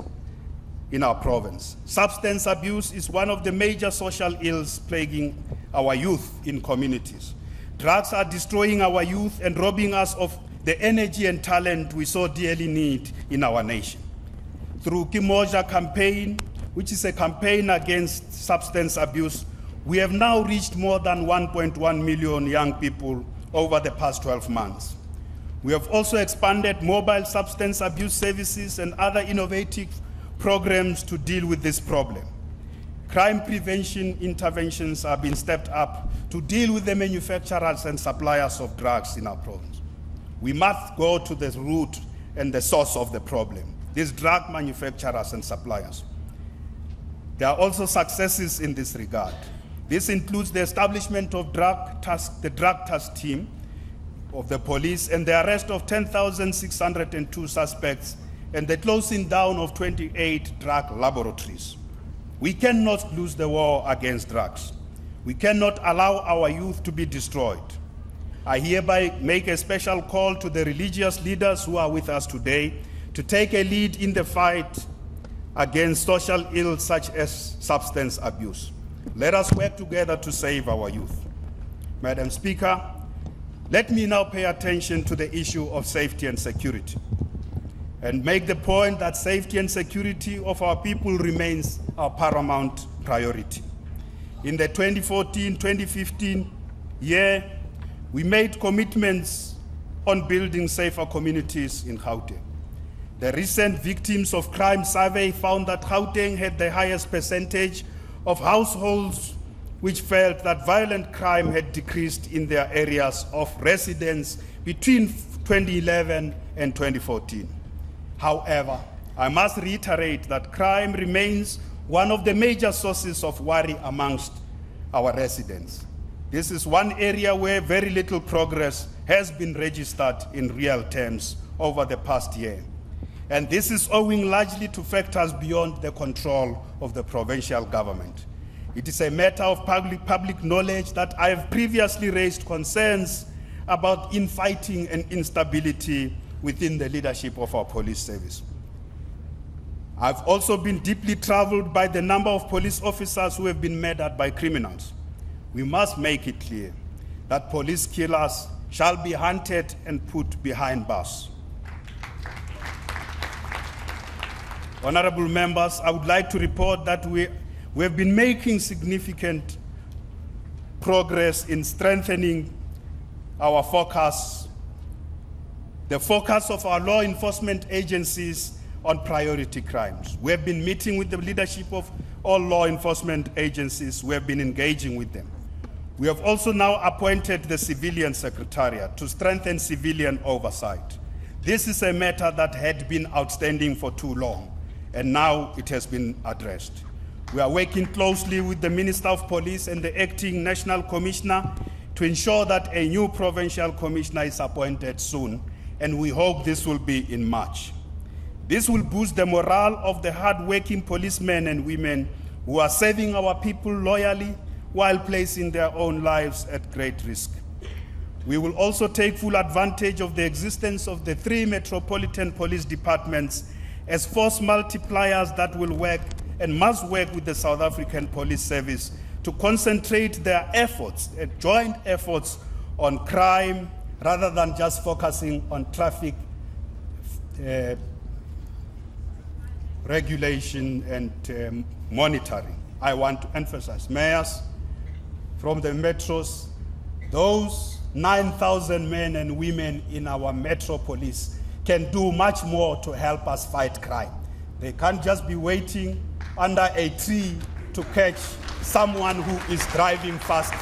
in our province. Substance abuse is one of the major social ills plaguing our youth in communities. Drugs are destroying our youth and robbing us of the energy and talent we so dearly need in our nation. Through Kimoja campaign, which is a campaign against substance abuse, we have now reached more than 1.1 million young people over the past 12 months. We have also expanded mobile substance abuse services and other innovative programs to deal with this problem. Crime prevention interventions are being stepped up to deal with the manufacturers and suppliers of drugs in our province. We must go to the root and the source of the problem, these drug manufacturers and suppliers. There are also successes in this regard. This includes the establishment of the drug task team, of the police and the arrest of 10,602 suspects and the closing down of 28 drug laboratories. We cannot lose the war against drugs. We cannot allow our youth to be destroyed. I hereby make a special call to the religious leaders who are with us today to take a lead in the fight against social ills such as substance abuse. Let us work together to save our youth. Madam Speaker, let me now pay attention to the issue of safety and security and make the point that safety and security of our people remains our paramount priority. In the 2014-2015 year, we made commitments on building safer communities in Gauteng. The recent Victims of Crime survey found that Gauteng had the highest percentage of households which felt that violent crime had decreased in their areas of residence between 2011 and 2014. However, I must reiterate that crime remains one of the major sources of worry amongst our residents. This is one area where very little progress has been registered in real terms over the past year. And this is owing largely to factors beyond the control of the provincial government. It is a matter of public knowledge that I have previously raised concerns about infighting and instability within the leadership of our police service. I've also been deeply troubled by the number of police officers who have been murdered by criminals. We must make it clear that police killers shall be hunted and put behind bars. Honorable members, I would like to report that we have been making significant progress in strengthening our focus, the focus of our law enforcement agencies on priority crimes. We have been meeting with the leadership of all law enforcement agencies. We have been engaging with them. We have also now appointed the Civilian Secretariat to strengthen civilian oversight. This is a matter that had been outstanding for too long, and now it has been addressed. We are working closely with the Minister of Police and the Acting National Commissioner to ensure that a new Provincial Commissioner is appointed soon, and we hope this will be in March. This will boost the morale of the hard-working policemen and women who are serving our people loyally while placing their own lives at great risk. We will also take full advantage of the existence of the 3 metropolitan police departments as force multipliers that will work and must work with the South African Police Service to concentrate their efforts, joint efforts on crime rather than just focusing on traffic regulation and monitoring. I want to emphasize, mayors from the metros, those 9,000 men and women in our metro police can do much more to help us fight crime. They can't just be waiting under a tree to catch someone who is driving fast.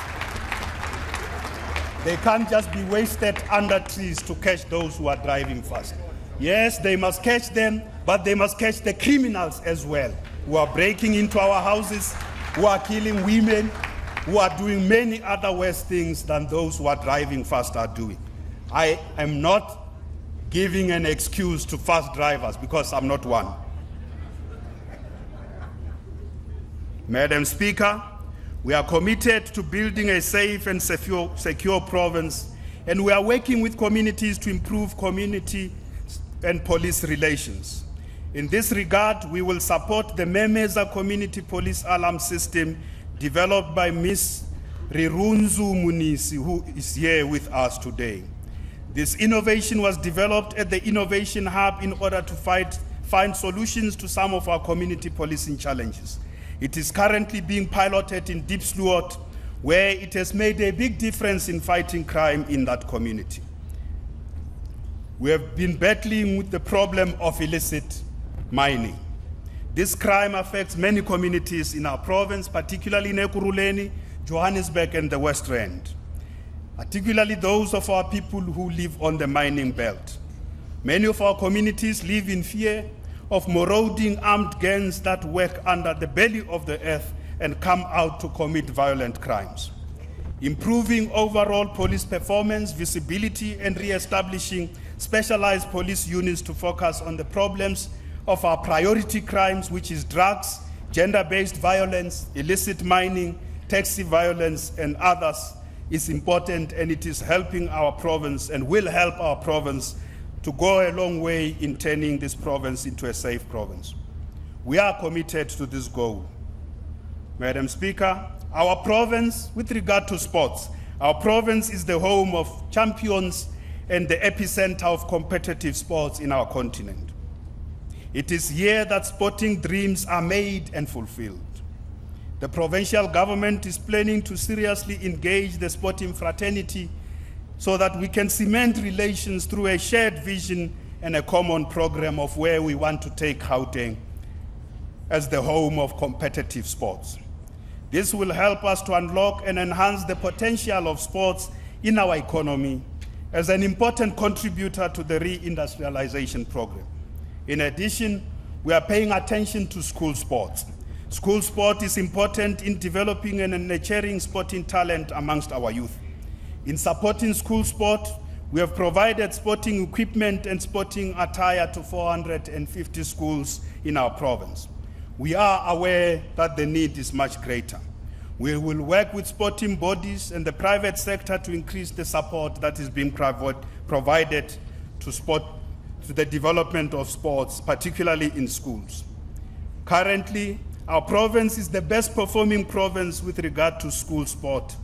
They can't just be wasted under trees to catch those who are driving fast. Yes, they must catch them, but they must catch the criminals as well, who are breaking into our houses, who are killing women, who are doing many other worse things than those who are driving fast are doing. I am not giving an excuse to fast drivers because I'm not one. Madam Speaker, we are committed to building a safe and secure province, and we are working with communities to improve community and police relations. In this regard, we will support the Memeza Community Police Alarm System developed by Ms. Rirunzu Munisi, who is here with us today. This innovation was developed at the Innovation Hub in order to find solutions to some of our community policing challenges. It is currently being piloted in Deep Sluot, where it has made a big difference in fighting crime in that community. We have been battling with the problem of illicit mining. This crime affects many communities in our province, particularly in Ekurhuleni, Johannesburg, and the West Rand, particularly those of our people who live on the mining belt. Many of our communities live in fear of marauding armed gangs that work under the belly of the earth and come out to commit violent crimes. improving overall police performance, visibility, and re-establishing specialized police units to focus on the problems of our priority crimes, which is drugs, gender-based violence, illicit mining, taxi violence, and others, is important, and it is helping our province and will help our province to go a long way in turning this province into a safe province. We are committed to this goal. Madam Speaker, our province, with regard to sports, our province is the home of champions and the epicenter of competitive sports in our continent. It is here that sporting dreams are made and fulfilled. The provincial government is planning to seriously engage the sporting fraternity so that we can cement relations through a shared vision and a common program of where we want to take Gauteng as the home of competitive sports. This will help us to unlock and enhance the potential of sports in our economy as an important contributor to the re-industrialization program. In addition, we are paying attention to school sports. School sport is important in developing and nurturing sporting talent amongst our youth. In supporting school sport, we have provided sporting equipment and sporting attire to 450 schools in our province. We are aware that the need is much greater. We will work with sporting bodies and the private sector to increase the support that is being provided to the development of sports, particularly in schools. Currently, our province is the best performing province with regard to school sport,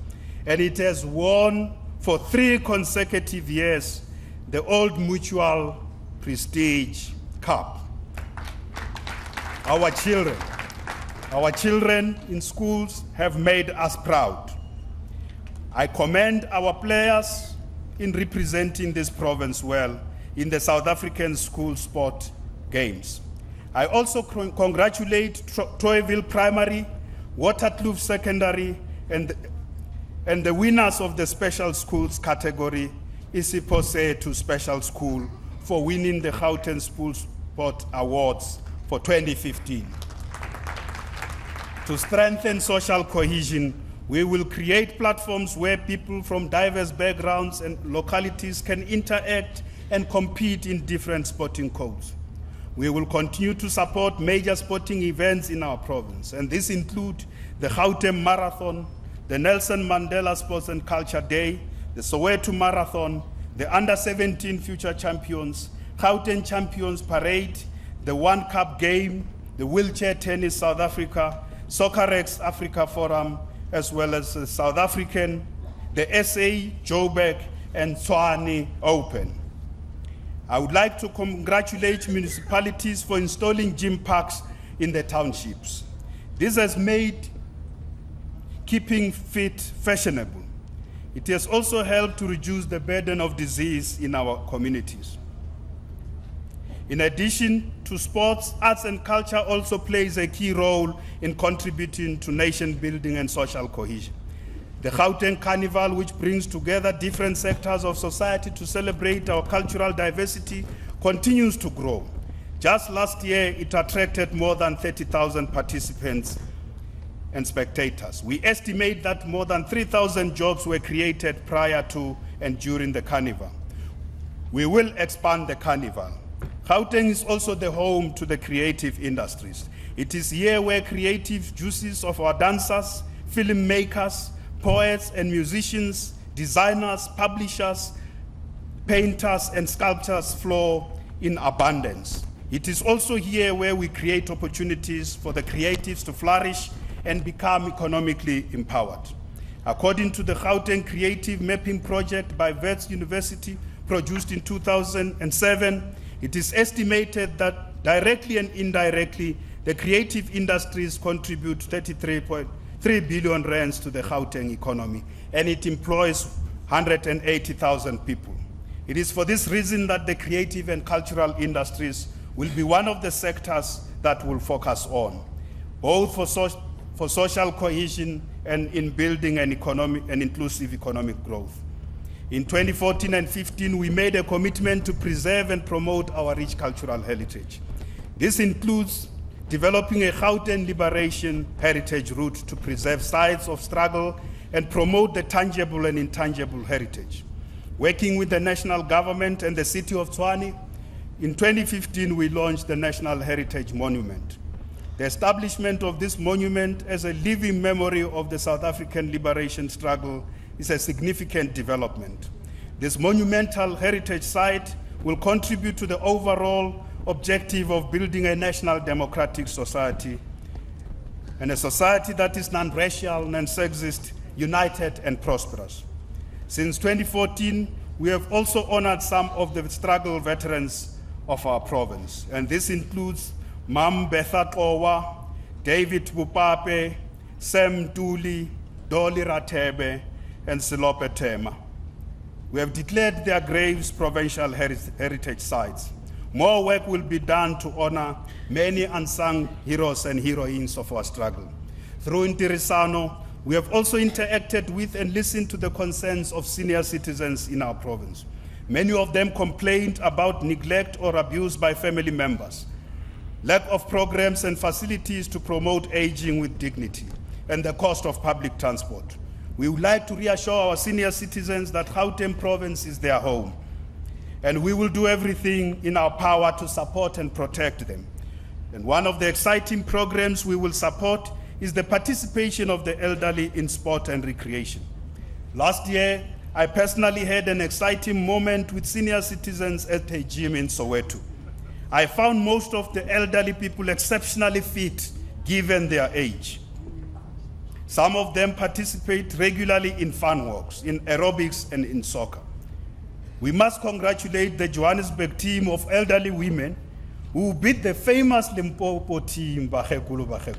and it has won for 3 consecutive years the Old Mutual Prestige Cup. Our children in schools have made us proud. I commend our players in representing this province well in the South African school sport games. I also congratulate Toyville Primary, Waterkloof Secondary, and the winners of the special schools category, Isipose to Special School, for winning the Gauteng School Sport Awards for 2015. To strengthen social cohesion, we will create platforms where people from diverse backgrounds and localities can interact and compete in different sporting codes. We will continue to support major sporting events in our province, and this include the Gauteng Marathon, the Nelson Mandela Sports and Culture Day, the Soweto Marathon, the Under-17 Future Champions, Gauteng Champions Parade, the One Cup Game, the Wheelchair Tennis South Africa, Soccerex Africa Forum, as well as the South African, the SA, Joburg, and Tshwane Open. I would like to congratulate municipalities for installing gym parks in the townships. This has made keeping fit fashionable. It has also helped to reduce the burden of disease in our communities. In addition to sports, arts and culture also plays a key role in contributing to nation building and social cohesion. The Gauteng Carnival, which brings together different sectors of society to celebrate our cultural diversity, continues to grow. Just last year, it attracted more than 30,000 participants and spectators. We estimate that more than 3,000 jobs were created prior to and during the Carnival. We will expand the Carnival. Gauteng is also the home to the creative industries. It is here where creative juices of our dancers, filmmakers, poets and musicians, designers, publishers, painters and sculptors flow in abundance. It is also here where we create opportunities for the creatives to flourish and become economically empowered. According to the Gauteng Creative Mapping Project by Wits University, produced in 2007, it is estimated that directly and indirectly, the creative industries contribute 33.3 billion rands to the Gauteng economy, and it employs 180,000 people. It is for this reason that the creative and cultural industries will be one of the sectors that we'll focus on, both for social cohesion and in building an inclusive economic growth. In 2014 and 15, we made a commitment to preserve and promote our rich cultural heritage. This includes developing a Gauteng liberation heritage route to preserve sites of struggle and promote the tangible and intangible heritage. Working with the national government and the city of Tshwane, in 2015 we launched the National Heritage Monument. The establishment of this monument as a living memory of the South African liberation struggle is a significant development. This monumental heritage site will contribute to the overall objective of building a national democratic society and a society that is non-racial, non-sexist, united and prosperous. Since 2014, we have also honored some of the struggle veterans of our province, and this includes Mam Betha Qowa, David Bupape, Sam Tuli, Dolly Ratebe, and Silope Tema. We have declared their graves provincial heritage sites. More work will be done to honor many unsung heroes and heroines of our struggle. Through Intirisano, we have also interacted with and listened to the concerns of senior citizens in our province. Many of them complained about neglect or abuse by family members, lack of programs and facilities to promote aging with dignity, and the cost of public transport. We would like to reassure our senior citizens that Gauteng province is their home, and we will do everything in our power to support and protect them. And one of the exciting programs we will support is the participation of the elderly in sport and recreation. Last year, I personally had an exciting moment with senior citizens at a gym in Soweto. I found most of the elderly people exceptionally fit given their age. Some of them participate regularly in fun walks, in aerobics and in soccer. We must congratulate the Johannesburg team of elderly women who beat the famous Limpopo team, Bakhekulu Bakhekulu.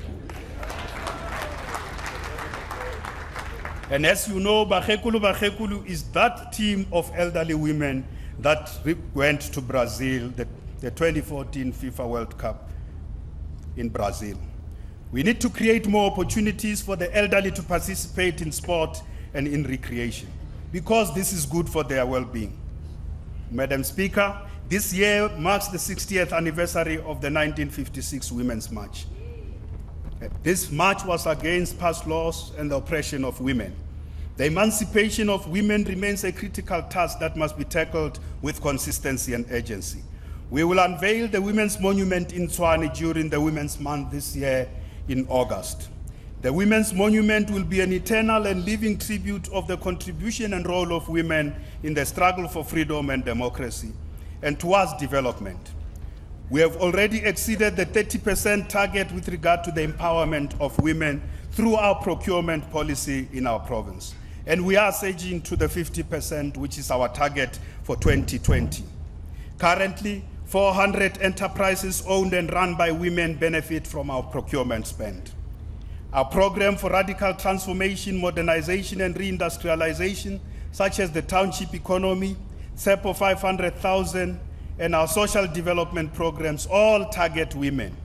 And as you know, Bakhekulu Bakhekulu is that team of elderly women that went to Brazil, the 2014 FIFA World Cup in Brazil. We need to create more opportunities for the elderly to participate in sport and in recreation, because this is good for their well-being. Madam Speaker, this year marks the 60th anniversary of the 1956 Women's March. This march was against past laws and the oppression of women. The emancipation of women remains a critical task that must be tackled with consistency and urgency. We will unveil the Women's Monument in Tshwane during the Women's Month this year in August. The Women's Monument will be an eternal and living tribute of the contribution and role of women in the struggle for freedom and democracy and towards development. We have already exceeded the 30% target with regard to the empowerment of women through our procurement policy in our province. And we are surging to the 50%, which is our target for 2020. Currently, 400 enterprises owned and run by women benefit from our procurement spend. Our program for radical transformation, modernization, and reindustrialization, such as the Township economy, SEPO 500,000, and our social development programs all target women.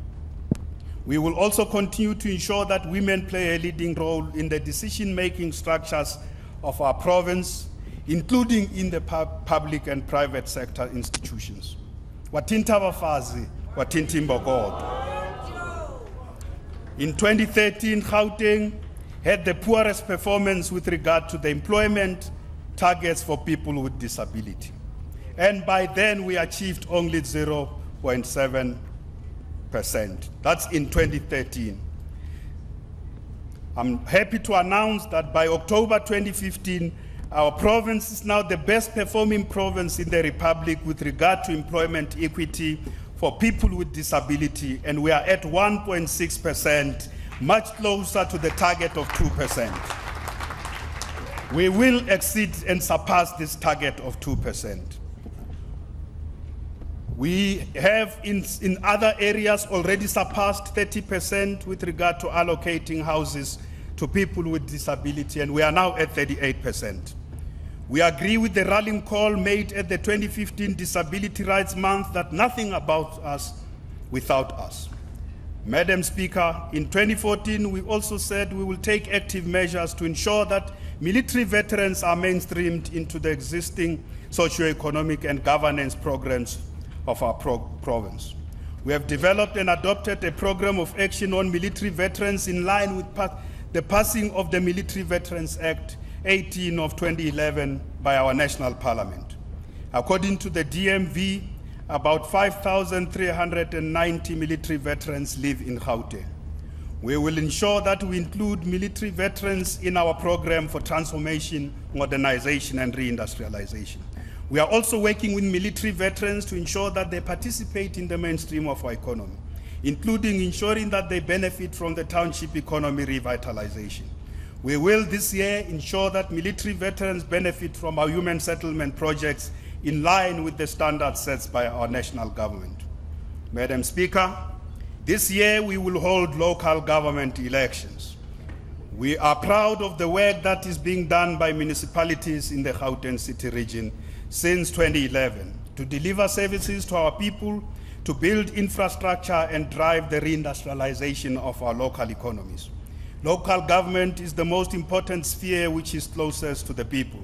We will also continue to ensure that women play a leading role in the decision-making structures of our province, including in the public and private sector institutions. Watinta Bafazi, Watinti Mbogodo. In 2013, Gauteng had the poorest performance with regard to the employment targets for people with disability. And by then, we achieved only 0.7%. That's in 2013. I'm happy to announce that by October 2015, our province is now the best performing province in the Republic with regard to employment equity for people with disability, and we are at 1.6%, much closer to the target of 2%. We will exceed and surpass this target of 2%. We have in other areas already surpassed 30% with regard to allocating houses to people with disability, and we are now at 38%. We agree with the rallying call made at the 2015 Disability Rights Month that nothing about us without us. Madam Speaker, in 2014, we also said we will take active measures to ensure that military veterans are mainstreamed into the existing socio-economic and governance programs of our province. We have developed and adopted a program of action on military veterans in line with the passing of the Military Veterans Act 18 of 2011 by our national parliament. According to the DMV, about 5,390 military veterans live in Gauteng. We will ensure that we include military veterans in our program for transformation, modernization, and reindustrialization. We are also working with military veterans to ensure that they participate in the mainstream of our economy, including ensuring that they benefit from the township economy revitalization. We will this year ensure that military veterans benefit from our human settlement projects in line with the standards set by our national government. Madam Speaker, this year we will hold local government elections. We are proud of the work that is being done by municipalities in the Gauteng City region since 2011 to deliver services to our people, to build infrastructure and drive the reindustrialization of our local economies. Local government is the most important sphere which is closest to the people.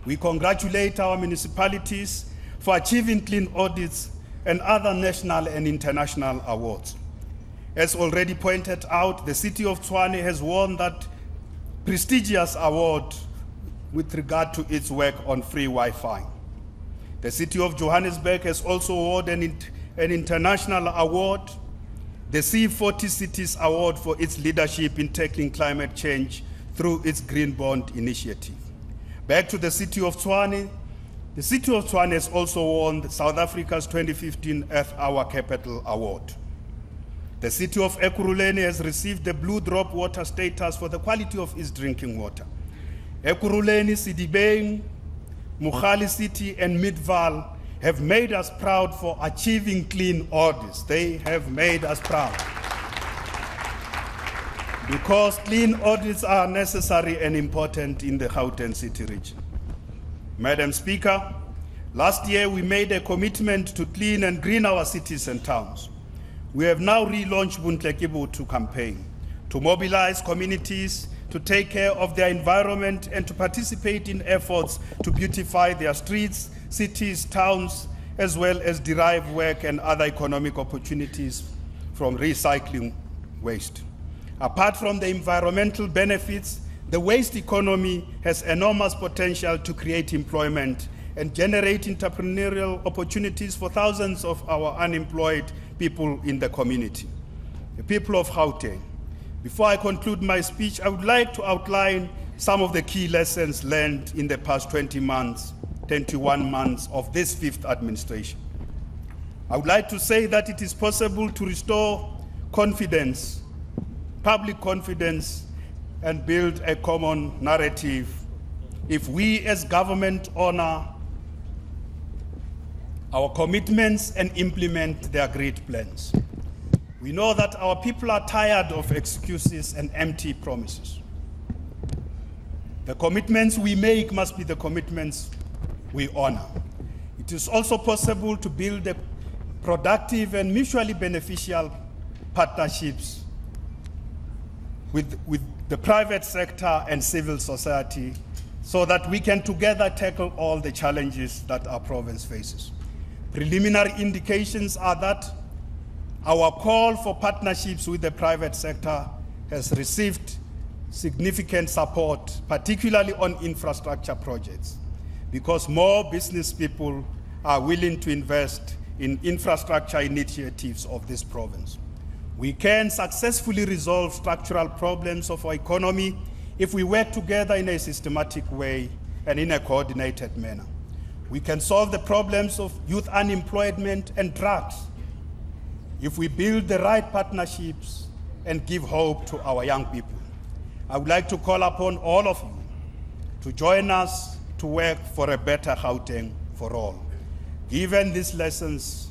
We congratulate our municipalities for achieving clean audits and other national and international awards. As already pointed out, the city of Tshwane has won that prestigious award with regard to its work on free Wi-Fi. The city of Johannesburg has also awarded an international award, the C40 Cities Award, for its leadership in tackling climate change through its Green Bond initiative. Back to the city of Tshwane. The city of Tshwane has also won South Africa's 2015 Earth Hour Capital Award. The city of Ekurhuleni has received the Blue Drop Water status for the quality of its drinking water. Ekurhuleni, Sidibeng, Mukhali City, and Midval have made us proud for achieving clean audits. They have made us proud. Because clean audits are necessary and important in the Gauteng City region. Madam Speaker, last year we made a commitment to clean and green our cities and towns. We have now relaunched Buntle campaign to mobilize communities to take care of their environment and to participate in efforts to beautify their streets, cities, towns, as well as derive work and other economic opportunities from recycling waste. Apart from the environmental benefits, the waste economy has enormous potential to create employment and generate entrepreneurial opportunities for thousands of our unemployed people in the community. The people of Gauteng. Before I conclude my speech, I would like to outline some of the key lessons learned in the past 21 months of this fifth administration. I would like to say that it is possible to restore confidence, public confidence, and build a common narrative if we as government honor our commitments and implement the agreed plans. We know that our people are tired of excuses and empty promises. The commitments we make must be the commitments we honor. It is also possible to build a productive and mutually beneficial partnerships with the private sector and civil society so that we can together tackle all the challenges that our province faces. Preliminary indications are that our call for partnerships with the private sector has received significant support, particularly on infrastructure projects, because more business people are willing to invest in infrastructure initiatives of this province. We can successfully resolve structural problems of our economy if we work together in a systematic way and in a coordinated manner. We can solve the problems of youth unemployment and drugs if we build the right partnerships and give hope to our young people. I would like to call upon all of you to join us to work for a better Gauteng for all. Given these lessons,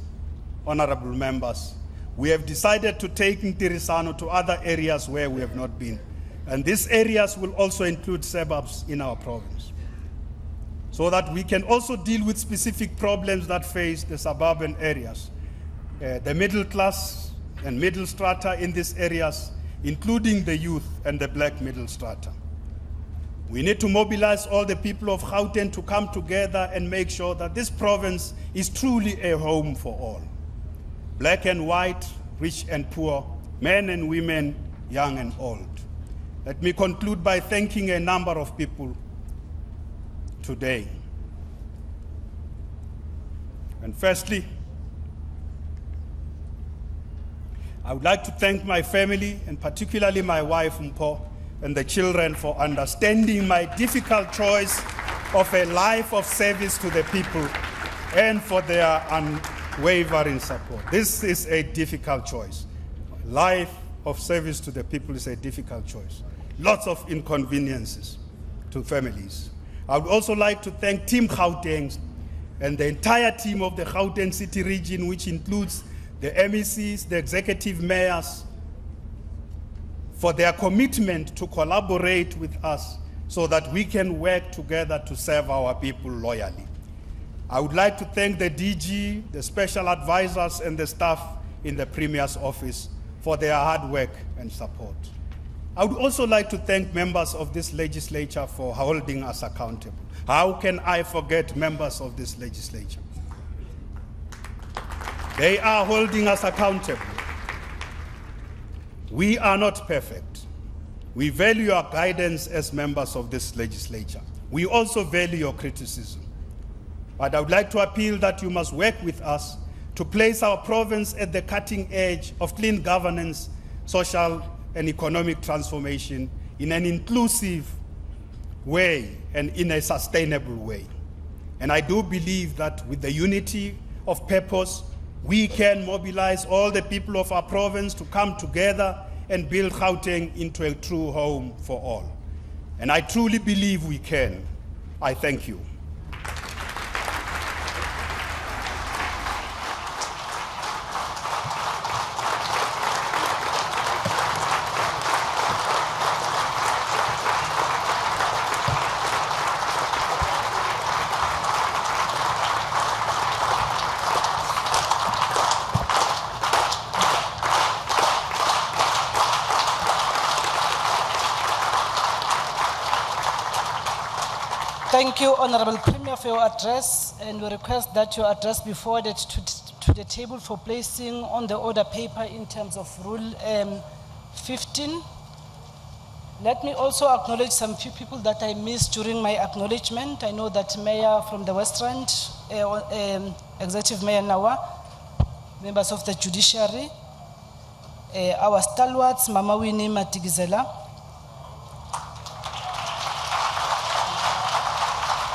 honorable members, we have decided to take Ntirisano to other areas where we have not been. And these areas will also include suburbs in our province, so that we can also deal with specific problems that face the suburban areas, the middle class and middle strata in these areas, including the youth and the black middle strata. We need to mobilize all the people of Gauteng to come together and make sure that this province is truly a home for all. Black and white, rich and poor, men and women, young and old. Let me conclude by thanking a number of people today. And firstly, I would like to thank my family, and particularly my wife, Mpho, and the children for understanding my difficult choice of a life of service to the people and for their unwavering support. This is a difficult choice. Life of service to the people is a difficult choice. Lots of inconveniences to families. I would also like to thank Team Gauteng and the entire team of the Gauteng City region, which includes the MECs, the executive mayors, for their commitment to collaborate with us so that we can work together to serve our people loyally. I would like to thank the DG, the special advisors, and the staff in the Premier's office for their hard work and support. I would also like to thank members of this legislature for holding us accountable. How can I forget members of this legislature? They are holding us accountable. We are not perfect. We value your guidance as members of this legislature. We also value your criticism. But I would like to appeal that you must work with us to place our province at the cutting edge of clean governance, social and economic transformation in an inclusive way and in a sustainable way. And I do believe that with the unity of purpose, we can mobilize all the people of our province to come together and build Gauteng into a true home for all. And I truly believe we can. I thank you. Thank you, Honorable Premier, for your address, and we request that your address be forwarded to the table for placing on the order paper in terms of Rule 15. Let me also acknowledge some few people that I missed during my acknowledgement. I know that Mayor from the West Rand, Executive Mayor Nawa, members of the judiciary, our stalwarts, Mama Winnie Matigizela,